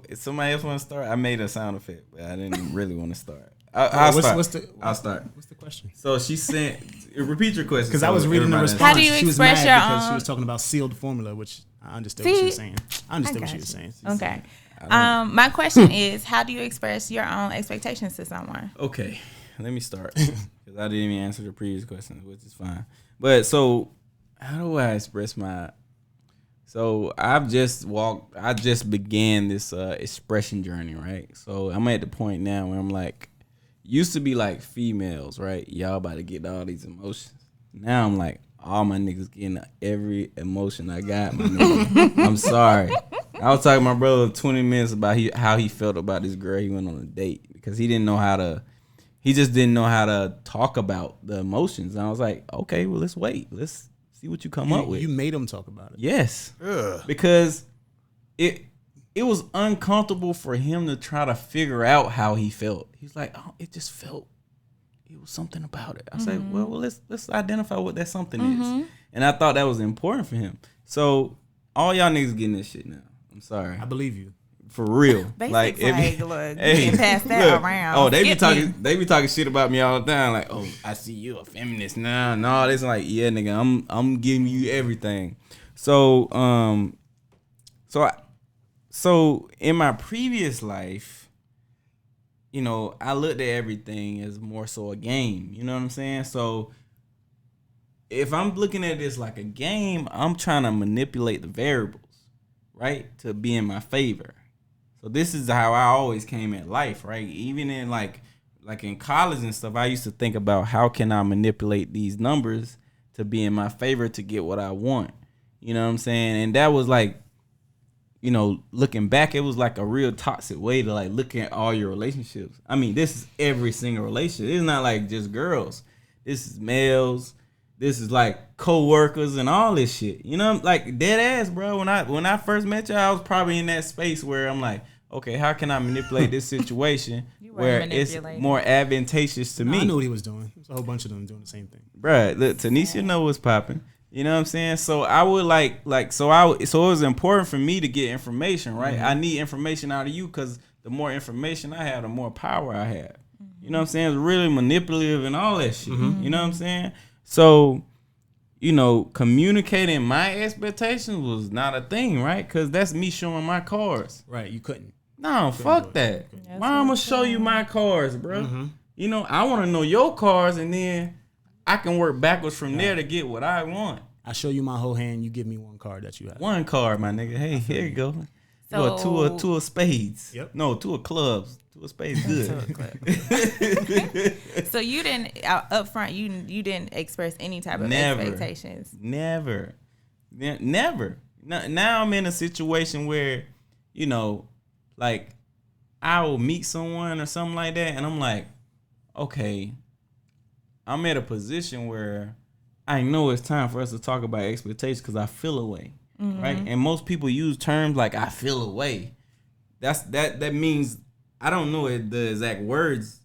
If somebody else want to start, I made a sound effect, but I didn't really want to start. I'll start. I'll start.
What's the question?
So she sent. Repeat your question.
Because I was reading the
everybody-
response.
How do you
she was
express
mad
your
because
own-
she was talking about sealed formula, which I understood what she was saying. I understood what she was saying.
Okay. My question is, how do you express your own expectations to someone?
Okay, let me start because I didn't even answer the previous question, which is fine. But so, how do I express my? So I just began this expression journey, right? So I'm at the point now where I'm like, used to be like females, right? Y'all about to get all these emotions. Now I'm like, all my niggas getting every emotion I got, my nigga. I'm sorry. I was talking to my brother 20 minutes about how he felt about this girl he went on a date because he just didn't know how to talk about the emotions. And I was like, okay, well, let's wait. Let's see what you come up with.
You made him talk about it.
Yes. Because it was uncomfortable for him to try to figure out how he felt. He's like, oh, it just felt, it was something about it. I was like, well, let's identify what that something is. And I thought that was important for him. So all y'all niggas getting this shit now. I'm sorry.
I believe you.
For real.
Basics,
if
look, getting past that around.
Oh, they
Skip
be talking shit about me all the time. Like, oh, I see you a feminist now. No, this like, yeah, nigga, I'm giving you everything. So, so in my previous life, you know, I looked at everything as more so a game. You know what I'm saying? So if I'm looking at this like a game, I'm trying to manipulate the variables, right, to be in my favor. So this is how I always came at life, right? Even in like in college and stuff, I used to think about how can I manipulate these numbers to be in my favor to get what I want. You know what I'm saying? And that was like, you know, looking back, it was like a real toxic way to like look at all your relationships. I mean, this is every single relationship. It's not like just girls. This is males. This is like co-workers and all this shit. You know, like dead ass, bro. When I first met you, I was probably in that space where I'm like, okay, how can I manipulate this situation where it's more advantageous to me?
I knew what he was doing. There's a whole bunch of them doing the same thing.
Bruh, look, Tanisha know what's popping. You know what I'm saying? So I would so it was important for me to get information, right? I need information out of you because the more information I have, the more power I have. You know what I'm saying? It's really manipulative and all that shit. You know what I'm saying? So, you know, communicating my expectations was not a thing, right? Because that's me showing my cards.
Right, you couldn't.
No, fuck that. Why I'm going to show you my cards, bro? You know, I want to know your cards and then I can work backwards from there to get what I want.
I show you my whole hand, you give me one card that you have.
One card, my nigga. Hey, here you go.
So,
two of spades.
Yep.
No, two of clubs. Two of spades good.
So you didn't up front. You didn't express any type of
Never.
expectations.
Never. Now I'm in a situation where, you know, like I will meet someone or something like that, and I'm like, okay, I'm at a position where I know it's time for us to talk about expectations because I feel away, right? And most people use terms like I feel away. That means I don't know the exact words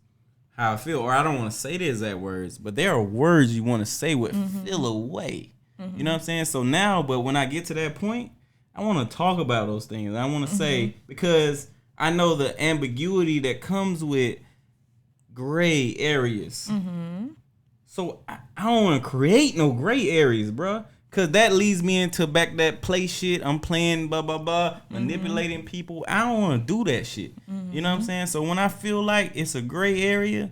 how I feel, or I don't want to say the exact words, but there are words you want to say with feel away. You know what I'm saying? So now, but when I get to that point, I want to talk about those things. I want to say, because I know the ambiguity that comes with gray areas. So I don't want to create no gray areas, bro. Cause that leads me into back that play shit. I'm playing blah blah blah, manipulating people. I don't want to do that shit. You know what I'm saying? So when I feel like it's a gray area,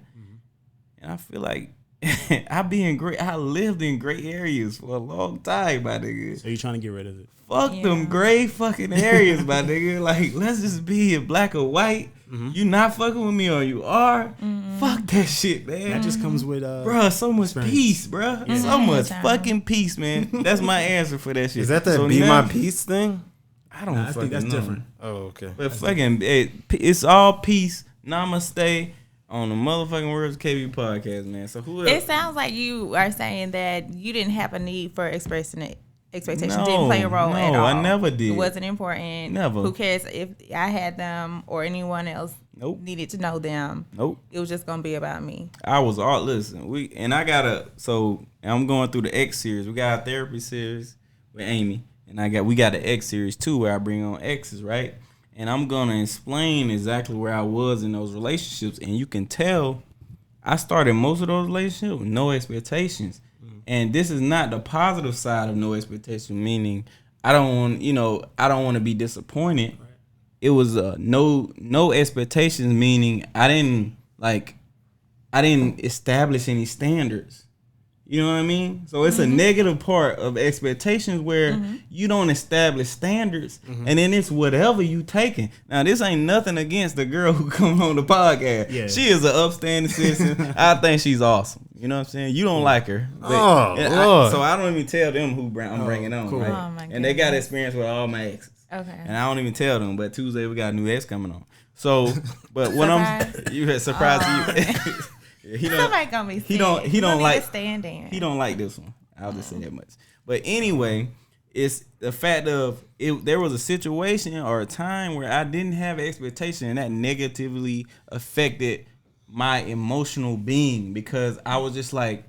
and I feel like I lived in gray areas for a long time, my nigga.
So you trying to get rid of it?
Fuck them gray fucking areas, my nigga. Like, let's just be in black or white. You not fucking with me or you are. Fuck that shit, man.
That just comes with
bruh, so much
experience.
peace, bruh.
Yeah.
So much fucking peace, man. That's my answer for that shit.
Is that
So
be
now-
my peace thing?
I don't
I
fucking
think that's
know.
different.
Oh, okay.
But fucking, it's all peace. Namaste on the motherfucking Words of KB podcast, man. So who else?
It sounds like you are saying that you didn't have a need for expressing it. Expectations
No,
didn't play a role at
no,
all.
I never did.
It wasn't important.
Never.
Who cares if I had them or anyone else needed to know them?
Nope.
It was just gonna be about me.
I was all listen. I'm going through the X series. We got a therapy series with Amie, and we got the X series too, where I bring on exes, right? And I'm gonna explain exactly where I was in those relationships, and you can tell I started most of those relationships with no expectations. And this is not the positive side of no expectation, meaning I don't want to be disappointed. Right. It was no expectations, meaning I didn't establish any standards. You know what I mean? So it's a negative part of expectations where you don't establish standards, and then it's whatever you taking. Now, this ain't nothing against the girl who come on the podcast. Yeah. She is an upstanding citizen. I think she's awesome. You know what I'm saying? You don't like her. So I don't even tell them who I'm bringing on.
Cool.
Right?
Oh, my
and they got experience with all my exes.
Okay.
And I don't even tell them, but Tuesday we got a new ex coming on. So, but when you had surprised you.
Somebody gonna be
he don't like
stand there.
He don't like this one. I'll just say that much. But anyway, it's the fact of it. There was a situation or a time where I didn't have an expectation, and that negatively affected my emotional being because I was just like,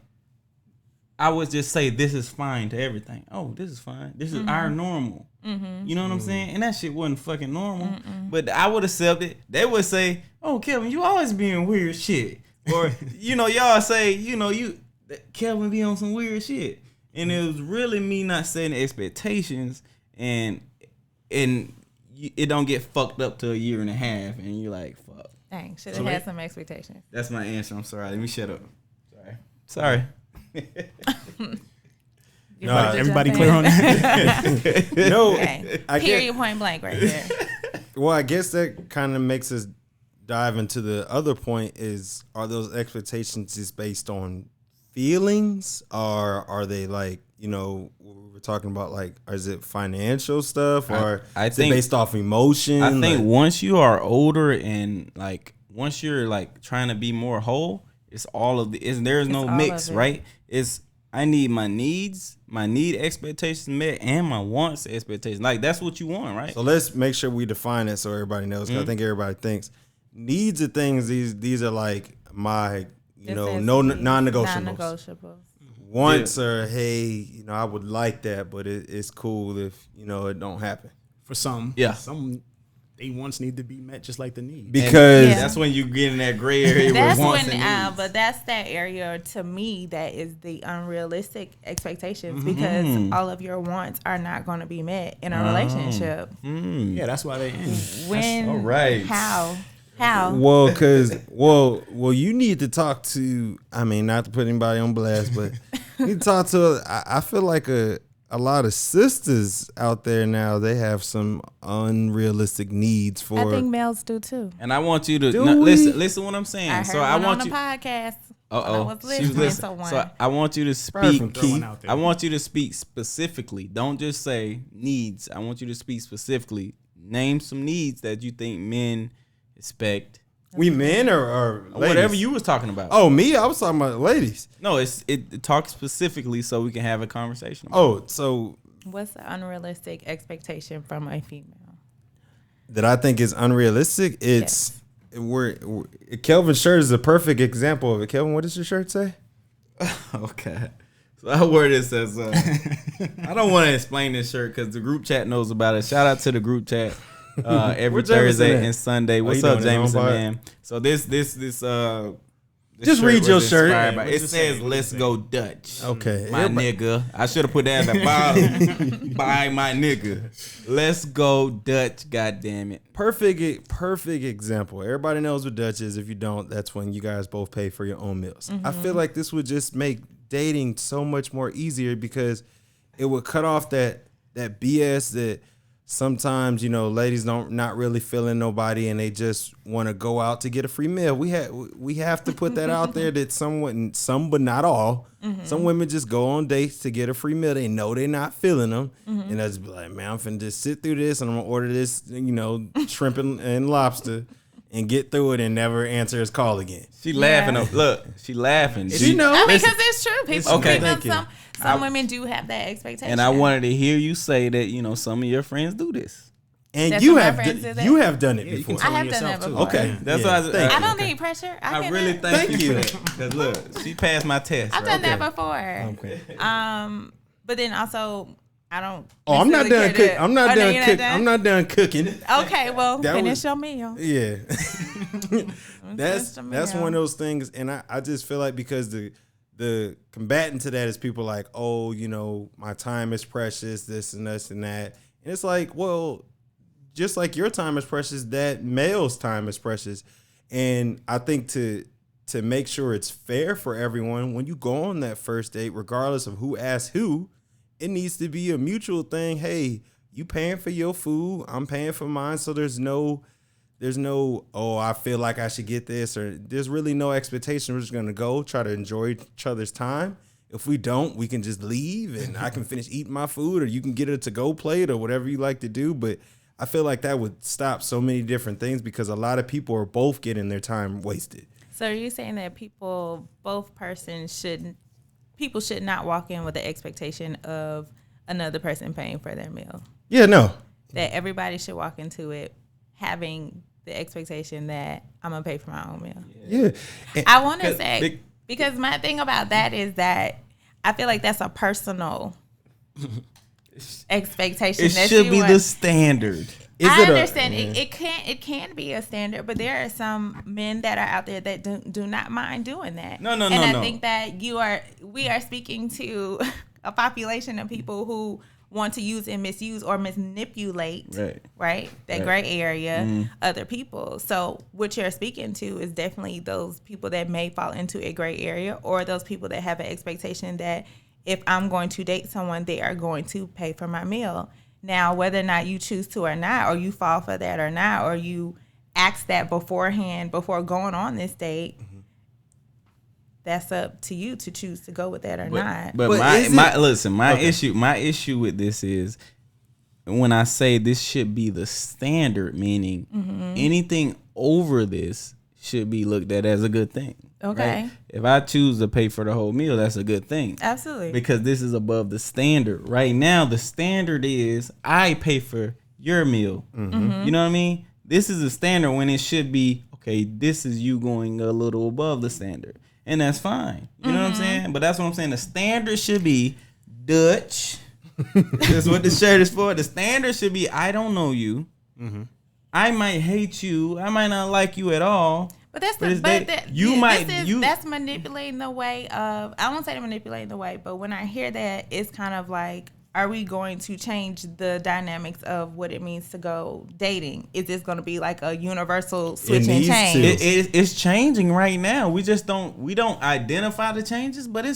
I would just say this is fine to everything. Oh, this is fine. This is our normal. You know what I'm saying? And that shit wasn't fucking normal. But I would accept it. They would say, "Oh, Kevin, you always being weird shit." Or, y'all say, Kelvin be on some weird shit. And it was really me not setting expectations and it don't get fucked up to a year and a half and you're like, fuck.
Dang, should have had some expectations.
That's my answer. I'm sorry. Let me shut up. Sorry.
No, everybody clear on that?
No.
Okay. Period, point blank right there.
Well, I guess that kind of makes us dive into the other point is, are those expectations just based on feelings or are they like, what we were talking about, like, is it financial stuff or
I
is
think,
it based off emotion?
I think once you are older and like, once you're like trying to be more whole, it's all of there's no mix, right? I need my needs, my need expectations met, and my wants expectations. Like, that's what you want, right?
So let's make sure we define it so everybody knows, because I think everybody thinks needs are things, these are like my, non-negotiables.
Non-negotiables.
Wants are, hey, I would like that, but it's cool if, it don't happen.
For some, they wants need to be met just like the need.
Because
that's when you get in that gray area
that's
where wants
when,
and needs.
but that's that area to me that is the unrealistic expectations because all of your wants are not going to be met in a relationship.
Yeah, that's why they end.
When?
All right.
How?
Well, you need to talk to, not to put anybody on blast, but you need to talk to, I feel like a lot of sisters out there now, they have some unrealistic needs for.
I think males do too.
And I want you to listen what I'm saying.
I heard
so I want
on
you
the podcast.
I want you to speak. I want you to speak specifically. Don't just say needs. I want you to speak specifically. Name some needs that you think men expect.
We men or ladies?
Whatever you was talking about.
Oh, me? I was talking about ladies.
No, it talks specifically so we can have a conversation.
So
what's the unrealistic expectation from a female
that I think is unrealistic? It's Kelvin's shirt is a perfect example of it. Kelvin, what does your shirt say?
Okay. So I wear this as I don't want to explain this shirt because the group chat knows about it. Shout out to the group chat. Every Thursday and Sunday. What's up, Jameson, man? So this
Just read your shirt.
It says "Let's go Dutch."
Okay,
my nigga. I should have put that at the bottom. By my nigga. Let's go Dutch. God damn it.
Perfect example. Everybody knows what Dutch is. If you don't, that's when you guys both pay for your own meals. I feel like this would just make dating so much more easier because it would cut off that BS that sometimes, ladies not really feeling nobody and they just want to go out to get a free meal. We have to put that out there that some but not all. Some women just go on dates to get a free meal. They know they're not feeling them. And that's like, man, I'm finna just sit through this and I'm gonna order this, shrimp and lobster and get through it and never answer his call again.
She laughing. Look, she laughing.
She knows.
I mean, because it's true. People,
okay.
Some women do have that expectation.
And I wanted to hear you say that, some of your friends do this.
And
That's
you
what
have
my friends do that.
you have done it before.
I have done that before.
Okay,
that's why
I
I don't need pressure.
I really thank you for that. Because look, she passed my test.
I've done that before.
Okay.
But then also, I don't.
Oh, I'm not done cooking. I'm not done
you're
cooking.
not done?
I'm not done cooking.
Okay, well,
That
finish
was-
your meal.
Yeah. that's
Finish your
one of
meal.
those things, and I just feel like because the combatant to that is people like, oh, my time is precious, this and this and that. And it's like, well, just like your time is precious, that male's time is precious. And I think to make sure it's fair for everyone, when you go on that first date, regardless of who asks who, it needs to be a mutual thing. Hey, you paying for your food, I'm paying for mine, so there's no, oh, I feel like I should get this, or there's really no expectation. We're just going to go try to enjoy each other's time. If we don't, we can just leave and I can finish eating my food, or you can get a to-go plate or whatever you like to do. But I feel like that would stop so many different things because a lot of people are both getting their time wasted.
So are you saying that people should not walk in with the expectation of another person paying for their meal?
Yeah, no.
That everybody should walk into it having the expectation that I'm going to pay for my own meal?
Yeah.
I want to say, because my thing about that is that I feel like that's a personal expectation.
It should be the standard.
I understand it can be a standard, but there are some men that are out there that do not mind doing that.
No.
And I think that we are speaking to a population of people who want to use and misuse or manipulate, right? That gray area, other people. So what you're speaking to is definitely those people that may fall into a gray area, or those people that have an expectation that if I'm going to date someone, they are going to pay for my meal. Now, whether or not you choose to or not, or you fall for that or not, or you ask that beforehand before going on this date, that's up to you to choose to go with that or not.
But my issue with this is when I say this should be the standard, meaning anything over this should be looked at as a good thing.
Okay.
Right? If I choose to pay for the whole meal, that's a good thing.
Absolutely.
Because this is above the standard. Right now, the standard is I pay for your meal. You know what I mean? This is a standard when it should be, okay, this is you going a little above the standard. And that's fine. You know what I'm saying? But that's what I'm saying. The standard should be Dutch. That's what the shirt is for. The standard should be I don't know you. I might hate you. I might not like you at all.
But that's manipulating the way of, I won't say manipulating the way, but when I hear that, it's kind of like, are we going to change the dynamics of what it means to go dating? Is this going to be like a universal switch and change?
It's changing right now. We don't identify the changes, but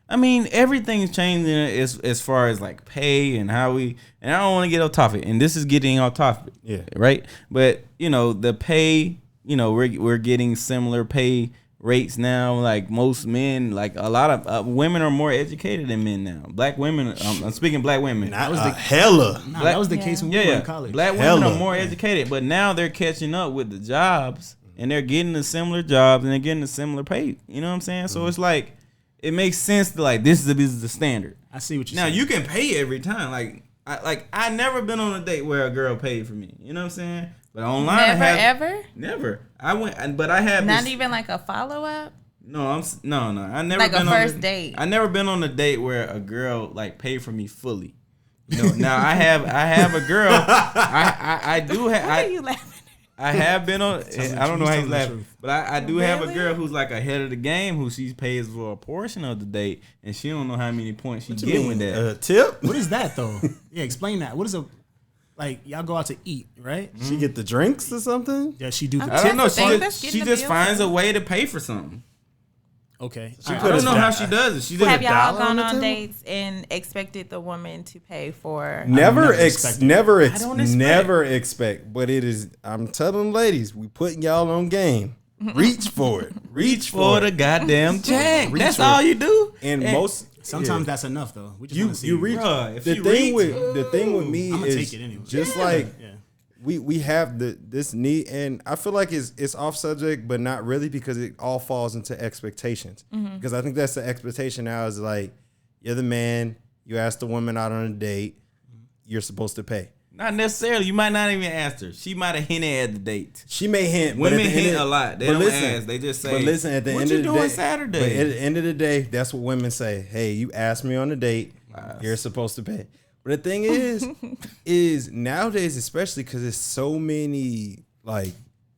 everyth's changing as far as like pay and how and I don't want to get off topic, and this is getting off topic. Yeah. Right. But the pay, we're getting similar pay rates now. Like most men, like a lot of women are more educated than men now. Black women, I'm speaking black women.
That was hella.
That was the case when we were in college.
Black women are more educated, but now they're catching up with the jobs and they're getting the similar jobs and they're getting the similar pay. You know what I'm saying? So it's like, it makes sense to like, this is the standard.
I see what you're
saying.
Now
you can pay every time. I never been on a date where a girl paid for me. You know what I'm saying? But online,
ever?
Never. I went, but I had
not even like a follow up.
No, I never
like
been
a first date.
I never been on a date where a girl like paid for me fully. Now I have a girl. I do have.
Why are you laughing?
I have been on. I don't know how he's laughing, but I do have a
Really?
girl who's like ahead of the game, who she pays for a portion of the date, and she don't know how many points she get with that.
Tip?
What is that though? Yeah, explain that. What is a like? Y'all go out to eat, right?
She get the drinks or something?
Yeah, she do the
I don't know.
That's the thing,
She
that's
just,
getting
she
the
just
bill
finds
for
a way to pay for something.
Okay.
I don't know how she does it. She does
Have
a
y'all
dollar on
gone
the
on
table?
dates and expected the woman to pay for?
Never
never expected.
never expect. But it is. I'm telling ladies, we putting y'all on game. Reach for it. Reach
For
for
the
it.
goddamn check.
Reach
That's
for
all
it.
you do.
And most
Sometimes
yeah.
that's enough though. We just
you
want to see
you reach.
Bruh, if
the
you
thing
reach,
with me
I'ma
is
take it anyway.
just like
Yeah.
we have this need, and I feel like it's off subject, but not really, because it all falls into expectations. Because I think that's the expectation now is like, you're the man, you ask the woman out on a date, you're supposed to pay.
Not necessarily. You might not even ask her. She might have hinted at the date.
She may hint.
Women
but at the
hint
end
a lot. They
but
don't
listen,
ask. They just say,
But listen, at the
what
end
you
of the
doing
day,
Saturday?
But at the end of the day, that's what women say. Hey, you asked me on a date. You're supposed to pay. But the thing is nowadays, especially because there's so many, like,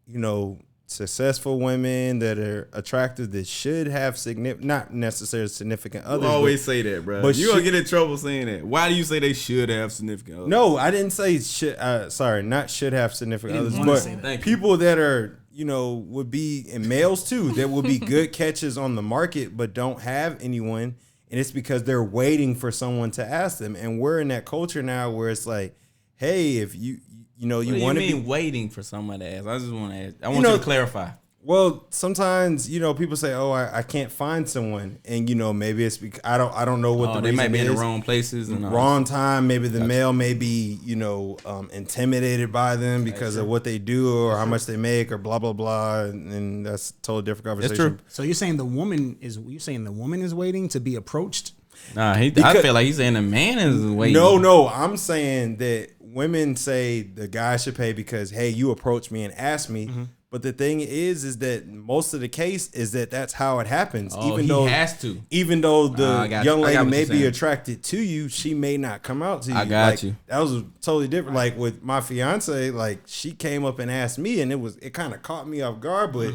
you know, successful women that are attractive that should have not necessarily significant others.
You always say that, bro.
but
You're going to get in trouble saying that. Why do you say they should have significant others?
No, I didn't say sorry, not should have significant others, but
Thank you.
people that are, you know, would be, and males too, that would be good catches on the market but don't have anyone, and it's because they're waiting for someone to ask them. And we're in that culture now where it's like, hey, if you know, you want to be
waiting for someone to ask. I just want to ask. I want you to clarify.
Well, sometimes, you know, people say, "Oh, I can't find someone," and you know, maybe it's because I don't know what the
they
reason
might be in the
is.
wrong places and all
Wrong time. Maybe the male may be, you know, intimidated by them because of what they do or how much they make or blah blah blah, and that's a totally different conversation.
That's true.
So you're saying the woman is waiting to be approached?
Nah, I feel like he's saying the man is waiting.
No, I'm saying that women say the guy should pay because, hey, you approached me and asked me. But the thing is that most of the case is that that's how it happens.
Oh,
even
he
though
has to.
Even though the young lady may be
saying.
attracted to you, she may not come out to you.
I got
like,
you.
That was totally different. Like with my fiance, like she came up and asked me, and it kind of caught me off guard, but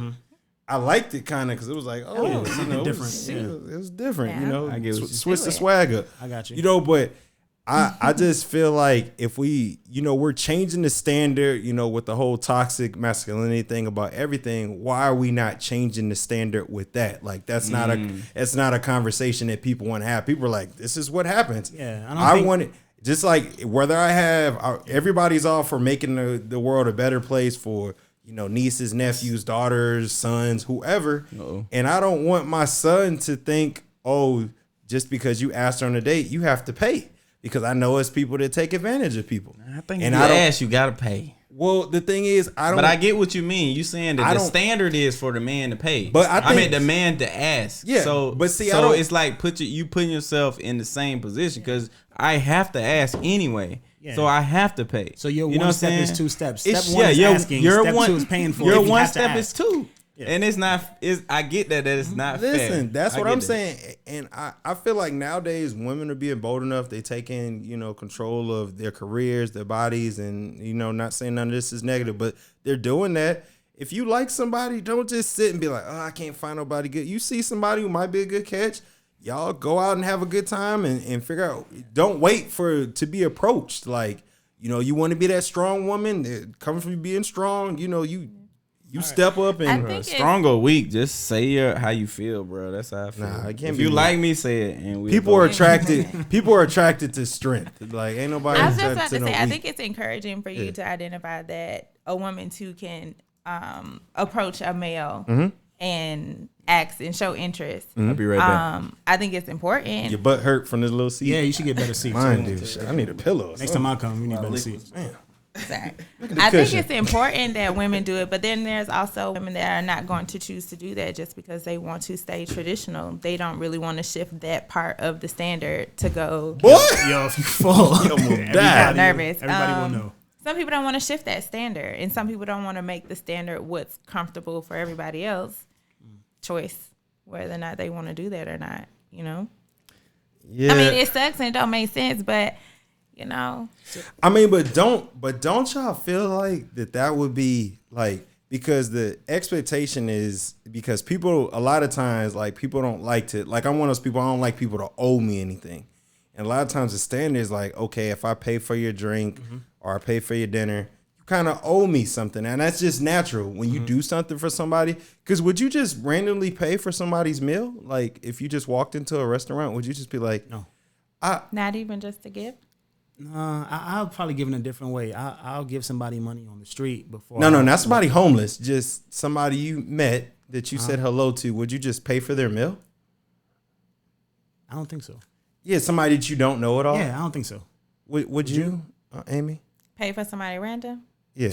I liked it kind of because it was like, oh, you know,
different.
it was different.
Yeah.
You know,
I get what you're
switch the swag up.
I got you.
You know, but I just feel like if we, you know, we're changing the standard, you know, with the whole toxic masculinity thing about everything. Why are we not changing the standard with that? Like that's not a conversation that people want to have. People are like, this is what happens.
Yeah,
I want it. Just like whether everybody's all for making the world a better place for, you know, nieces, nephews, daughters, sons, whoever. And I don't want my son to think, oh, just because you asked her on a date, you have to pay. Because I know it's people that take advantage of people.
I think
and
if you ask, you gotta pay.
Well, the thing is, I don't.
But I get what you mean. You saying that the standard is for the man to pay.
But I
meant the man to ask.
Yeah.
So,
but see,
so
I don't.
it's like you putting yourself in the same position because I have to ask anyway.
Yeah.
So I have to pay.
So your
you know
one step
what I'm
is
saying?
2 steps.
It's-
Step one is asking. Step two is paying for it.
Your
if you
one
have to
step
ask.
is 2.
Yeah.
And it's not. I get that it's not fair.
Listen, that's what
I
I'm
get that.
saying, and I feel like nowadays women are being bold enough. They taking, you know, control of their careers, their bodies, and, you know, not saying none of this is negative, but they're doing that. If you like somebody, don't just sit and be like, oh, I can't find nobody good. You see somebody who might be a good catch, y'all go out and have a good time and figure out. Don't wait to be approached. Like, you know, you want to be that strong woman that comes from being strong. You know, you step up and
strong or weak, just say how you feel, bro. That's how I feel.
Nah, I can't
if
be
you
weak.
like me, say it. And
people are attracted. People are attracted to strength. Like ain't nobody.
I was just about to
no
say, I
weak.
think it's encouraging for you to identify that a woman too can approach a male and ask and show interest.
I'll be right back.
I think it's important.
Your butt hurt from this little seat.
Yeah, you should get better seats.
Mine do. Shit, I need a pillow.
Next time I come, we need better seats.
Sorry.
the
I think
cushion.
it's important that women do it, but then there's also women that are not going to choose to do that just because they want to stay traditional. They don't really want to shift that part of the standard to go.
What?
Yo, if you fall,
You almost
I'm
died.
nervous.
Everybody will know.
Some people don't want to shift that standard, and some people don't want to make the standard what's comfortable for everybody else. Choice whether or not they want to do that or not. You know.
Yeah.
I mean, it sucks and it don't make sense, but You know.
I mean, but don't y'all feel like that would be like, because the expectation is, because people a lot of times, like, people don't like to, like, I'm one of those people, I don't like people to owe me anything. And a lot of times the standard is like, okay, if I pay for your drink or I pay for your dinner, you kind of owe me something. And that's just natural when you do something for somebody. Because would you just randomly pay for somebody's meal? Like, if you just walked into a restaurant, would you just be like,
No.
Not even just a gift?
I'll probably give it a different way. I'll give somebody money on the street before.
No, not somebody homeless. Just somebody you met that you said hello to. Would you just pay for their meal?
I don't think so.
Yeah, somebody that you don't know at all?
Yeah, I don't think so.
Would you, Amy?
Pay for somebody random?
Yeah.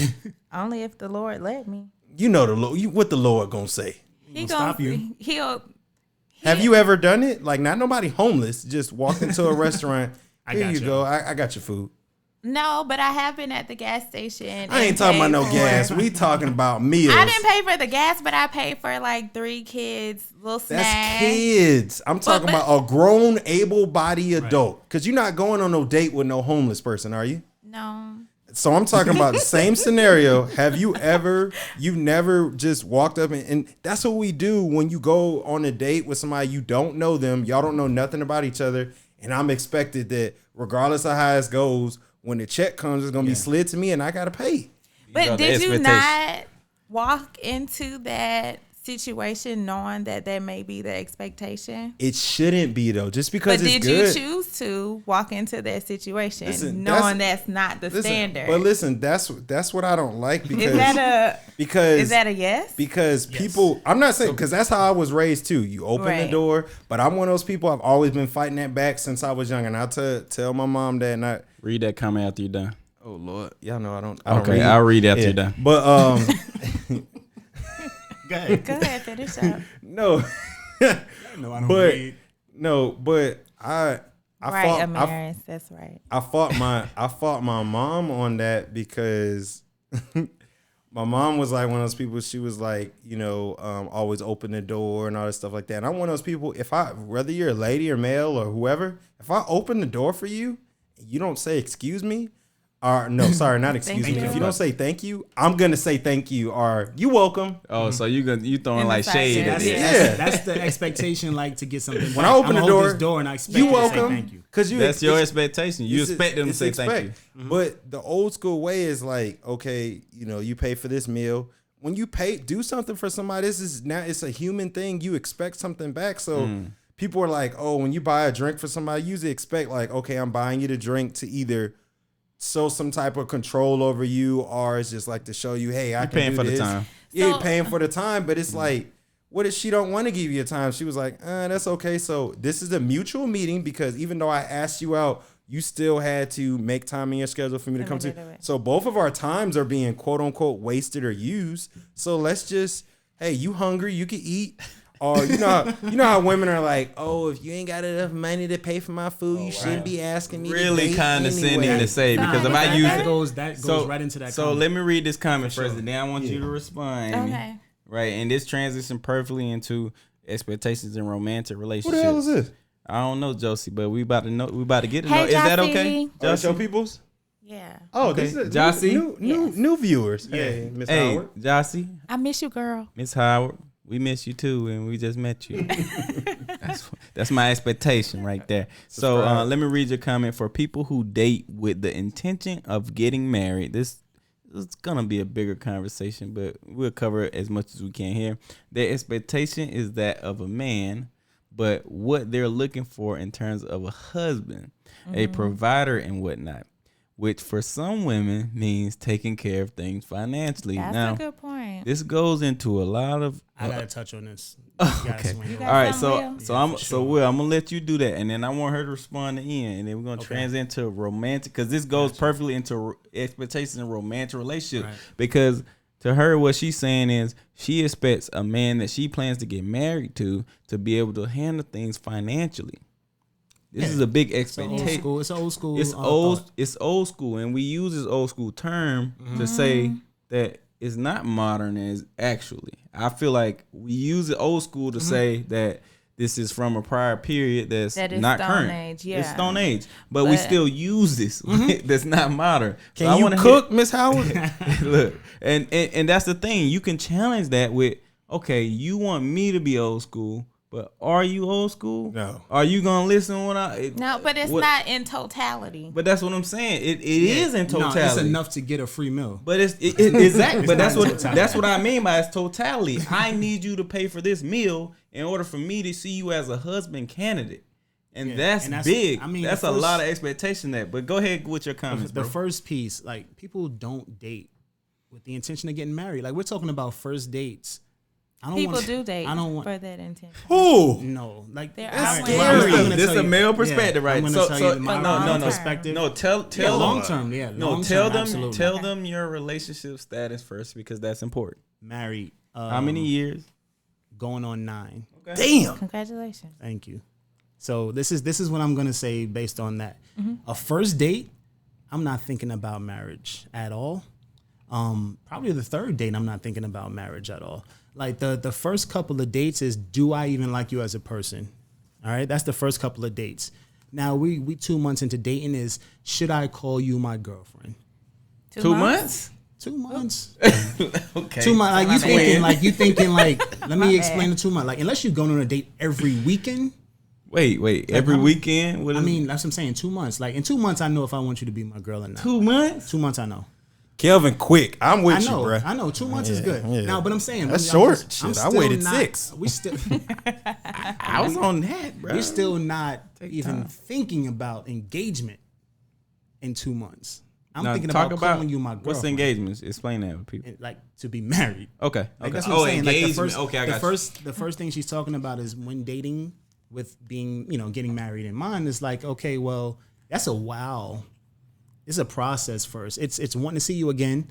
Only if the Lord let me.
You know the Lord. What the Lord gonna say?
He
gonna stop you.
Have you ever done it? Like, not nobody homeless, just walk into a restaurant. Here you go. I got your food.
No, but I have been at the gas station.
I ain't talking about no gas. We talking about meals.
I didn't pay for the gas, but I paid for like 3 kids, little snacks.
That's kids. I'm talking about a grown, able-bodied adult. Because you're not going on no date with no homeless person, are you?
No.
So I'm talking about the same scenario. Have you never just walked up and that's what we do when you go on a date with somebody, you don't know them, y'all don't know nothing about each other, and I'm expected that regardless of how it goes, when the check comes, it's gonna be slid to me and I gotta pay.
But did you not walk into that situation knowing that may be the expectation?
It shouldn't be though, just because it's good.
But did you choose to walk into that situation knowing that's not the standard?
But listen, that's what I don't like, because
is that a yes?
Because people, I'm not saying, because that's how I was raised too. You open the door, but I'm one of those people, I've always been fighting that back since I was young, and I tell my mom that. And
read that comment after you're done.
Oh Lord, y'all know I don't.
Okay, I'll read after you're done.
But
Go ahead, finish up.
No,
I don't read.
No, but I
right, Amaris, that's right.
I fought my mom on that, because my mom was like one of those people. She was like, always open the door and all this stuff like that. And I'm one of those people, whether you're a lady or male or whoever, if I open the door for you, you don't say excuse me, or no, sorry, not excuse me. If you don't say thank you, I'm gonna say thank you or you welcome.
Oh, so you throwing like shade at it?
Yeah,
that's the expectation. Like, to get something.
When I open the door,
and I expect
you
to
welcome,
say thank you.
Because
that's your expectation. You expect them to say thank you.
But the old school way is like, okay, you pay for this meal. When you do something for somebody, it's a human thing. You expect something back. So people are like, oh, when you buy a drink for somebody, you usually expect like, okay, I'm buying you the drink to either show some type of control over you, or it's just like to show you, hey, I can
paying
do
for
this.
the time.
Yeah, you're paying for the time, but it's like, what if she don't want to give you a time? She was like, that's okay. So this is a mutual meeting, because even though I asked you out, you still had to make time in your schedule for me to come to. So both of our times are being quote unquote wasted or used. So let's just, hey, you hungry? You can eat. Or you know how women are like, oh, if you ain't got enough money to pay for my food, you shouldn't be asking me.
Really condescending to say, because if I use
that goes right into that.
So
comment.
let me read this comment first, and then I want you to respond.
Okay.
Right, and this transition perfectly into expectations in romantic relationships.
Who the hell is this?
I don't know, Josie, but we about to know. We about to get to
Hey,
know. Is that
Josie.
okay?
That's your peoples?
Yeah.
Oh,
Okay.
this is
Josie?
new viewers. Hey, Miss
Hey,
Howard.
Josie,
I miss you, girl.
Miss Howard, we miss you too, and we just met you. That's my expectation right there. So let me read your comment. For people who date with the intention of getting married, this is gonna be a bigger conversation, but we'll cover it as much as we can here. Their expectation is that of a man, but what they're looking for in terms of a husband, a provider and whatnot, which for some women means taking care of things financially.
That's
now,
a good point.
this goes into a lot of.
I gotta touch on this.
Okay. All right. So Will, I'm gonna let you do that, and then I want her to respond to Ian, and then we're gonna transition into romantic, because this goes perfectly into expectations in romantic relationship. Right. Because to her, what she's saying is she expects a man that she plans to get married to be able to handle things financially. This is a big expectation.
It's old school.
It's old school, and we use this old school term to say that it's not modern as actually. I feel like we use it old school to say that this is from a prior period that's
That is
not
Stone
current.
Age, yeah.
It's Stone Age, but we still use this. That's not modern.
Can
So I
you
wanna
cook, Miss Howard?
Look, and that's the thing. You can challenge that with, okay, you want me to be old school, but are you old school?
No.
Are you gonna listen when
No, but it's not in totality.
But that's what I'm saying. It is in totality.
No, it's enough to get a free meal.
But it's exactly. But
not totality.
that's what I mean by it's totality. I need you to pay for this meal in order for me to see you as a husband candidate, and that's big. I mean, that's a lot of expectation there. But go ahead with your comments.
The first piece, like, people don't date with the intention of getting married. Like, we're talking about first dates.
People do date
for
that intention.
Who?
No, like
There
that's
are
scary.
women.
This is a male perspective, right?
I'm
So
gonna tell you my
no.
perspective.
No, tell
long
them.
term, yeah.
No,
long
tell
term,
them.
absolutely.
Tell them your relationship status first because that's important.
Married.
How many years?
Going on 9.
Okay.
Damn.
Congratulations.
Thank you. So this is what I'm gonna say based on that. A first date, I'm not thinking about marriage at all. Probably the third date, I'm not thinking about marriage at all. Like the first couple of dates is, do I even like you as a person? All right, that's the first couple of dates. Now we 2 months into dating is, should I call you my girlfriend?
2 months?
2 months.
Okay.
2 months. You thinking like let me explain the 2 months. Like, unless you're going on a date every weekend.
Wait. Every weekend?
I mean, that's what I'm saying. 2 months. Like, in 2 months, I know if I want you to be my girl or not.
2 months?
2 months, I know.
Kelvin, quick. I'm with
I know,
you, bro.
I know. 2 months is good.
Yeah.
Now, but I'm saying
That's
I'm
short.
just- I'm
Shit, I
still
waited
not-
6.
We still
I was on that, bro.
we're still not even
time.
thinking about engagement in 2 months. I'm
Now,
thinking
talk
about calling you my girlfriend.
What's engagements? Explain that with people.
And, like, to be married.
Okay.
Like,
Okay.
that's what I'm saying. Like,
engagement.
the first,
Okay, I got
the first thing she's talking about is when dating with being, getting married in mind is like, okay, well, that's a wow. It's a process first. It's wanting to see you again,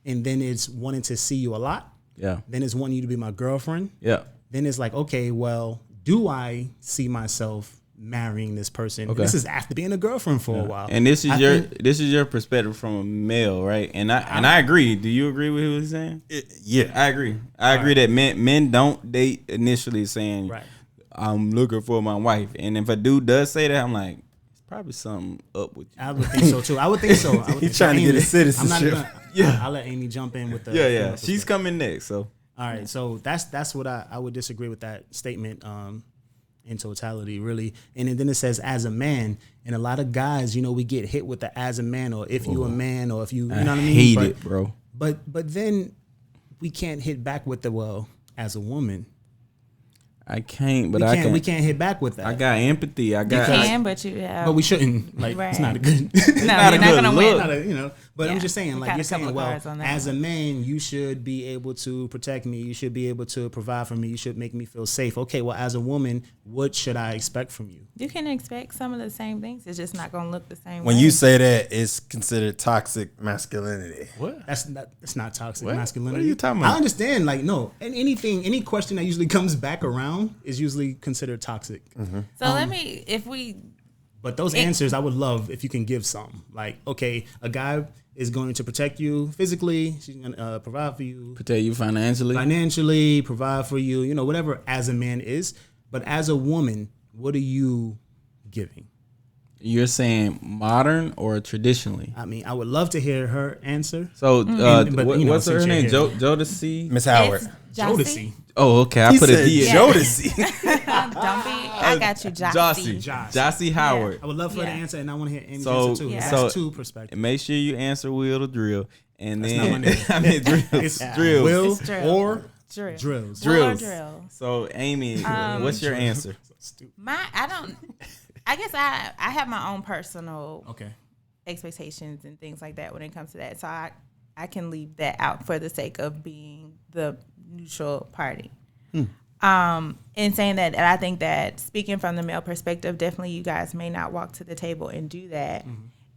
and then it's wanting to see you a lot.
Yeah.
Then it's wanting you to be my girlfriend.
Yeah.
Then it's like, okay, well, do I see myself marrying this person?
Okay.
This is after being a girlfriend for a while.
And this is
I think
your perspective from a male, right? And I agree. Do you agree with what he's saying?
Yeah.
I agree. I agree that men don't date initially saying,
Right.
I'm looking for my wife. And if a dude does say that, I'm like, it's probably something up with you.
I would think so too. I would think so.
He's trying to get his citizenship.
I'll let Amy jump in with the
Yeah. She's coming next. So
all right, so that's what I would disagree with that statement in totality, really. And then it says as a man, and a lot of guys, we get hit with the as a man, or if you a man, or if you know what I mean.
hate it, bro.
But then we can't hit back with the as a woman.
I can't, but
We can't hit back with that.
I got empathy. I
You
got.
can, but you have.
But we shouldn't. Like,
Right.
it's not a good.
no, you're not gonna win.
Not a, but I'm
Yeah,
just saying,
we
like,
got
you're
a couple
saying,
of
well,
cards on that
as a
one.
man, you should be able to protect me. You should be able to provide for me. You should make me feel safe. Okay, well, as a woman, what should I expect from you?
You can expect some of the same things. It's just not gonna look the same.
When
way.
you say that, it's considered toxic masculinity.
What?
That's not toxic
What?
masculinity.
What are you talking about?
I understand, like, no, and any question that usually comes back around is usually considered toxic.
So let me, if we,
But those answers, I would love if you can give some. Like, okay, a guy is going to protect you physically. She's going to provide for you
Protect you
financially, provide for you, whatever as a man is. But as a woman, what are you giving?
You're saying modern or traditionally?
I mean, I would love to hear her answer.
So,
But,
what's her
since
name?
you're here.
Jodeci?
Miss Howard.
it's Jossie.
Jodeci.
Oh, okay. I
He
put a
said
D. in.
Jodeci.
Don't be. I got you, Jossie.
Jossie Howard.
I would love for her to
Yeah.
answer, and I want to hear Amy's
So-
answer too.
Yeah.
That's
so-
two perspectives.
Make sure you answer Will to Drill, and
That's
then
not my name.
I mean drills.
It's
drills.
Will
It's drill.
or
Drill.
drills.
Will or
Drills.
drill.
So, Amy, what's your answer?
I guess I have my own personal
Okay.
expectations and things like that when it comes to that. So I can leave that out for the sake of being the neutral party. In saying that, and I think that speaking from the male perspective, definitely you guys may not walk to the table and do that.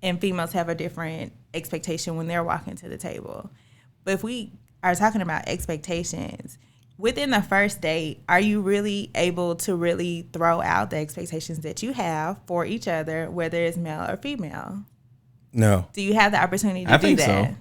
And females have a different expectation when they're walking to the table. But if we are talking about expectations, within the first date, are you really able to really throw out the expectations that you have for each other, whether it's male or female?
No.
Do you have the opportunity to
I
do
think
that?
so.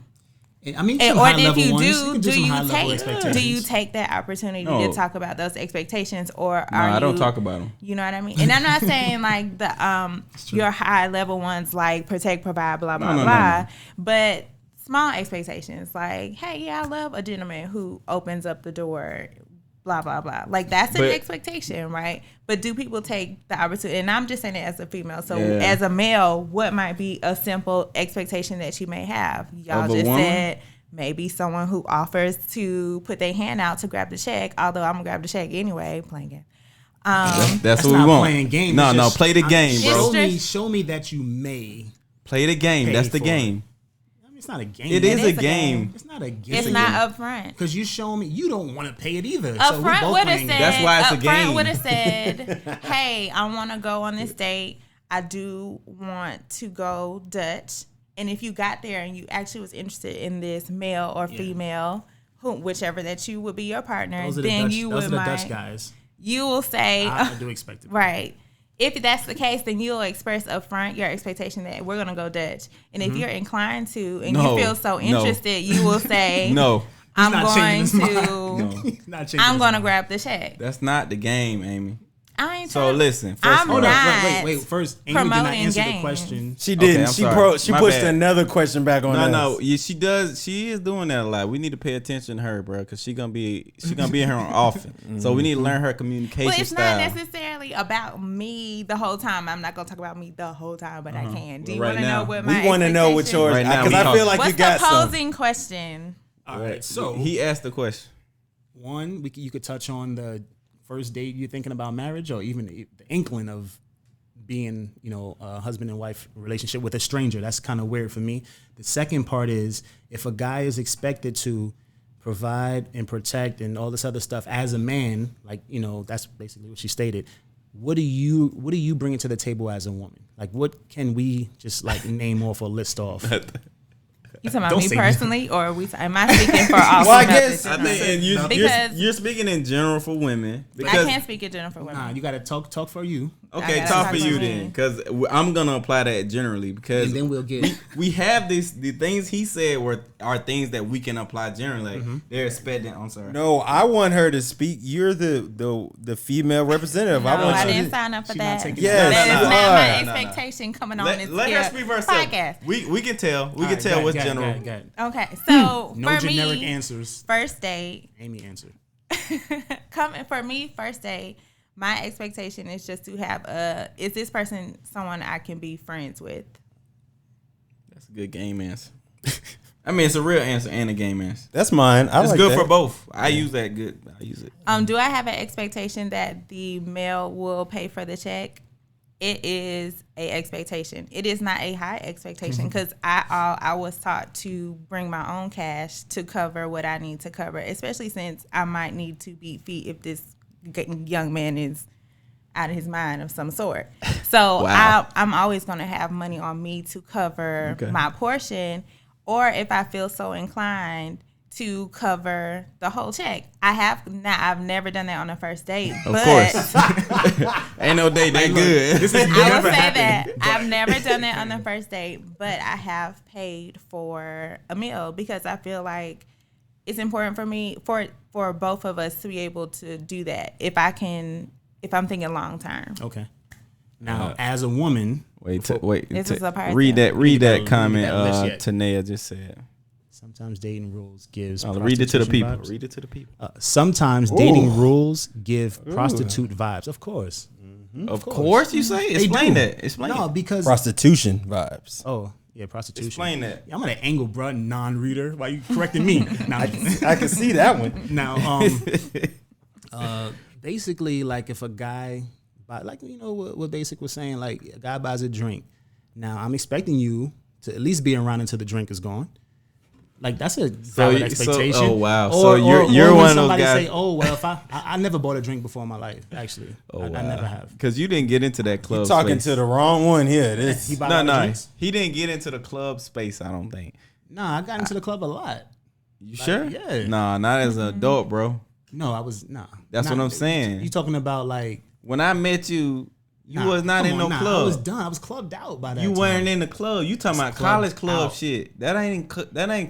I mean,
or if you do you take that opportunity to talk about those expectations, or
I don't talk about them.
You know what I mean? And I'm not saying like the your high level ones like protect, provide, blah blah blah, but small expectations like, hey, yeah, I love a gentleman who opens up the door, blah blah blah. Like that's an expectation, right? But do people take the opportunity? And I'm just saying it as a female. So as a male, what might be a simple expectation that you may have? Y'all just said maybe someone who offers to put their hand out to grab the check. Although I'm gonna grab the check anyway, playing game.
That's what we want.
Playing game.
No, play the game, bro.
Show me that you may
play the game. That's the game.
It's not a game.
It is a game.
It's not a game.
It's not upfront.
Because you show me you don't want to pay it either.
Upfront would have said.
That's why it's a game.
Upfront would have said, "Hey, I want to go on this date. I do want to go Dutch. And if you got there and you actually was interested in this male or female, whichever that you would be your partner, then you would
the Dutch guys.
You will say,
I do expect it.
Right. If that's the case, then you'll express upfront your expectation that we're gonna go Dutch. And if you're inclined to, and you feel so interested, you will say,
"No,
I'm going to grab the check."
That's not the game, Amy.
I ain't.
So listen.
I'm not.
Wait. First, Amy did not answer the question.
She didn't.
Okay,
she pushed another question back on us.
No. Yeah, she does. She is doing that a lot. We need to pay attention to her, bro, because she gonna be in here often. So we need to learn her communication
Well, it's
style.
not necessarily about me the whole time. I'm not gonna talk about me the whole time, but I can. Do you
Right
want to know what my?
We want to know what yours.
Right now,
because I feel like
what's
you got
the posing question?
All right. So
he asked the question.
One, you could touch on the first date you're thinking about marriage, or even the inkling of being, a husband and wife relationship with a stranger. That's kind of weird for me. The second part is if a guy is expected to provide and protect and all this other stuff as a man, like, that's basically what she stated. What do you bring to the table as a woman? Like, what can we just like name off or list off?
You talking about me personally, or am I speaking for all?
Well, I guess
I think you're speaking in general for women.
Because I can't speak in general for women.
Nah, you gotta talk for you.
Okay, talk for you then, because I'm gonna apply that generally. Because
and then we'll get
we have this. The things he said are things that we can apply generally. Like they're expecting. I'm sorry.
No, I want her to speak. You're the female representative.
No, I didn't sign up for that.
Yes,
that is not my expectation coming on this
let her speak for herself.
Podcast.
We can tell. We can tell what's general.
Okay, so
no
for
generic
me,
answers.
First date.
Amy answered.
Coming for me, first date. My expectation is just to have is this person someone I can be friends with?
That's a good game answer. I mean, it's a real answer and a game answer.
That's mine. It's
like good for both. I use that good. I use it.
Do I have an expectation that the male will pay for the check? It is a expectation. It is not a high expectation because I was taught to bring my own cash to cover what I need to cover, especially since I might need to beat feet if this young man is out of his mind of some sort. So
wow.
I'm always going to have money on me to cover my portion, or if I feel so inclined to cover the whole check. I've never done that on a first date.
Of course. Ain't no date that good.
I will say that I've never done that on the first date, but I have paid for a meal because I feel like it's important for me for both of us to be able to do that if I'm thinking long term.
Okay. Now, as a woman,
read that comment Tanea just said.
Sometimes dating rules gives.
Read it to the people.
Vibes.
Read it to the people.
Sometimes dating rules give prostitute vibes. Of course.
Mm-hmm. Of course, you say. Explain that. Explain.
No, because
prostitution vibes.
Oh. Yeah, prostitution.
Explain that.
Yeah, I'm an angle, bro, non-reader. Why you correcting me? Now,
I can see that one.
Now, basically, like if a guy, like what Basic was saying, like a guy buys a drink. Now, I'm expecting you to at least be around until the drink is gone. Like that's a valid expectation.
Oh wow! So you're one of those guys.
Say, oh well, if I never bought a drink before in my life. Actually, I never have.
Because you didn't get into that club.
You're talking to the wrong one here.
He didn't get into the club space. I don't think.
Nah, I got into the club a lot.
You sure?
Yeah.
Nah, not as an adult, bro.
No, I was nah.
That's what I'm saying.
You talking about like
when I met you You was not in no club.
I was done. I was clubbed out by that.
You
time.
weren't in the club. You talking about college club
out.
shit. That ain't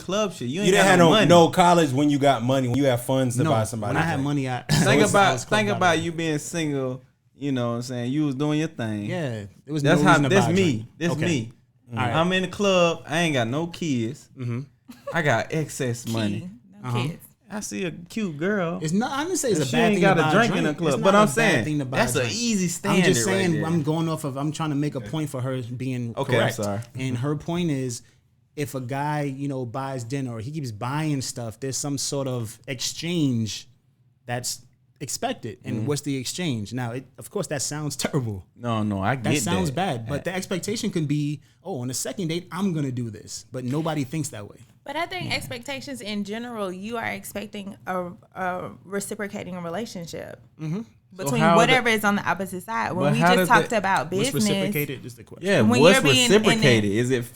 club shit. You
didn't have no college when you got money. When you have funds to buy somebody.
When I had money,
think about you being single. You know what I'm saying? You was doing your thing.
Yeah, it was.
That's
no
how.
reason to
That's
buy a
me.
drink.
That's me.
All right.
I'm in the club. I ain't got no kids.
Mm-hmm.
I got excess money.
No kids.
I see a cute girl.
It's not. I'm gonna say it's a
she
bad
ain't
thing
got
to buy
a drink in the
It's
club,
not
but
a
I'm
bad
saying
thing to buy
that's
a
an
drink.
easy standard.
I'm just saying.
right there.
I'm going off of. I'm trying to make a point for her being
Okay, I'm
correct.
sorry.
And her point is, if a guy buys dinner or he keeps buying stuff, there's some sort of exchange that's expected. And what's the exchange? Now, of course, that sounds terrible.
No, I get that.
That sounds bad. But the expectation can be, on the second date, I'm gonna do this. But nobody thinks that way.
But I think expectations in general, you are expecting a reciprocating relationship between whatever is on the opposite side. When we just talked about business,
What's reciprocated is the question.
Yeah,
when
what's
you're being
reciprocated?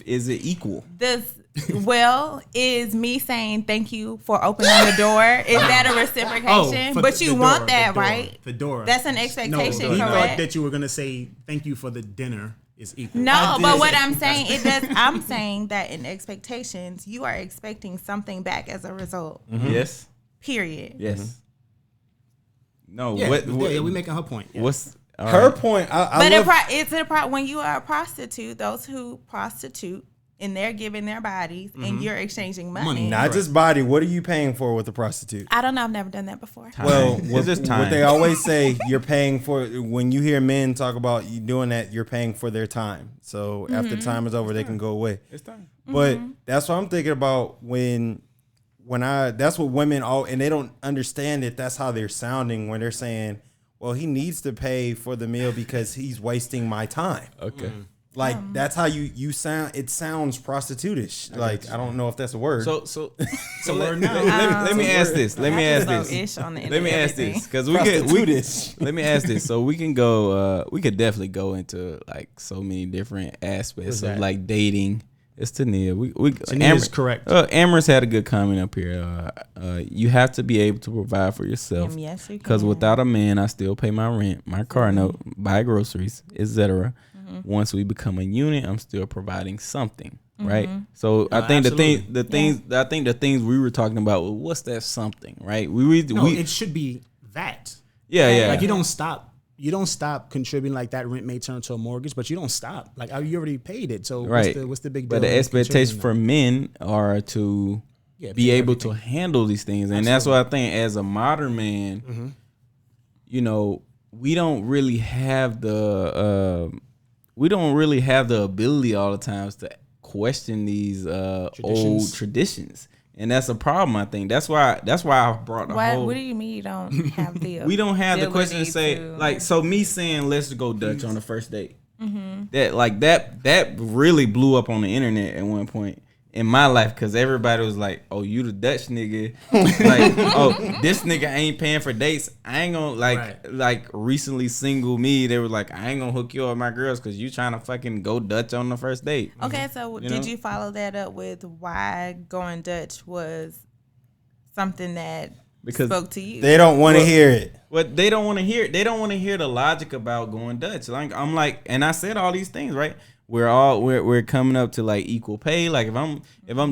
Is it equal?
Is me saying thank you for opening the door? Is that a reciprocation? But you want that, right?
The door.
That's an expectation,
he thought
correct?
that you were gonna say thank you for the dinner is equal.
No, but what I'm saying I'm saying that in expectations, you are expecting something back as a result.
Mm-hmm. Yes.
Period.
Yes. No.
Yeah,
What
we making her point. Yeah.
What's
her point?
It's when you are a prostitute, those who prostitute and they're giving their bodies and you're exchanging money.
Not just body. What are you paying for with a prostitute?
I don't know. I've never done that before.
Well, what they always say, you're paying for. When you hear men talk about you doing that, you're paying for their time. So after time is over, they can go away.
It's time.
But that's what I'm thinking about when that's what women and they don't understand it. That's how they're sounding when they're saying, well, he needs to pay for the meal because he's wasting my time.
Okay.
Like that's how you sound. It sounds prostitutish. I don't know if that's a word.
So let me ask this. Let me ask this because we let me ask this so we can go. We could definitely go into like so many different aspects of like dating. It's Tania.
Tania is correct.
Amorous had a good comment up here. You have to be able to provide for yourself.
Yes, you can.
Because without a man, I still pay my rent, my car note, buy groceries, etc. Once we become a unit, I'm still providing something, right? So I think the things we were talking about, well, what's that something, right?
It should be that.
Yeah.
Like you don't stop contributing. Like that rent may turn to a mortgage, but you don't stop. Like you already paid it. So what's the big deal?
But the expectation for men are to be able to handle these things, and that's what I think. As a modern man, we don't really have the ability all the times to question these old traditions. And that's a problem, I think. That's why I brought the whole.
What do you mean you don't have the?
We don't have the question to say like. So me saying let's go Dutch on the first date. That really blew up on the internet at one point in my life because everybody was like, "Oh, you the Dutch nigga?" Like, "Oh, this nigga ain't paying for dates." I ain't gonna like recently single me. They were like, "I ain't gonna hook you up with my girls because you trying to fucking go Dutch on the first date."
Okay, so did you follow that up with why going Dutch was something that spoke to you?
They don't want to hear it.
But they don't want to hear it. They don't want to hear the logic about going Dutch. Like I'm like, and I said all these things, right? We're coming up to like equal pay. Like if I'm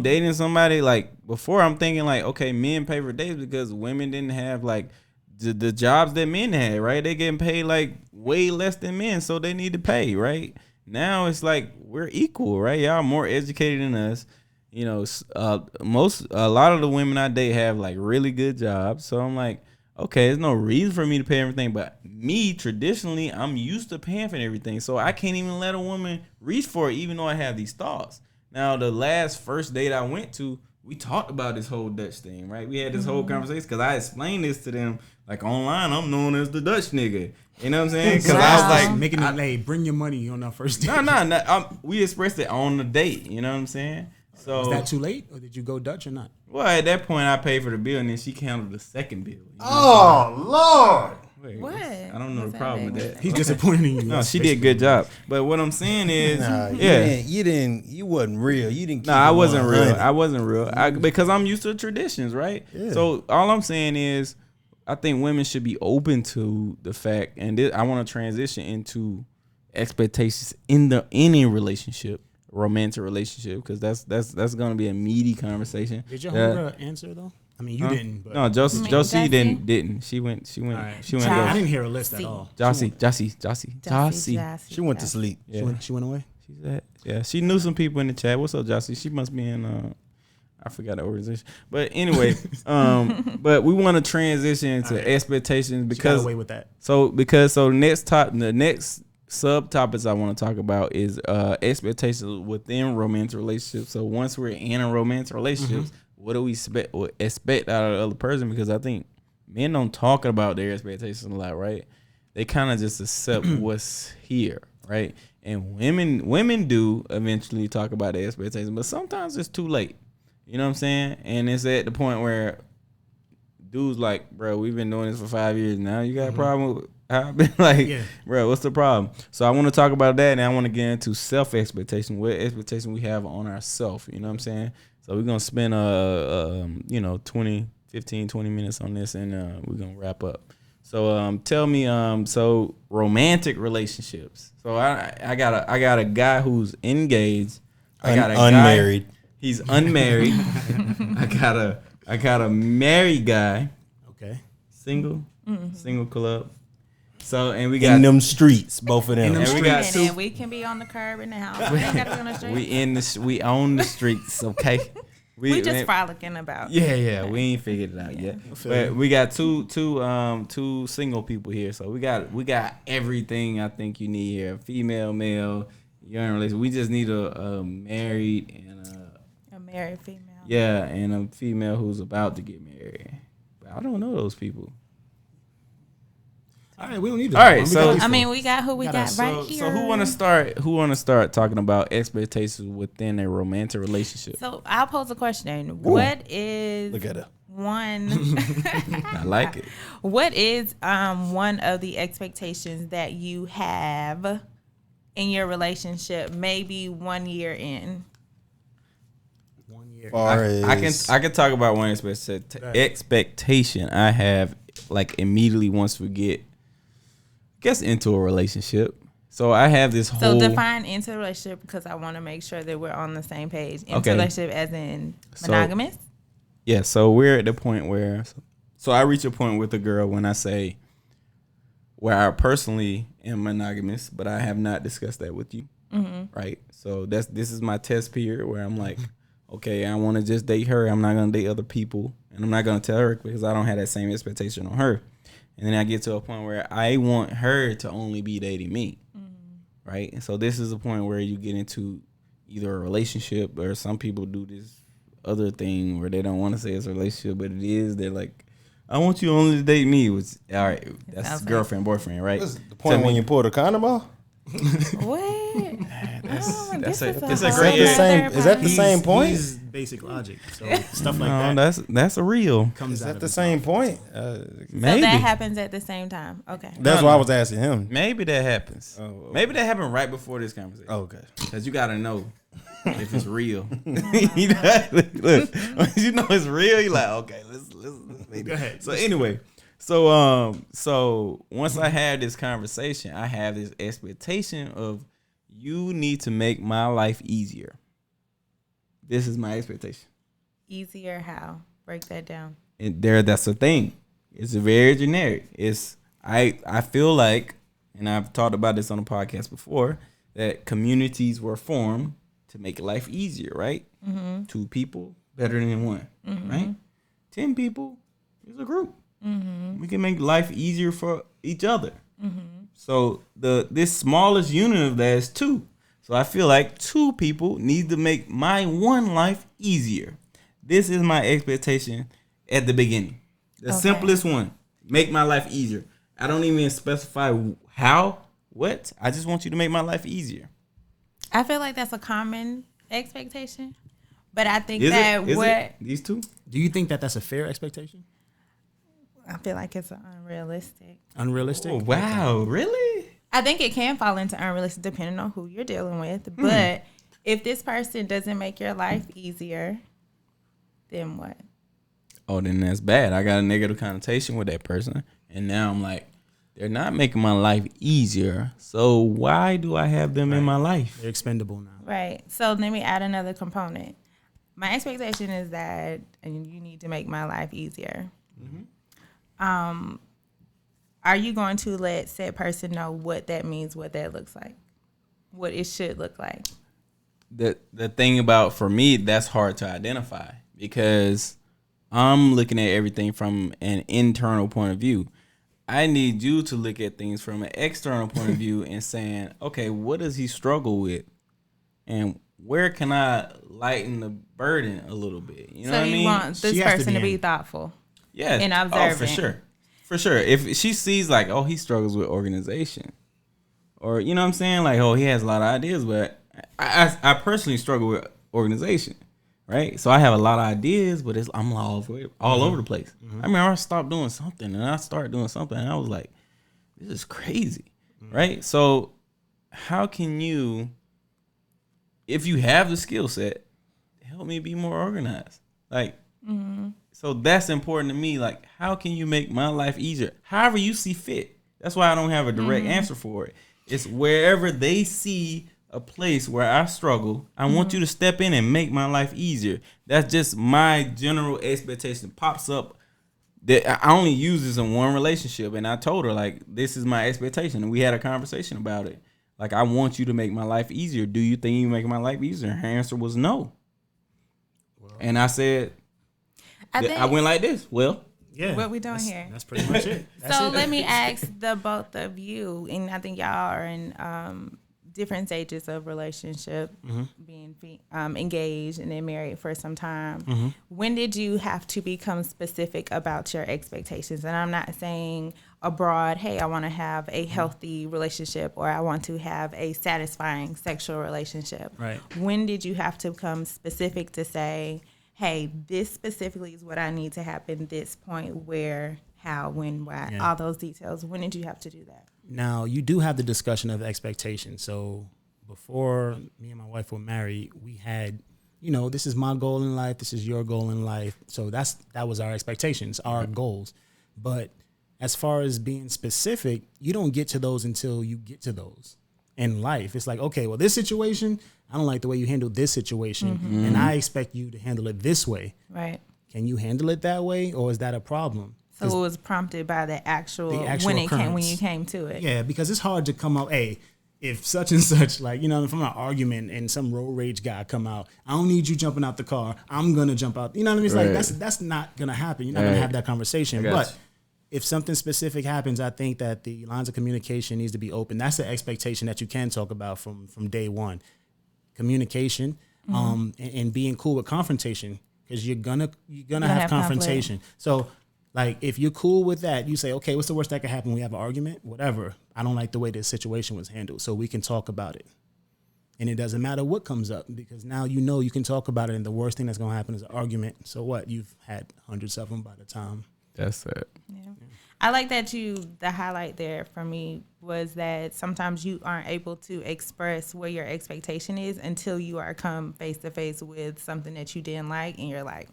dating somebody, like before I'm thinking like, okay, men pay for dates because women didn't have like the jobs that men had, right? They getting paid like way less than men, so they need to pay, right? Now it's like we're equal, right? Y'all more educated than us. A lot of the women I date have like really good jobs, so I'm like, okay, there's no reason for me to pay everything, but me, traditionally, I'm used to paying for everything, so I can't even let a woman reach for it, even though I have these thoughts. Now, the last first date I went to, we talked about this whole Dutch thing, right? We had this whole conversation, because I explained this to them, like, online, I'm known as the Dutch nigga. You know what I'm saying? Because I was like...
Making it late, bring your money on our first date.
No. We expressed it on the date, you know what I'm saying? So,
was that too late, or did you go Dutch or not?
Well, at that point, I paid for the bill, and then she counted the second bill.
Lord!
Wait,
what?
I don't know the problem with that.
He's disappointed in you.
No, she did a good job. But what I'm saying is,
you wasn't real. You didn't.
I wasn't real. I wasn't real because I'm used to traditions, right? Yeah. So all I'm saying is, I think women should be open to the fact, and I want to transition into expectations in any relationship, romantic relationship, because that's gonna be a meaty conversation.
Did your homegirl answer though? I mean, you didn't. But
No, Josie didn't. She went.
Right.
She went.
I didn't hear a list at all.
Josie.
She went to sleep.
Yeah.
She went away.
She said, yeah, she knew some people in the chat. What's up, Josie? She must be in. I forgot the organization, but anyway, but we want to transition into expectations because
she got away with that.
So the next subtopics I want to talk about is expectations within romantic relationships. So once we're in a romantic relationships, what do we expect out of the other person? Because I think men don't talk about their expectations a lot, right? They kind of just accept what's here, right? And women do eventually talk about their expectations, but sometimes it's too late. You know what I'm saying? And it's at the point where dudes like, bro, we've been doing this for 5 years now. You got a problem with how I've been like, bro, what's the problem? So I want to talk about that, and I want to get into self-expectation, what expectation we have on ourselves. You know what I'm saying? So we're going to spend, 20 minutes on this, and we're going to wrap up. So tell me, so romantic relationships. So I got a guy who's engaged. I got a
unmarried.
Guy, he's unmarried. I got a married guy.
Okay.
Single. Single club. So and we got
in them streets, both of them.
And we got two.
And we can be on the curb in the house. We ain't gotta be on the street.
We own the streets, okay?
We just frolicking about.
Yeah. We ain't figured it out yet. But we got two single people here. So we got everything I think you need here. Female, male, young relationship. We just need a married and
a married female.
Yeah, and a female who's about to get married. But I don't know those people.
All right, we don't need to.
All right, so
we got who we got right here.
So who want to start talking about expectations within a romantic relationship?
So I'll pose a question. Ooh. What is
look at her.
One
I like it.
What is one of the expectations that you have in your relationship, maybe 1 year in?
1 year.
I can talk about one expectation I have, like immediately once we get into a relationship. So I have this whole.
So define into a relationship, because I want to make sure that we're on the same page. Into a relationship as in monogamous?
Yeah, so we're at the point where, so I reach a point with a girl when I say, where I personally am monogamous, but I have not discussed that with you, right? So this is my test period where I'm like, okay, I want to just date her. I'm not going to date other people, and I'm not going to tell her because I don't have that same expectation on her. And then I get to a point where I want her to only be dating me, right? And so this is a point where you get into either a relationship, or some people do this other thing where they don't want to say it's a relationship, but it is. They're like, I want you only to date me. Which, all right, that's girlfriend, boyfriend, right?
What's the point when you pull the condom off?
What?
That's a
great. Is that the same point?
He's basic logic. So stuff like
that's a real.
Is that the same point?
Maybe.
So that happens at the same time. Okay.
That's why I was asking him.
Maybe that happens.
Oh, okay.
Maybe that happened right before this conversation.
Okay.
Because you gotta know if it's real. Look, once you know it's real, you're like, okay, let's
Go ahead.
So anyway. So once I had this conversation, I have this expectation of, you need to make my life easier. This is my expectation.
Easier how? Break that down.
And that's the thing. It's very generic. I feel like, and I've talked about this on the podcast before, that communities were formed to make life easier, right? 2 people better than 1, right? 10 people is a group. We can make life easier for each other. So this smallest unit of that is 2. So I feel like 2 people need to make my one life easier. This is my expectation at the beginning. The simplest one. Make my life easier. I don't even specify how, what. I just want you to make my life easier.
I feel like that's a common expectation. But I think
Is
that
it? These 2?
Do you think that that's a fair expectation?
I feel like it's unrealistic.
Unrealistic?
Oh, wow, really?
I think it can fall into unrealistic depending on who you're dealing with. But if this person doesn't make your life easier, then what?
Oh, then that's bad. I got a negative connotation with that person. And now I'm like, they're not making my life easier. So why do I have them in my life?
They're expendable now.
Right. So let me add another component. My expectation is that, and you need to make my life easier. Are you going to let said person know what that means, what that looks like, what it should look like?
The thing about, for me, that's hard to identify because I'm looking at everything from an internal point of view. I need you to look at things from an external point of view and saying, okay, what does he struggle with? And where can I lighten the burden a little bit? You know what I mean?
So you want this person to be thoughtful.
Yeah.
And observant.
Oh, for sure. For sure. If she sees like, oh, he struggles with organization, or, you know what I'm saying? Like, oh, he has a lot of ideas, but I personally struggle with organization, right? So I have a lot of ideas, but I'm all over the place. I remember I stopped doing something and I started doing something and I was like, this is crazy, right? So how can you, if you have the skill set, help me be more organized? Like, so that's important to me. Like, how can you make my life easier? However you see fit. That's why I don't have a direct answer for it. It's wherever they see a place where I struggle, I want you to step in and make my life easier. That's just my general expectation. Pops up that I only use this in one relationship, and I told her, like, this is my expectation, and we had a conversation about it. Like, I want you to make my life easier. Do you think you make my life easier? Her answer was no. And I said, I went like this. Well,
Yeah.
What we doing here?
That's pretty much it.
So let me ask the both of you, and I think y'all are in different stages of relationship, being engaged and then married for some time. When did you have to become specific about your expectations? And I'm not saying abroad, hey, I want to have a healthy relationship or I want to have a satisfying sexual relationship.
Right.
When did you have to become specific to say, hey, this specifically is what I need to happen, this point, where, how, when, why, all those details. When did you have to do that?
Now, you do have the discussion of expectations. So before me and my wife were married, we had, this is my goal in life. This is your goal in life. So that was our expectations, our goals. But as far as being specific, you don't get to those until you get to those in life. It's like, okay, well, this situation, I don't like the way you handle this situation, and I expect you to handle it this way.
Right.
Can you handle it that way, or is that a problem?
So it was prompted by the actual when you came to it.
Yeah, because it's hard to come out, hey, if such and such, like, if I'm in an argument and some road rage guy come out, I don't need you jumping out the car. I'm going to jump out. You know what I mean? It's like, that's not going to happen. You're not going to have that conversation. But if something specific happens, I think that the lines of communication needs to be open. That's the expectation that you can talk about from day one. Communication, and being cool with confrontation, because you're gonna have confrontation. Conflict. So, like, if you're cool with that, you say, okay, what's the worst that could happen? We have an argument, whatever. I don't like the way this situation was handled, so we can talk about it. And it doesn't matter what comes up, because now you can talk about it, and the worst thing that's gonna happen is an argument. So what? You've had hundreds of them by the time.
That's it.
Yeah. I like that the highlight there for me was that sometimes you aren't able to express what your expectation is until you are come face to face with something that you didn't like, and you're like,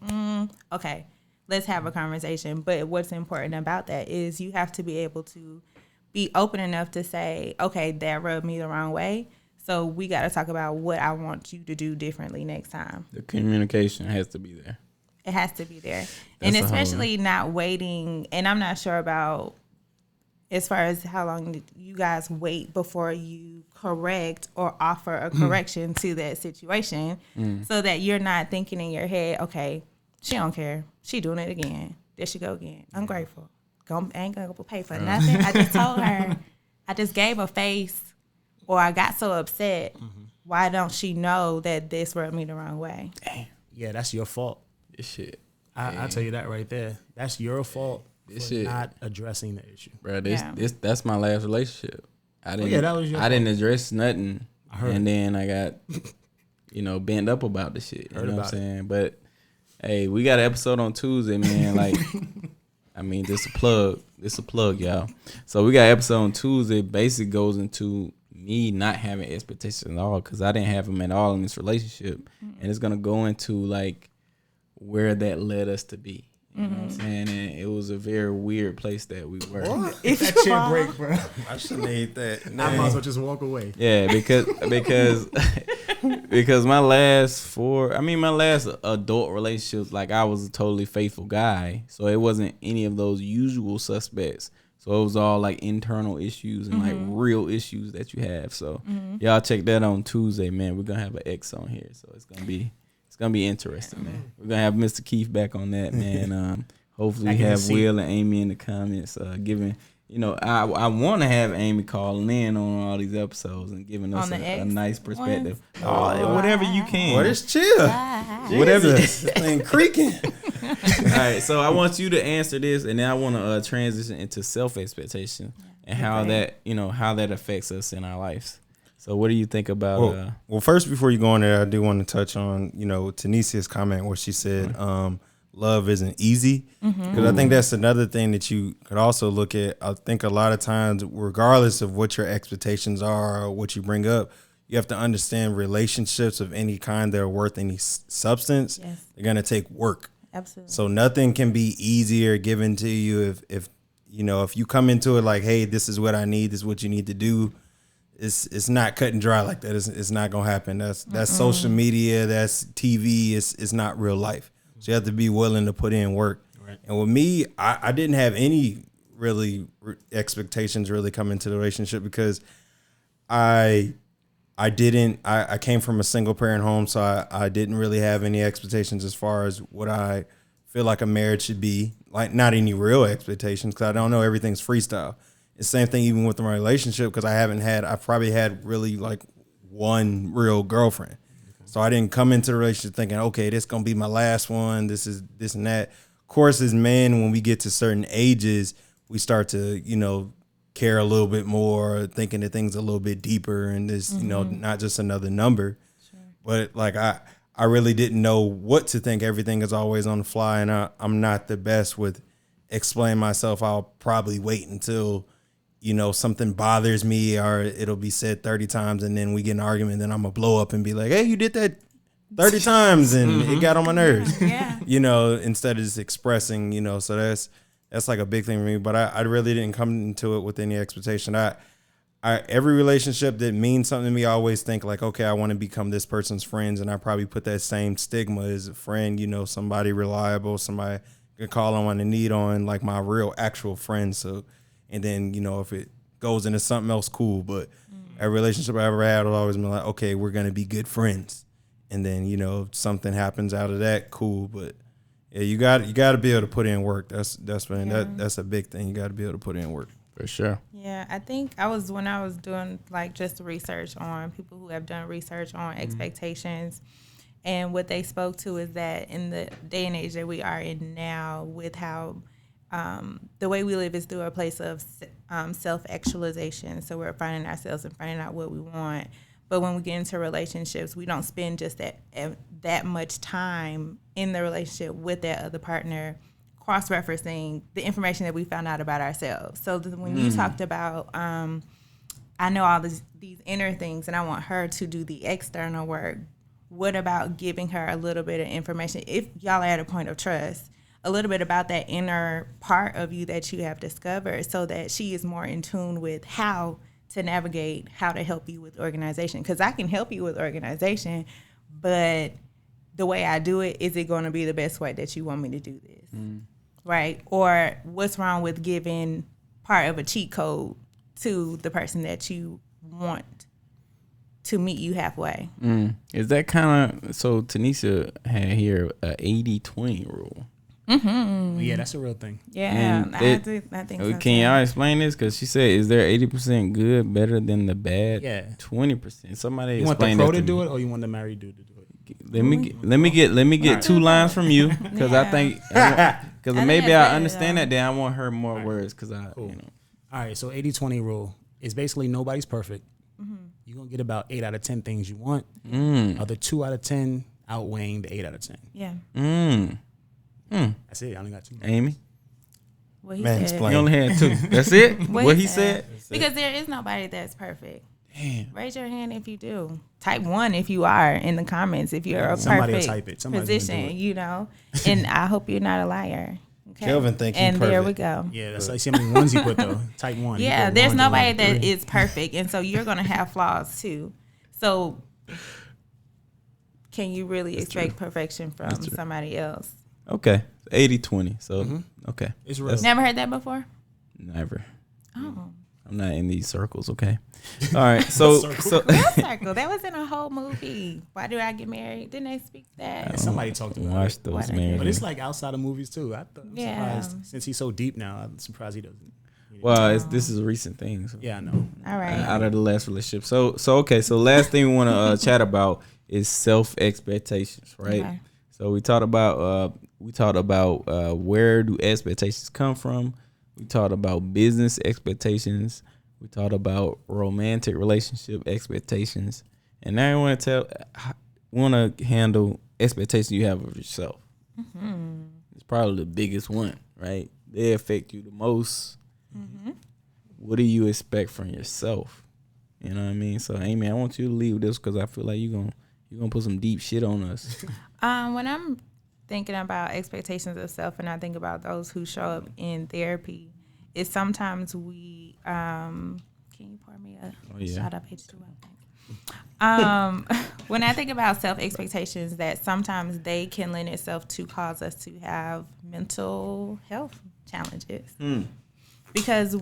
okay, let's have a conversation. But what's important about that is you have to be able to be open enough to say, okay, that rubbed me the wrong way, so we got to talk about what I want you to do differently next time.
The communication has to be there.
It has to be there. And especially not waiting. And I'm not sure about as far as how long you guys wait before you correct or offer a correction to that situation, so that you're not thinking in your head, okay, she don't care. She doing it again. There she go again. Ungrateful. Ain't going to pay for nothing. I just told her. I just gave a face, or I got so upset. Why don't she know that this rubbed me the wrong way?
Damn.
Yeah, that's your fault.
This shit.
I'll tell you that right there. That's your fault for not addressing the issue.
Bro, that's my last relationship. I didn't address nothing. And then I got, bent up about the shit. You know what I'm saying? But hey, we got an episode on Tuesday, man. Like, I mean, this a plug. This a plug, y'all. So we got an episode on Tuesday. Basically goes into me not having expectations at all, because I didn't have them at all in this relationship. And it's gonna go into like where that led us to be. You know what I'm saying? And it was a very weird place that we were.
That chair break, bro.
I should have made that.
I might as well just walk away.
Yeah, because my last adult relationships, like I was a totally faithful guy, so it wasn't any of those usual suspects. So it was all like internal issues and like real issues that you have. So y'all check that on Tuesday, man. We're gonna have an X on here, so it's gonna be interesting, man. We're gonna have Mr. Keith back on that, man. Hopefully we have Will and Amy in the comments, giving. You know, I want to have Amy calling in on all these episodes and giving us a nice perspective. Whatever you can.
What is chill?
Whatever.
This thing creaking.
All right, so I want you to answer this, and then I want to transition into self-expectation and how that affects us in our lives. So what do you think about?
Well, first, before you go on there, I do want to touch on, Tanisia's comment where she said, love isn't easy. Because I think that's another thing that you could also look at. I think a lot of times, regardless of what your expectations are or what you bring up, you have to understand relationships of any kind that are worth any substance. Yes. They're going to take work.
Absolutely.
So nothing can be easier given to you if you come into it like, hey, this is what I need, this is what you need to do. It's not cut and dry like that. It's not gonna happen. That's social media. That's TV. It's not real life. So you have to be willing to put in work. Right. And with me, I didn't have any really expectations really coming into the relationship because I came from a single parent home, so I didn't really have any expectations as far as what I feel like a marriage should be. Like, not any real expectations because I don't know, everything's freestyle. It's the same thing even with my relationship because I've probably had really like one real girlfriend. So I didn't come into the relationship thinking, okay, this is going to be my last one. This is this and that. Of course, as men, when we get to certain ages, we start to, care a little bit more, thinking that things are a little bit deeper and this, not just another number. Sure. But like I really didn't know what to think. Everything is always on the fly, and I'm not the best with explaining myself. I'll probably wait until, something bothers me or it'll be said 30 times and then we get an argument, then I'm gonna blow up and be like, hey, you did that 30 times and it got on my nerves. Yeah. Instead of just expressing, so that's like a big thing for me. But I really didn't come into it with any expectation. Every relationship that means something to me, I always think like, okay, I want to become this person's friends. And I probably put that same stigma as a friend, somebody reliable, somebody can call on and need on, like my real actual friend. So, and then, if it goes into something else, cool. But every relationship I ever had will always be like, okay, we're going to be good friends. And then, if something happens out of that, cool. But yeah, you got to be able to put in work. That's a big thing. You got to be able to put in work.
For sure.
Yeah, I think when I was doing like just research on people who have done research on expectations, and what they spoke to is that in the day and age that we are in now, with how the way we live is through a place of self-actualization. So we're finding ourselves and finding out what we want. But when we get into relationships, we don't spend just that much time in the relationship with that other partner, cross-referencing the information that we found out about ourselves. So when you talked about, I know all these inner things and I want her to do the external work, what about giving her a little bit of information, if y'all are at a point of trust, a little bit about that inner part of you that you have discovered so that she is more in tune with how to navigate, how to help you with organization. Because I can help you with organization, but the way I do it, is it going to be the best way that you want me to do this? Right? Or what's wrong with giving part of a cheat code to the person that you want to meet you halfway?
Is that kind of, so Tanisha had here a 80-20 rule.
Mm-hmm. Yeah, that's a real thing.
Yeah, I think so.
Can y'all explain this? Because she said, is there 80% good better than the bad?
Yeah.
20%. Somebody
you
explain
want the pro
that
to do it, or you want the married dude to do it?
Let me get two lines from you, because I think because maybe I understand that. Then I want her more words because
All right, so 80-20 rule is basically nobody's perfect. You're gonna get about 8 out of 10 things you want. Other 2 out of 10 outweighing the 8 out of 10.
Yeah.
That's it. I only got 2.
Amy?
What he said.
You only had 2. That's it? What he said?
Because there is nobody that's perfect. Raise your hand if you do. Type 1 if you are in the comments. If you're a
Somebody will
perfect
type it. Somebody's gonna do
position,
it.
you know. And I hope you're not a liar. Okay.
Kelvin think he
and there we
perfect.
go.
Yeah, that's like see how many ones he put though. Type 1. He
Yeah,
put
there's
1,
nobody
1,
that
3.
is perfect, and so you're gonna have flaws too. So, can you really expect perfection from somebody else?
Okay, 80-20. So okay,
It's real.
Never heard that before.
never.
Oh,
I'm not in these circles. Okay. All right. So
what circle? That was in a whole movie. Why do I get married? Didn't they speak that?
Somebody talked about
watch
it.
those
What I
married.
But it's like outside of movies too. I'm
Yeah.
surprised since he's so deep now. I'm surprised he doesn't.
Well, this is a recent thing. So.
Yeah, I know.
All right.
Out of the last relationship. So okay. So last thing we want to chat about is self expectations, right?
Okay.
So we talked about where do expectations come from. We talked about business expectations. We talked about romantic relationship expectations, and now I want to handle expectations you have of yourself.
Mm-hmm.
It's probably the biggest one, right? They affect you the most.
Mm-hmm.
What do you expect from yourself? You know what I mean? So, Amie, I want you to leave this because I feel like you're gonna put some deep shit on us.
When I'm thinking about expectations of self, and I think about those who show up in therapy, is sometimes we can you pour me a shot of H2O? When I think about self expectations, that sometimes they can lend itself to cause us to have mental health challenges. Because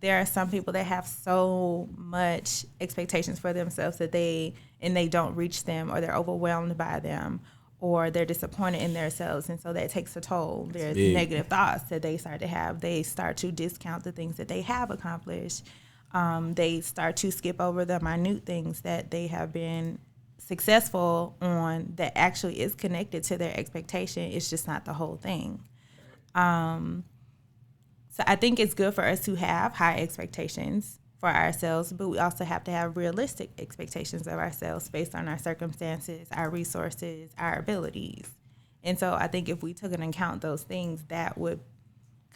there are some people that have so much expectations for themselves that they don't reach them, or they're overwhelmed by them, or they're disappointed in themselves, and so that takes a toll. There's negative thoughts that they start to have. They start to discount the things that they have accomplished. They start to skip over the minute things that they have been successful on that actually is connected to their expectation. It's just not the whole thing. So I think it's good for us to have high expectations for ourselves, but we also have to have realistic expectations of ourselves based on our circumstances, our resources, our abilities. And so I think if we took into account those things, that would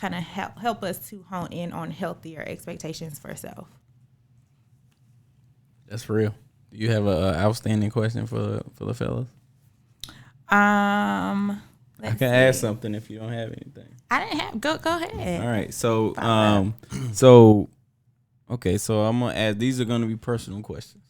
kind of help us to hone in on healthier expectations for self.
That's real. Do you have an outstanding question for the fellas? I can add something if you don't have anything.
I didn't have. Go ahead.
All right. So okay. So I'm gonna add. These are gonna be personal questions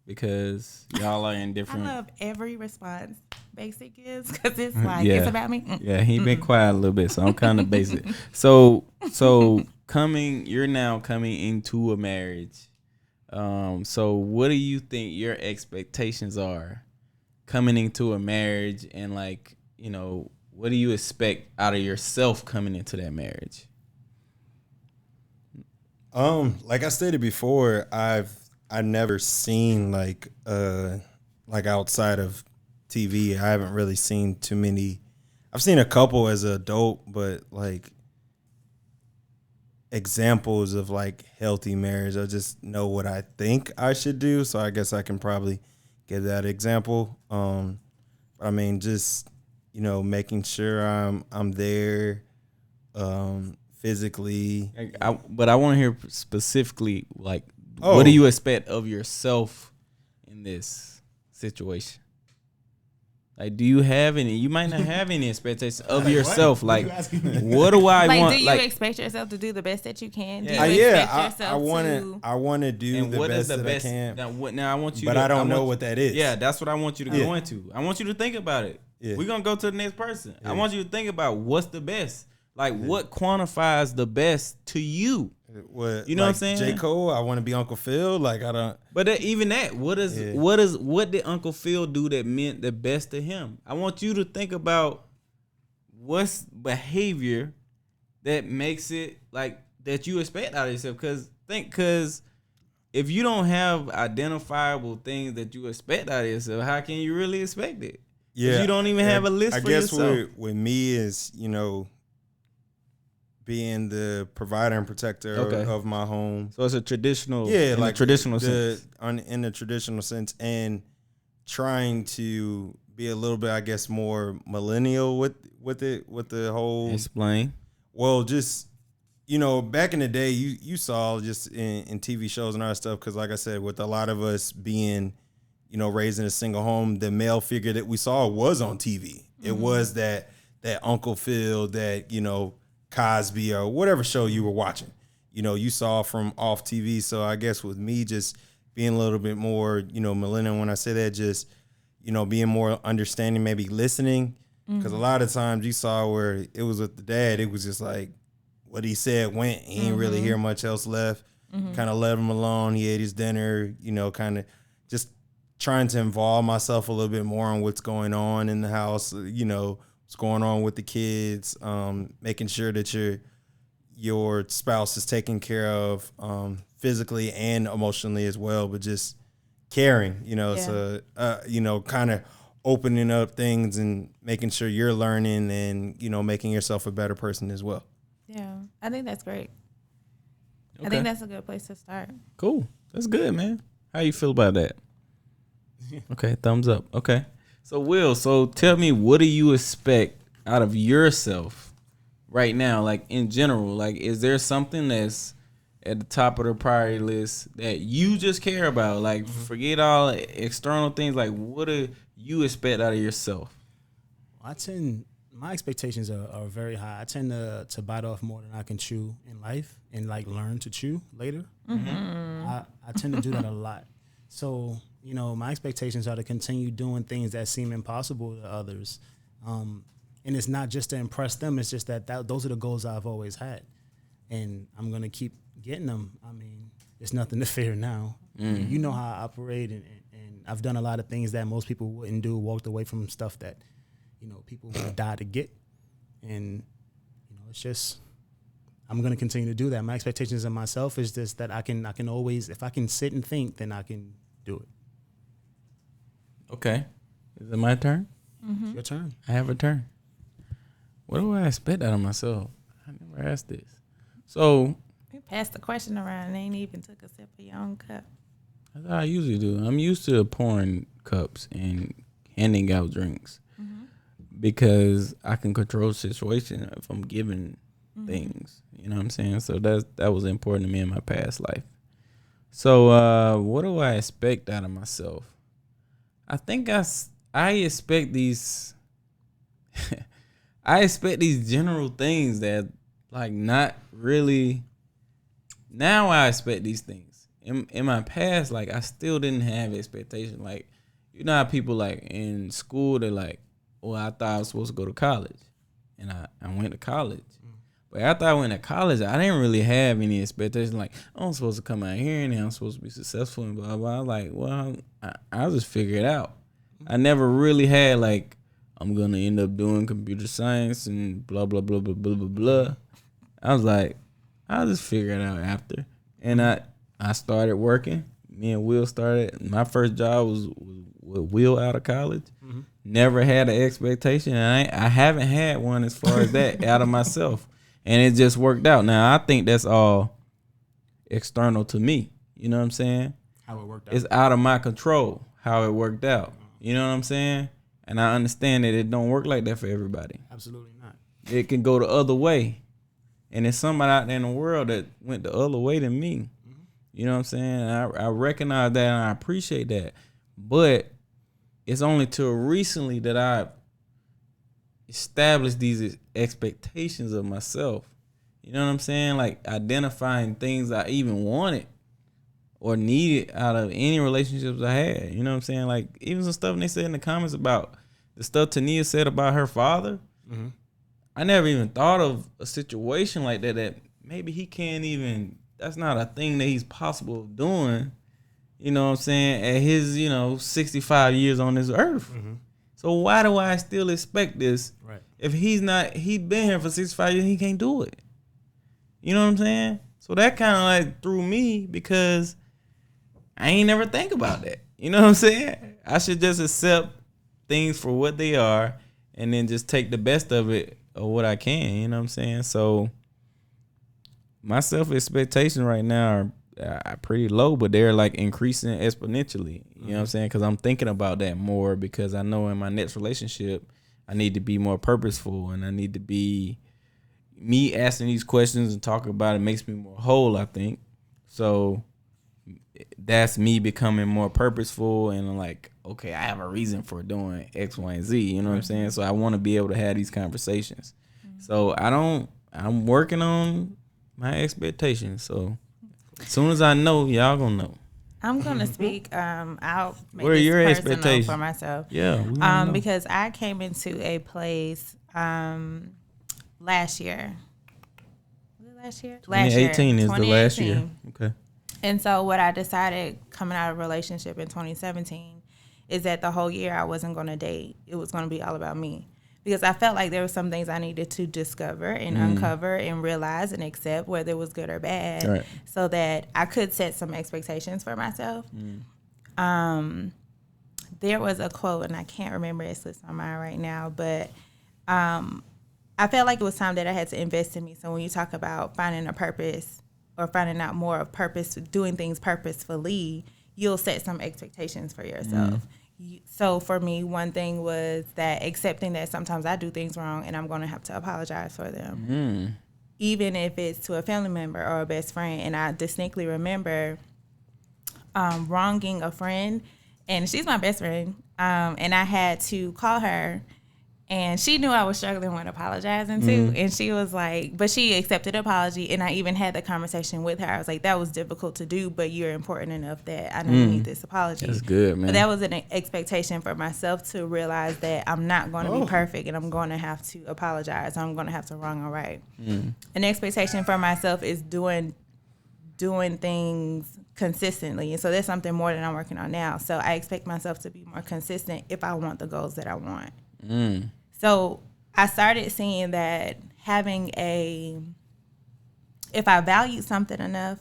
because y'all are in different.
I love every response Basic is because it's like it's about me.
Yeah, he been quiet a little bit, so I'm kind of basic. So you're now coming into a marriage. So what do you think your expectations are coming into a marriage, and like, you know, what do you expect out of yourself coming into that marriage?
Like I stated before, I've never seen like outside of TV, I haven't really seen too many. I've seen a couple as an adult, but like examples of like healthy marriage, I just know what I think I should do. So I guess I can probably give that example. I mean, just, you know, making sure I'm there physically.
But I want to hear specifically, like, what do you expect of yourself in this situation? Like, do you have any? You might not have any expectations of yourself. Like, what do I want?
Do you expect yourself to do the best that you can?
Yeah.
Do you expect yourself
I want to do the best that I can.
Now I want you.
But I don't know what that is.
Yeah, that's what I want you to go into. I want you to think about it.
Yeah.
We're gonna go to the next person. I want you to think about what's the best. Like, what quantifies the best to you?
What,
you know
like
what I'm saying?
J. Cole, I want to be Uncle Phil. Like, I don't.
But even that, what did Uncle Phil do that meant the best to him? I want you to think about what's behavior that makes it like that you expect out of yourself. Because if you don't have identifiable things that you expect out of yourself, how can you really expect it? Yeah, you don't even have a list for yourself.
I guess with me is, you know, being the provider and protector of my home.
So it's a traditional,
like
traditional sense.
In the traditional sense, and trying to be a little bit, I guess, more millennial with the whole.
Explain.
Well, just, back in the day, you saw just in TV shows and other stuff, because like I said, with a lot of us being, raised in a single home, the male figure that we saw was on TV. It was that Uncle Phil, that, Cosby or whatever show you were watching, you saw from off TV. So I guess with me just being a little bit more, millennial, when I say that, just, being more understanding, maybe listening, because a lot of times you saw where it was with the dad, it was just like, what he said went. He didn't really hear much else left. Kind of let him alone. He ate his dinner, kind of just trying to involve myself a little bit more on what's going on in the house, what's going on with the kids, making sure that your spouse is taken care of physically and emotionally as well, but just caring, so, kind of opening up things and making sure you're learning and, making yourself a better person as well.
Yeah, I think that's great.
Okay.
I think that's a good place to start.
Cool. That's good, man. How you feel about that? Okay, thumbs up. Okay. So, Will, tell me, what do you expect out of yourself right now, like in general? Like, is there something that's at the top of the priority list that you just care about? Like, forget all external things. Like, what do you expect out of yourself?
My expectations are very high. I tend to bite off more than I can chew in life and like learn to chew later. I tend to do that a lot. So, my expectations are to continue doing things that seem impossible to others. And it's not just to impress them. It's just that those are the goals I've always had. And I'm going to keep getting them. I mean, it's nothing to fear now. You know how I operate, and I've done a lot of things that most people wouldn't do, walked away from stuff that, people would die to get. And, it's just, I'm going to continue to do that. My expectations of myself is just that I can always, if I can sit and think, then I can do it.
Okay. Is it my turn?
It's your turn.
I have a turn. What do I expect out of myself? I never asked this. So,
You passed the question around and ain't even took a sip of your own cup.
that's how I usually do. I'm used to pouring cups and handing out drinks because I can control the situation if I'm giving things. You know what I'm saying? So that was important to me in my past life. So what do I expect out of myself? I think I expect these I expect these general things that like not really. Now I expect these things. In my past, like I still didn't have expectations. Like, how people like in school, they're like, well, I thought I was supposed to go to college. And I went to college. But after I went to college, I didn't really have any expectations. Like, I'm supposed to come out here and I'm supposed to be successful and blah, blah. Like, well, I'll just figure it out. I never really had like, I'm going to end up doing computer science and blah, blah, blah, blah, blah, blah, blah. I was like, I'll just figure it out after. And I started working. Me and Will started. My first job was with Will out of college. Never had an expectation. And I haven't had one as far as that out of myself. And it just worked out. Now, I think that's all external to me. You know what I'm saying?
How it worked out.
It's out of my control how it worked out. You know what I'm saying? And I understand that it don't work like that for everybody.
Absolutely not.
It can go the other way. And there's somebody out there in the world that went the other way than me. You know what I'm saying? And I recognize that and I appreciate that. But it's only till recently that I established these expectations of myself. You know what I'm saying? Like identifying things I even wanted or needed out of any relationships I had. You know what I'm saying? Like even some stuff they said in the comments about the stuff Tania said about her father. I never even thought of a situation like that maybe he can't even, that's not a thing that he's possible of doing, you know what I'm saying, at his, 65 years on this earth. So why do I still expect this?
Right.
If he's been here for 65 years, he can't do it. You know what I'm saying? So that kind of like threw me because I ain't never think about that. You know what I'm saying? I should just accept things for what they are and then just take the best of it or what I can, you know what I'm saying? So my self-expectations right now are pretty low, but they're like increasing exponentially, you know what I'm saying? Because I'm thinking about that more because I know in my next relationship, I need to be more purposeful and I need to be, me asking these questions and talking about it makes me more whole, I think. So that's me becoming more purposeful and like, okay, I have a reason for doing X, Y, and Z. You know what I'm saying? So I want to be able to have these conversations. So I'm working on my expectations. So as soon as I know, y'all gonna know.
I'm gonna speak. I'll make
What are
this
your
personal
expectations
for myself.
Yeah.
Because I came into a place last year. Was it last year?
2018 is the last year. Okay.
And so what I decided coming out of a relationship in 2017 is that the whole year I wasn't going to date. It was going to be all about me. Because I felt like there were some things I needed to discover and uncover and realize and accept, whether it was good or bad,
Right.
so that I could set some expectations for myself. There was a quote, and I can't remember it, slips my mind right now, but I felt like it was time that I had to invest in me. So when you talk about finding a purpose or finding out more of purpose, doing things purposefully, you'll set some expectations for yourself. So for me, one thing was that accepting that sometimes I do things wrong and I'm going to have to apologize for them. Even if it's to a family member or a best friend. And I distinctly remember wronging a friend, and she's my best friend, and I had to call her. And she knew I was struggling with apologizing too. And she was like, but she accepted the apology. And I even had the conversation with her. I was like, that was difficult to do, but you're important enough that I know you need this apology.
That's good, man.
But that was an expectation for myself to realize that I'm not going to be perfect and I'm going to have to apologize. I'm going to have to wrong or right. An expectation for myself is doing things consistently. And so that's something more that I'm working on now. So I expect myself to be more consistent if I want the goals that I want. So I started seeing that if I valued something enough,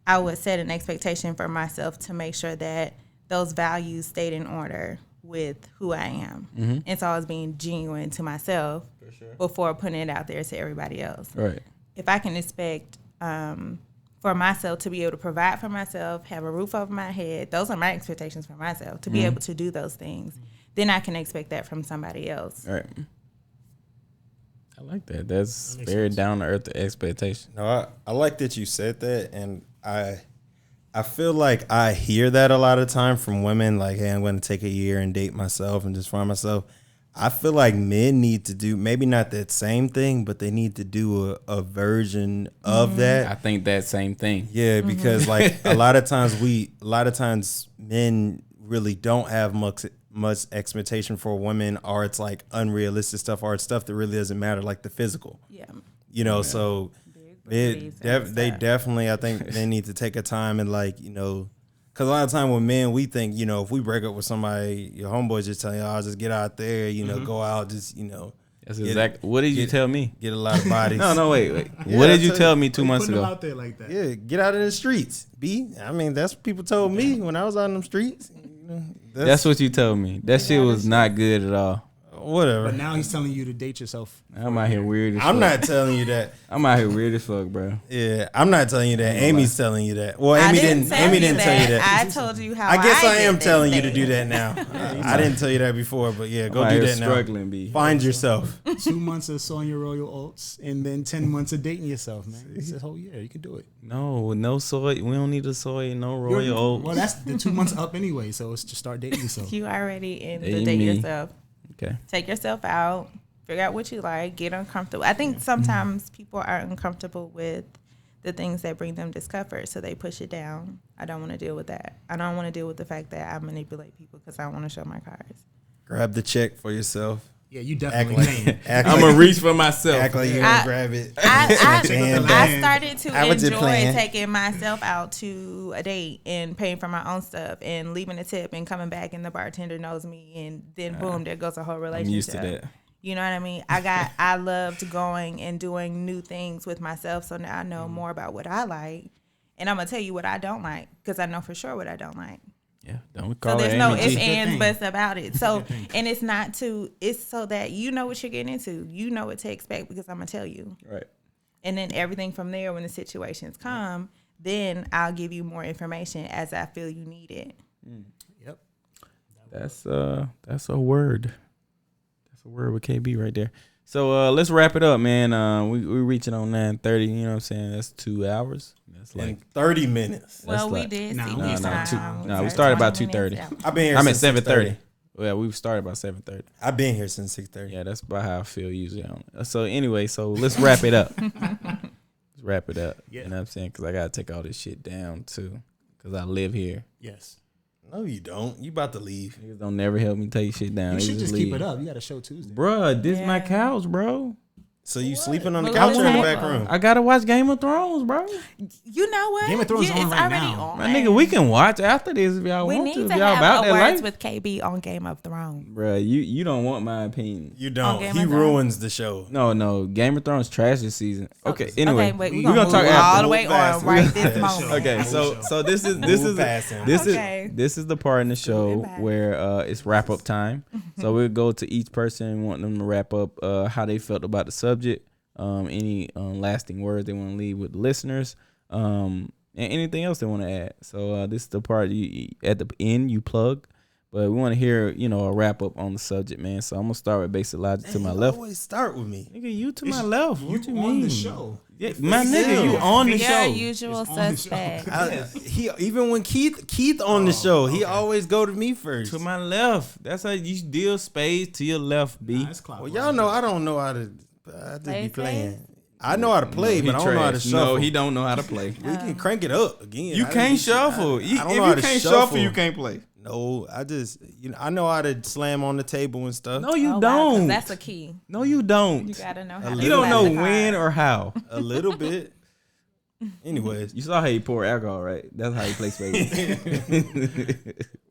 I would set an expectation for myself to make sure that those values stayed in order with who I am. And so I was being genuine to myself before putting it out there to everybody else.
Right.
If I can expect for myself to be able to provide for myself, have a roof over my head, those are my expectations for myself, to be able to do those things. Then I can expect that from somebody else.
All right. I like that. That's very down to earth expectation.
No, I like that you said that, and I feel like I hear that a lot of time from women, like, hey, I'm going to take a year and date myself and just find myself. I feel like men need to do maybe not that same thing, but they need to do a version of that.
I think that same thing.
Yeah, because like a lot of times men really don't have much expectation for women, or it's like unrealistic stuff, or it's stuff that really doesn't matter, like the physical.
Yeah.
You know, so they definitely, I think they need to take a time and like, you know, because a lot of time with men, we think, you know, if we break up with somebody, your homeboys just tell you, I'll just get out there, you know, go out, just, you know.
That's exactly. What did you tell me?
Get a lot of bodies.
No, wait.
Yeah,
what did you tell me 2 months
Putting them
ago?
out there like that.
Yeah, get out in the streets. I mean, that's what people told me when I was out in them streets. You know,
that's what you told me. That shit was not good at all.
Whatever.
But now he's telling you to date yourself.
I'm out here weird as fuck.
I'm not telling you that.
I'm out here weird as fuck, bro.
Yeah, I'm not telling you that. Amy's telling you that. Well, Amy didn't tell you that.
I told you how
I guess I am
did
telling
this
you to do that now. I didn't tell you that before, but yeah, go
I'm
do
out
that
here
now.
struggling, B.
Find yourself.
2 months of sowing your royal oats and then 10 months of dating yourself, man. It's a whole year. You can do it.
No soy. We don't need a soy, no royal oats.
Well, that's the 2 months up anyway, so it's just start dating yourself.
You already in the
Amen.
date yourself.
Okay.
Take yourself out. Figure out what you like. Get uncomfortable. I think sometimes people are uncomfortable with the things that bring them discomfort, so they push it down. I don't want to deal with that. I don't want to deal with the fact that I manipulate people because I want to show my cards.
Grab the check for yourself.
Yeah, you definitely can.
I'm going to reach for myself.
Act like you're going to grab it.
I started to
How was your
enjoy
plan?
taking myself out to a date and paying for my own stuff and leaving a tip and coming back and the bartender knows me and then boom, there goes a whole relationship.
I'm used to that.
You know what I mean? I loved going and doing new things with myself, so now I know more about what I like. And I'm going to tell you what I don't like because I know for sure what I don't like.
Yeah, don't call
So
it
there's no
Amie
ifs,
G.
ands, buts about it. So, and it's so that you know what you're getting into. You know what to expect because I'm going to tell you.
Right.
And then everything from there, when the situations come, then I'll give you more information as I feel you need it.
Yep.
That's a word. That's a word with KB right there. So let's wrap it up, man. We reaching on 9:30. You know what I'm saying? That's 2 hours. That's like
30 minutes.
Well, we
like-
did see
No,
this time.
we started about
20
2:30.
minutes, yeah.
I've been here.
I'm at
since
7:30. Well, we started about 7:30.
I've been here since 6:30.
Yeah, that's about how I feel usually. So anyway, so let's wrap it up. Let's wrap it up.
Yeah.
You know what I'm saying? Because I gotta take all this shit down too. Because I live here.
Yes.
No, you don't. You about to leave.
Niggas don't never help me take shit down.
You
They
should just
leave.
keep it up. You got a show Tuesday.
Bruh, this
Yeah.
my couch, bro.
So you sleeping on the
Well,
couch or in the
okay.
back room?
I gotta watch Game of Thrones, bro.
You know what?
Game of Thrones
Yeah,
on
it's
right
already
now.
on.
My nigga, we can watch after this if y'all
We
want
need
to.
to
If y'all about
have a
that
words
life.
with KB on Game of Thrones.
Bruh, you don't want my opinion.
You don't.
Game
He
of Thrones?
ruins the show.
No. Game of Thrones trash this season. Okay, anyway.
Okay, wait,
we
we're
gonna
gonna
talk
move
after.
all the way
Move past
on right
it.
this
Yeah,
moment.
Okay, so this is
Move past him.
Okay.
this is the part in the show
Moving back.
where it's wrap up time. So we'll go to each person and want them to wrap up how they felt about the subject, any lasting words they want to leave with the listeners, and anything else they want to add. So this is the part you at the end you plug, but we want to hear a wrap up on the subject, man. So I'm gonna start with basic logic to my
You
left.
always start with me.
Nigga, you to my left. What you
on
mean?
the show.
Yeah, my nigga, you on the
Your
show.
usual
It's on the show.
suspect.
He even when Keith on the show, he always go to me first.
To my left. That's how you deal spades to your left, B.
Nah, it's
Well,
clockwise.
y'all know I don't know how to. I just
Play
be playing. I know how to play,
He
but I don't know how to
trash.
shuffle.
No, he don't know how to play.
We can crank it up again.
You
I
can't
just-
shuffle.
I
If
don't know
you
how to
can't shuffle, you can't play.
No, I just I know how to slam on the table and stuff.
No, you
Oh, wow, 'cause
don't.
that's a key.
No, you don't.
You gotta know how
You
to
You don't
play
know
the
when
card.
or how.
A little bit. Anyways,
You saw how he pour alcohol, right? That's how he plays spades.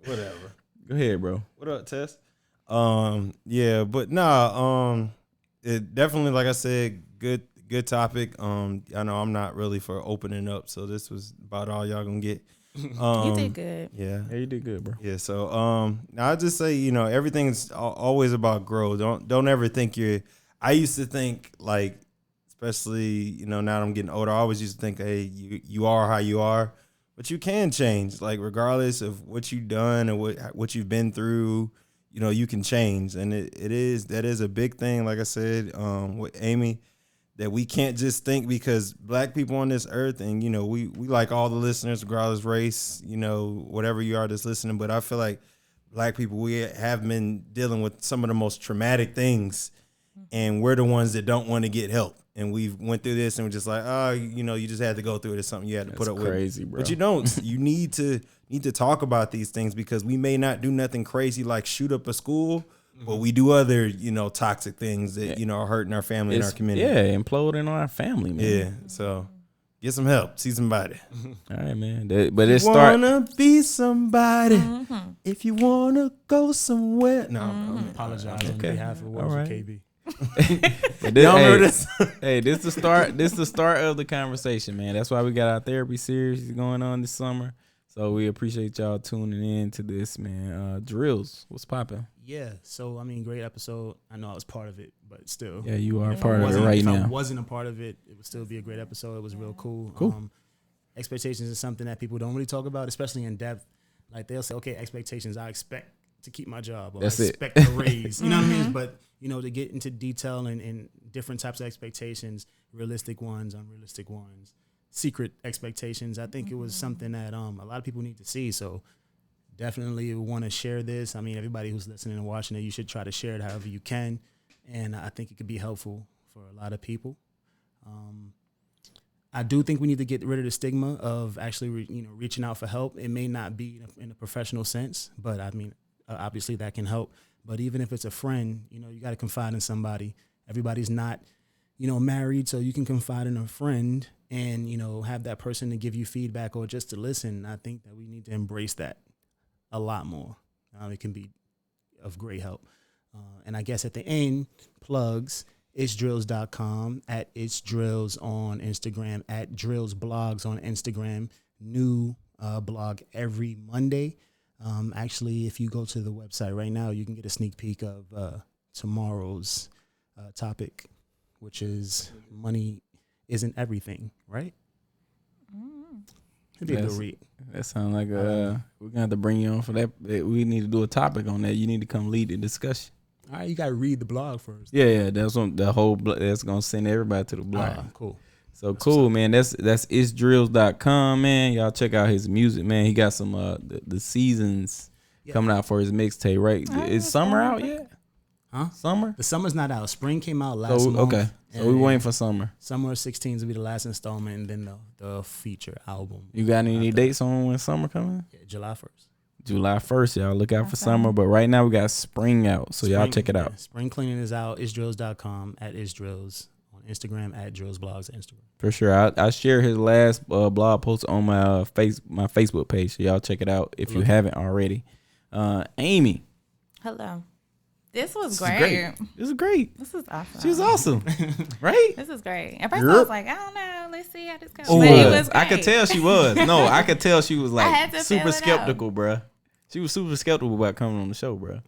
whatever.
Go ahead, bro.
What up, Tess? Yeah, but nah, it definitely, like I said, good topic. I know I'm not really for opening up, so this was about all y'all gonna get.
You did good.
Yeah.
Yeah, you did good, bro.
Yeah, so I just say, everything's always about growth. Don't ever think I used to think, like, especially, now that I'm getting older, I always used to think, hey, you are how you are, but you can change, like, regardless of what you've done and what you've been through, you can change. And that is a big thing, like I said, with Amie, that we can't just think because black people on this earth, and we like all the listeners regardless race, whatever you are that's listening, but I feel like black people, we have been dealing with some of the most traumatic things, and we're the ones that don't want to get help, and we've went through this and we're just like, you just had to go through it. It's something you had to put up
crazy,
with.
bro.
But you don't. You need to talk about these things, because we may not do nothing crazy like shoot up a school, but we do other, toxic things that, are hurting our family and our community.
Yeah, imploding on our family, man.
Yeah. So get some help. See somebody.
All right, man. But it
You
start.
wanna be somebody. If you wanna go somewhere. No, I'm
Apologize on
Okay.
behalf of
All right.
KB.
But this,
Y'all
hey,
remember this?
hey, this the start. This the start of the conversation, man. That's why we got our therapy series going on this summer. So we appreciate y'all tuning in to this, man. Drills, what's popping?
Yeah. So great episode. I know I was part of it, but still.
Yeah, you are
If
part
I
of it
wasn't-
right
if I
now.
wasn't a part of it, it would still be a great episode. It was real cool.
Cool.
Expectations is something that people don't really talk about, especially in depth. Like they'll say, okay, expectations. I expect to keep my job, or
That's
I
it.
expect a raise. You know what I mean? But to get into detail and different types of expectations, realistic ones, unrealistic ones, secret expectations. I think it was something that a lot of people need to see. So definitely want to share this. Everybody who's listening and watching it, you should try to share it however you can. And I think it could be helpful for a lot of people. I do think we need to get rid of the stigma of actually, reaching out for help. It may not be in a professional sense, but obviously that can help. But even if it's a friend, you got to confide in somebody. Everybody's not, married, so you can confide in a friend and, have that person to give you feedback or just to listen. I think that we need to embrace that a lot more. It can be of great help. And I guess at the end, plugs, itsdrills.com, at itsdrills on Instagram, at drillsblogs on Instagram. New blog every Monday. Actually, if you go to the website right now, you can get a sneak peek of tomorrow's topic, which is money isn't everything, right? It'd be a good read.
That sounds like we're gonna have to bring you on for that. We need to do a topic on that. You need to come lead the discussion.
All right, you gotta read the blog first.
Yeah, that's on the whole. That's gonna send everybody to the blog.
All right, cool.
So cool, man. That's itsdrills.com, man. Y'all check out his music, man. He got some the seasons coming out for his mixtape, right? Is summer out yet?
Huh?
Summer?
The summer's not out. Spring came out last month.
Okay. So we waiting for summer.
Summer 16 will be the last installment, and then the feature album.
You got any dates on when summer coming?
Yeah, July 1st.
July 1st, y'all look out for summer. But right now we got spring out, so y'all check it out.
Spring cleaning is out. Itsdrills.com at itsdrills on Instagram at drillsblogs Instagram.
For sure, I share his last blog post on my my Facebook page, so y'all check it out if you haven't already. Amie,
Hello. This was great.
This is great.
This is awesome.
She was awesome, right?
This is great. At first I was like, I don't know. Let's see how this goes.
But
it was great.
I could tell she was. No, I could tell she was
I had
like
to
super
feel it
skeptical, bruh. She was super skeptical about coming on the show, bruh.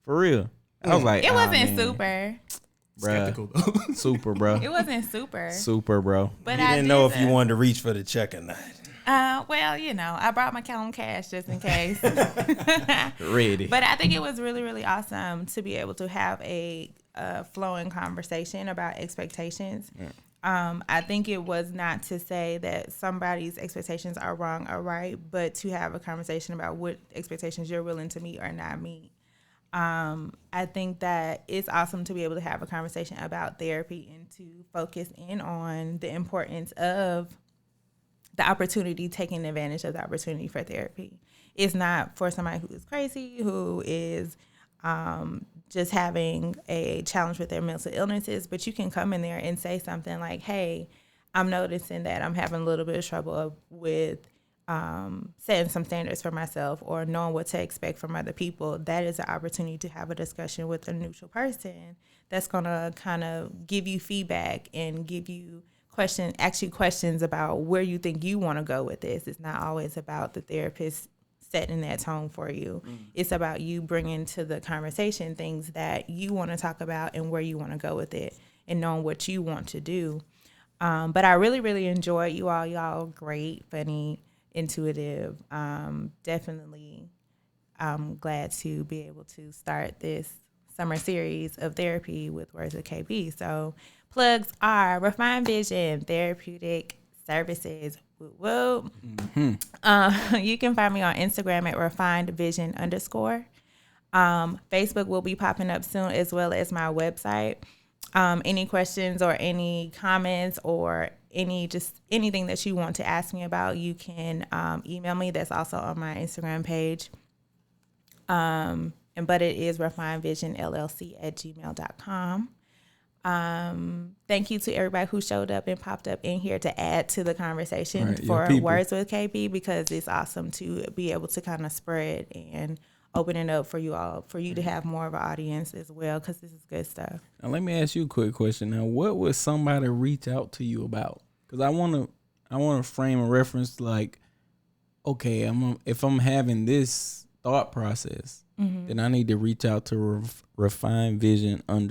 For real. I was like,
it wasn't
man.
super.
Skeptical.
Super, bro.
It wasn't super.
Super, bro.
But
You
I
didn't know
did
if you wanted to reach for the check or not.
Well, you know, I brought my Calum cash just in case.
Ready.
But I think it was really, really awesome to be able to have a flowing conversation about expectations. I think it was not to say that somebody's expectations are wrong or right, but to have a conversation about what expectations you're willing to meet or not meet. I think that it's awesome to be able to have a conversation about therapy and to focus in on the importance of the opportunity, taking advantage of the opportunity for therapy. It's not for somebody who is crazy, who is just having a challenge with their mental illnesses, but you can come in there and say something like, hey, I'm noticing that I'm having a little bit of trouble with setting some standards for myself or knowing what to expect from other people. That is an opportunity to have a discussion with a neutral person that's going to kind of give you feedback and give you ask you questions about where you think you want to go with this. It's not always about the therapist setting that tone for you. It's about you bringing to the conversation things that you want to talk about and where you want to go with it and knowing what you want to do. But I really, really enjoyed you all. Y'all great, funny, intuitive. Definitely glad to be able to start this summer series of therapy with Words with KB. So plugs are Refined Vision Therapeutic Services. Woo woo. You can find me on Instagram at refinedvision_. Facebook will be popping up soon, as well as my website. Any questions or any comments or anything that you want to ask me about, you can email me. That's also on my Instagram page. But it is refinedvisionllc@gmail.com. Thank you to everybody who showed up and popped up in here to add to the conversation for Words with KB, because it's awesome to be able to kind of spread and open it up for you all, for you to have more of an audience as well, because this is good stuff.
Now let me ask you a quick question. Now, what would somebody reach out to you about? Because I want to frame a reference like, okay, if I'm having this thought process, then I need to reach out to Refined Vision _ on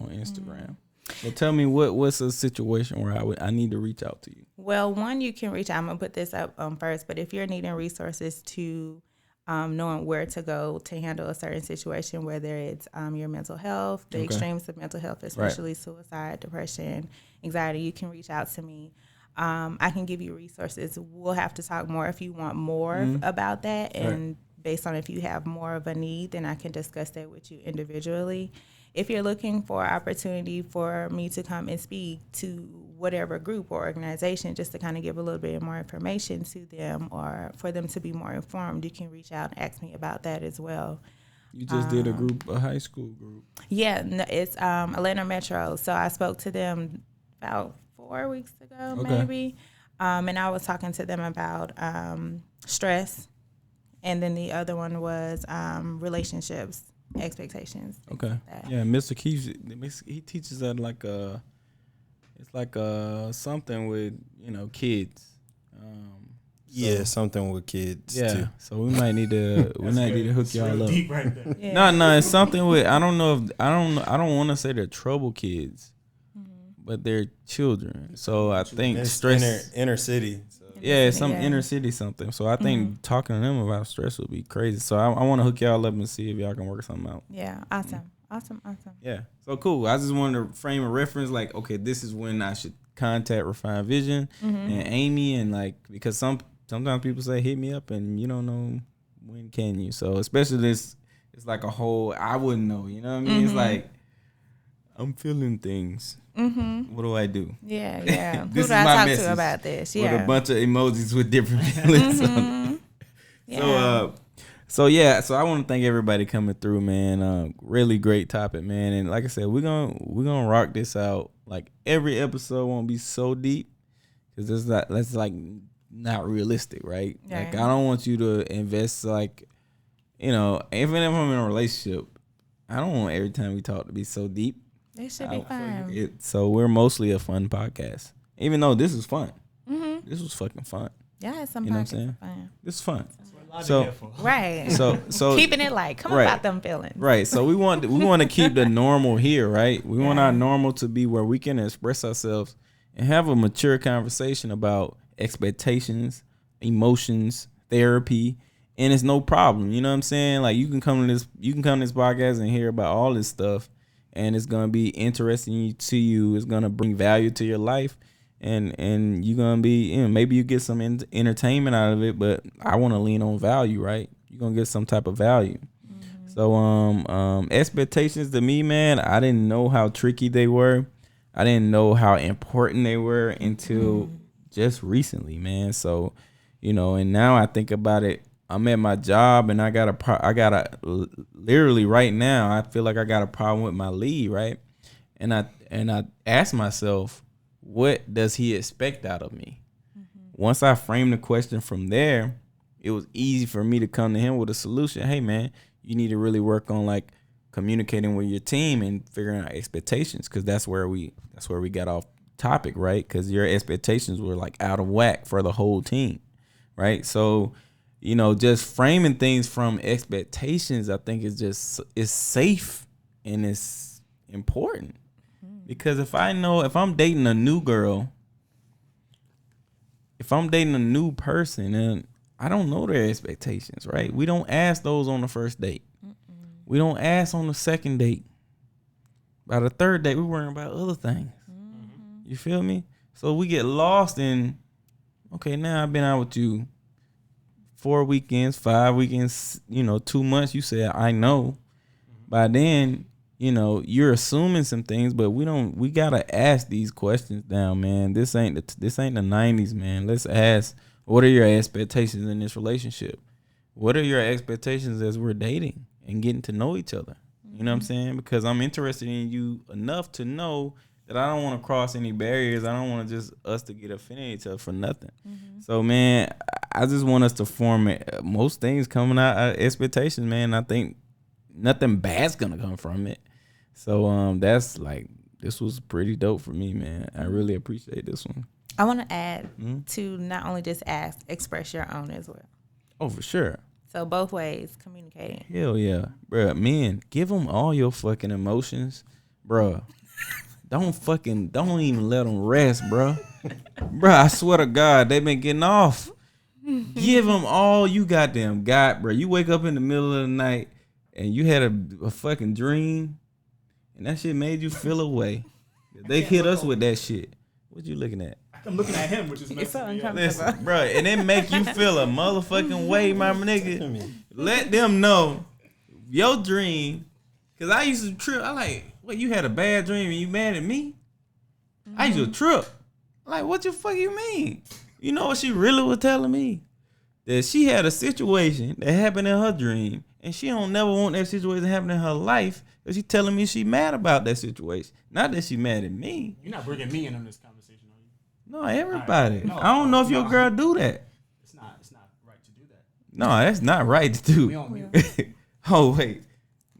Instagram. So tell me what's a situation where I need to reach out to you?
Well, one, you can reach out. I'm gonna put this up first, but if you're needing resources to knowing where to go to handle a certain situation, whether it's your mental health, the extremes of mental health, especially suicide, depression, anxiety, you can reach out to me. I can give you resources. We'll have to talk more if you want more about that, and based on if you have more of a need, then I can discuss that with you individually. If you're looking for opportunity for me to come and speak to whatever group or organization, just to kind of give a little bit more information to them or for them to be more informed, you can reach out and ask me about that as well.
You just did a high school group.
Yeah, no, it's Atlanta Metro. So I spoke to them about 4 weeks ago, maybe. And I was talking to them about stress. And then the other one was relationships, expectations.
Okay. Yeah, Mr. Keith, he teaches at it's like something with, kids.
Something with kids too.
So we might need to hook y'all up.
Deep right there.
No, it's something with I don't want to say they're trouble kids, but they're children. So I think
It's
stress
inner city. So.
Yeah, it's some inner city something. So I think talking to them about stress would be crazy. So I want to hook y'all up and see if y'all can work something out.
Yeah, awesome. Awesome.
Yeah. So cool. I just wanted to frame a reference like, okay, this is when I should contact Refined Vision and Amie, and like, because sometimes people say hit me up and you don't know when can you. So especially this, it's like a whole, I wouldn't know, you know what I mean? It's like, I'm feeling things. What do I do?
Yeah. Who
This
do
is
I
my
talk
message
to about this?
with
Yeah.
a bunch of emojis with different feelings on it.
Yeah.
So I want to thank everybody coming through, man. Really great topic, man. And like I said, we're gonna rock this out. Like every episode won't be so deep because that's like not realistic, right?
Yeah.
Like I don't want you to invest like, even if I'm in a relationship, I don't want every time we talk to be so deep.
It should be fun.
So we're mostly a fun podcast, even though this is fun. This was fucking fun.
Yeah, some
You know what I'm
podcasts
saying?
are fun.
This is fun.
So
Right.
So
Keeping it light. Come
Right.
about them feelings.
Right. So we want to keep the normal here, right? We want our normal to be where we can express ourselves and have a mature conversation about expectations, emotions, therapy, and it's no problem. You know what I'm saying? Like you can come to this podcast and hear about all this stuff, and it's gonna be interesting to you. It's gonna bring value to your life. And you're gonna be, maybe you get some entertainment out of it, but I want to lean on value, right? You're gonna get some type of value. So expectations to me, man, I didn't know how tricky they were. I didn't know how important they were until just recently, man. So, and now I think about it. I'm at my job and I got literally right now, I feel like I got a problem with my lead, right? And I asked myself, what does he expect out of me? Once I framed the question from there, it was easy for me to come to him with a solution. Hey man, you need to really work on like communicating with your team and figuring out expectations, because that's where we got off topic, right? Because your expectations were like out of whack for the whole team, right? So, just framing things from expectations, I think is safe and it's important. Because if I'm dating a new girl, if I'm dating a new person, and I don't know their expectations, right? We don't ask those on the first date. We don't ask on the second date. By the third date, we're worrying about other things. You feel me? So we get lost in, okay, now I've been out with you 4 weekends, 5 weekends, 2 months. You said, I know. By then, you're assuming some things, but we gotta ask these questions down, man. This ain't the 90s, man. Let's ask, what are your expectations in this relationship? What are your expectations as we're dating and getting to know each other? You know what I'm saying? Because I'm interested in you enough to know that I don't want to cross any barriers. I don't want to just us to get offended at each other for nothing. So, man, I just want us to form it. Most things coming out of expectations, man. I think nothing bad's gonna come from it. So that's like, this was pretty dope for me, man. I really appreciate this one.
I want to add to not only just ask, express your own as well.
Oh, for sure.
So both ways, communicating.
Hell yeah. Bruh, men, give them all your fucking emotions. Bruh, don't even let them rest, bruh. Bruh, I swear to God, they been getting off. Give them all you goddamn got, bruh. You wake up in the middle of the night and you had a fucking dream, and that shit made you feel away. They hit us with that shit. What you looking at?
I'm looking at him, which is messing me up.
Listen, bro, and it make you feel a motherfucking way, my nigga. Let them know your dream. Cause I used to trip. I like, what, you had a bad dream and you mad at me? I used to trip. Like, what the fuck you mean? You know what she really was telling me? That she had a situation that happened in her dream, and she don't never want that situation to happen in her life. Cause she telling me she mad about that situation. Not that she mad at me.
You're not bringing me in on this conversation, are you?
No, everybody.
Right. No,
I don't know if your girl do that.
It's not right to do that.
No, that's not right to do.
We on mute.
Oh wait,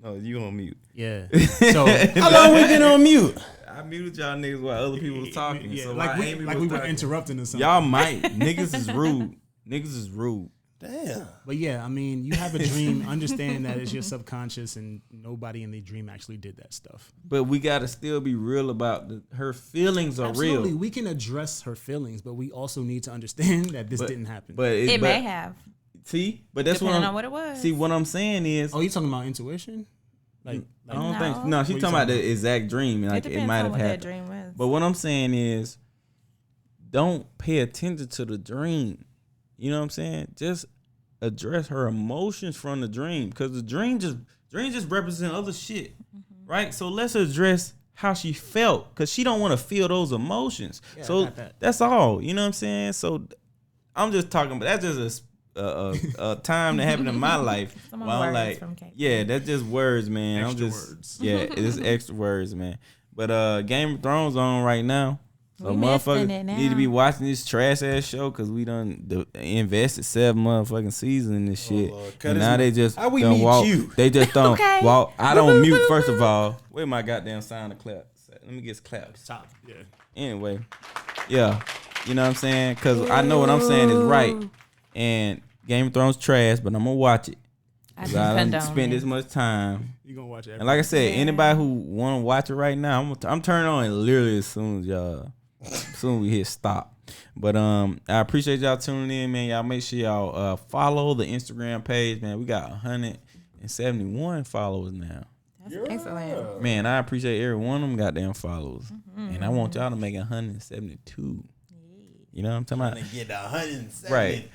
no, you on mute.
Yeah. So
How long we been on mute?
I muted y'all niggas while other people was talking.
Yeah,
so
like we were
talking,
interrupting or something.
y'all might. Niggas is rude. Niggas is rude.
Damn.
But yeah, I mean, you have a dream. Understand that it's your subconscious, and nobody in the dream actually did that stuff.
But we gotta still be real about her feelings are
Absolutely,
real.
we can address her feelings, but we also need to understand that this didn't happen.
But
It may have.
See, but that's
Depending
what
on what it was.
See, what I'm saying is,
Oh, you talking about intuition? Like
I don't think.
No.
No, she
What you
talking about
talking
the exact dream. Like it
depends
might
on
have
what that
happened.
dream was.
But what I'm saying is, don't pay attention to the dream. You know what I'm saying? Just address her emotions from the dream, because the dream just represent other shit, right? So let's address how she felt, because she don't want to feel those emotions.
Yeah, I
So
got that.
that's all. You know what I'm saying? So I'm just talking, but that's just a time that happened in my life.
Some
While I'm
words
like,
from Kate.
yeah, that's just words, man.
Extra
I'm just
words.
yeah, it's extra words, man. But Game of Thrones on right now. So
We missing it
motherfuckers
now.
need to be watching this trash ass show, because we done invested 7 motherfucking seasons in this shit.
Lord. Cut
And
his
now
mouth.
they just
How we
done
meet
walk.
you?
They just don't
Okay.
walk. I don't mute, first of all. Where my goddamn sound of clap? Let me get claps.
top. Yeah.
Anyway, yeah, you know what I'm saying? Because I know what I'm saying is right. And Game of Thrones trash, but I'm gonna watch it.
I
'Cause
can
I done
condone
spent
it.
this much time.
You gonna watch it?
And like I said,
Yeah.
anybody who want to watch it right now, I'm turning on literally as soon as we hit stop. But I appreciate y'all tuning in, man. Y'all make sure y'all follow the Instagram page, man. We got 171 followers now.
That's excellent.
Man, I appreciate every one of them goddamn followers. And I want y'all to make 172. You know what I'm talking about?
Get 170,000.
Right.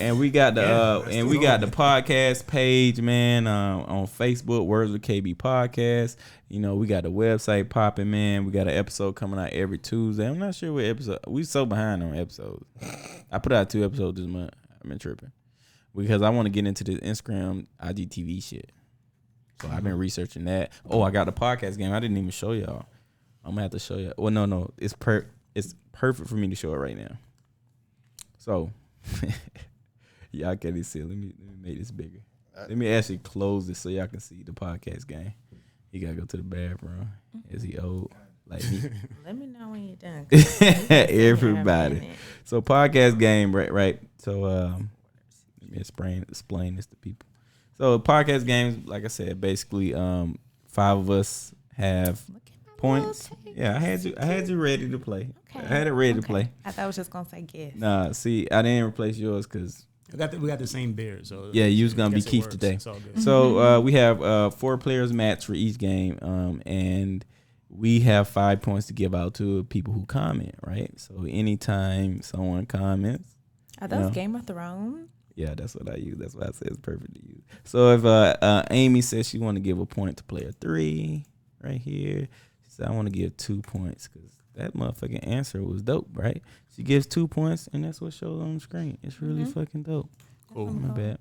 And we got the podcast page, man, on Facebook, Words with KB Podcast. You know, we got the website popping, man. We got an episode coming out every Tuesday. I'm not sure what episode. We so behind on episodes. I put out 2 episodes this month. I've been tripping because I want to get into this Instagram IGTV shit. So I've been researching that. Oh, I got the podcast game. I didn't even show y'all. I'm gonna have to show y'all. Well, no, it's perfect for me to show it right now. So, y'all can't even see it. Let me make this bigger. Let me actually close this so y'all can see the podcast game. He gotta go to the bathroom. Is he old like me?
Let me know when you're done. 'Cause we can sit here a
Everybody.
minute.
So podcast game, right? So let me explain this to people. So podcast games, like I said, basically 5 of us have
Look at my
points.
little tape.
Yeah, I had you ready to play.
Okay.
I had it ready to
Okay.
play.
I thought I was just gonna say guess.
Nah, see, I didn't replace yours because
We got the same beard, so
yeah, you was gonna
I
be
guess it
Keith
works.
today.
It's all good.
So we have 4 players match for each game, and we have 5 points to give out to people who comment. Right. So anytime someone comments,
Are those
No.
Game of Thrones?
yeah, that's what I use. That's why I say it's perfect to use. So if Amy says she want to give a point to player 3, right here, she said I want to give 2 points because that motherfucking answer was dope, right? She gives 2 points, and that's what shows on the screen. It's really fucking dope.
Cool.
My bad.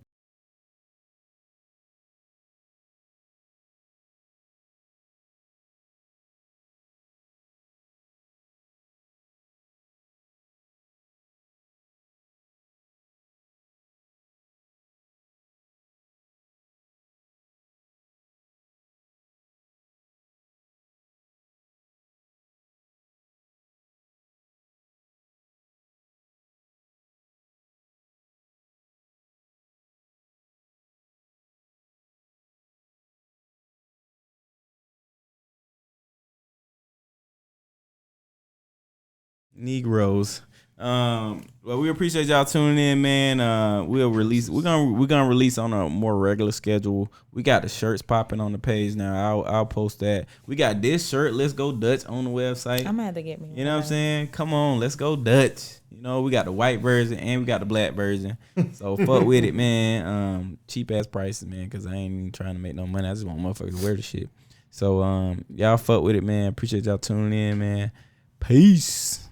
Negroes. Well, we appreciate y'all tuning in, man. We're gonna release on a more regular schedule. We got the shirts popping on the page now. I'll post that. We got this shirt, Let's Go Dutch, on the website.
I'm gonna have to get me.
You know what I'm saying? Come on, let's go Dutch. You know, we got the white version and we got the black version. So fuck with it, man. Cheap ass prices, man, because I ain't even trying to make no money. I just want motherfuckers to wear the shit. So y'all fuck with it, man. Appreciate y'all tuning in, man. Peace.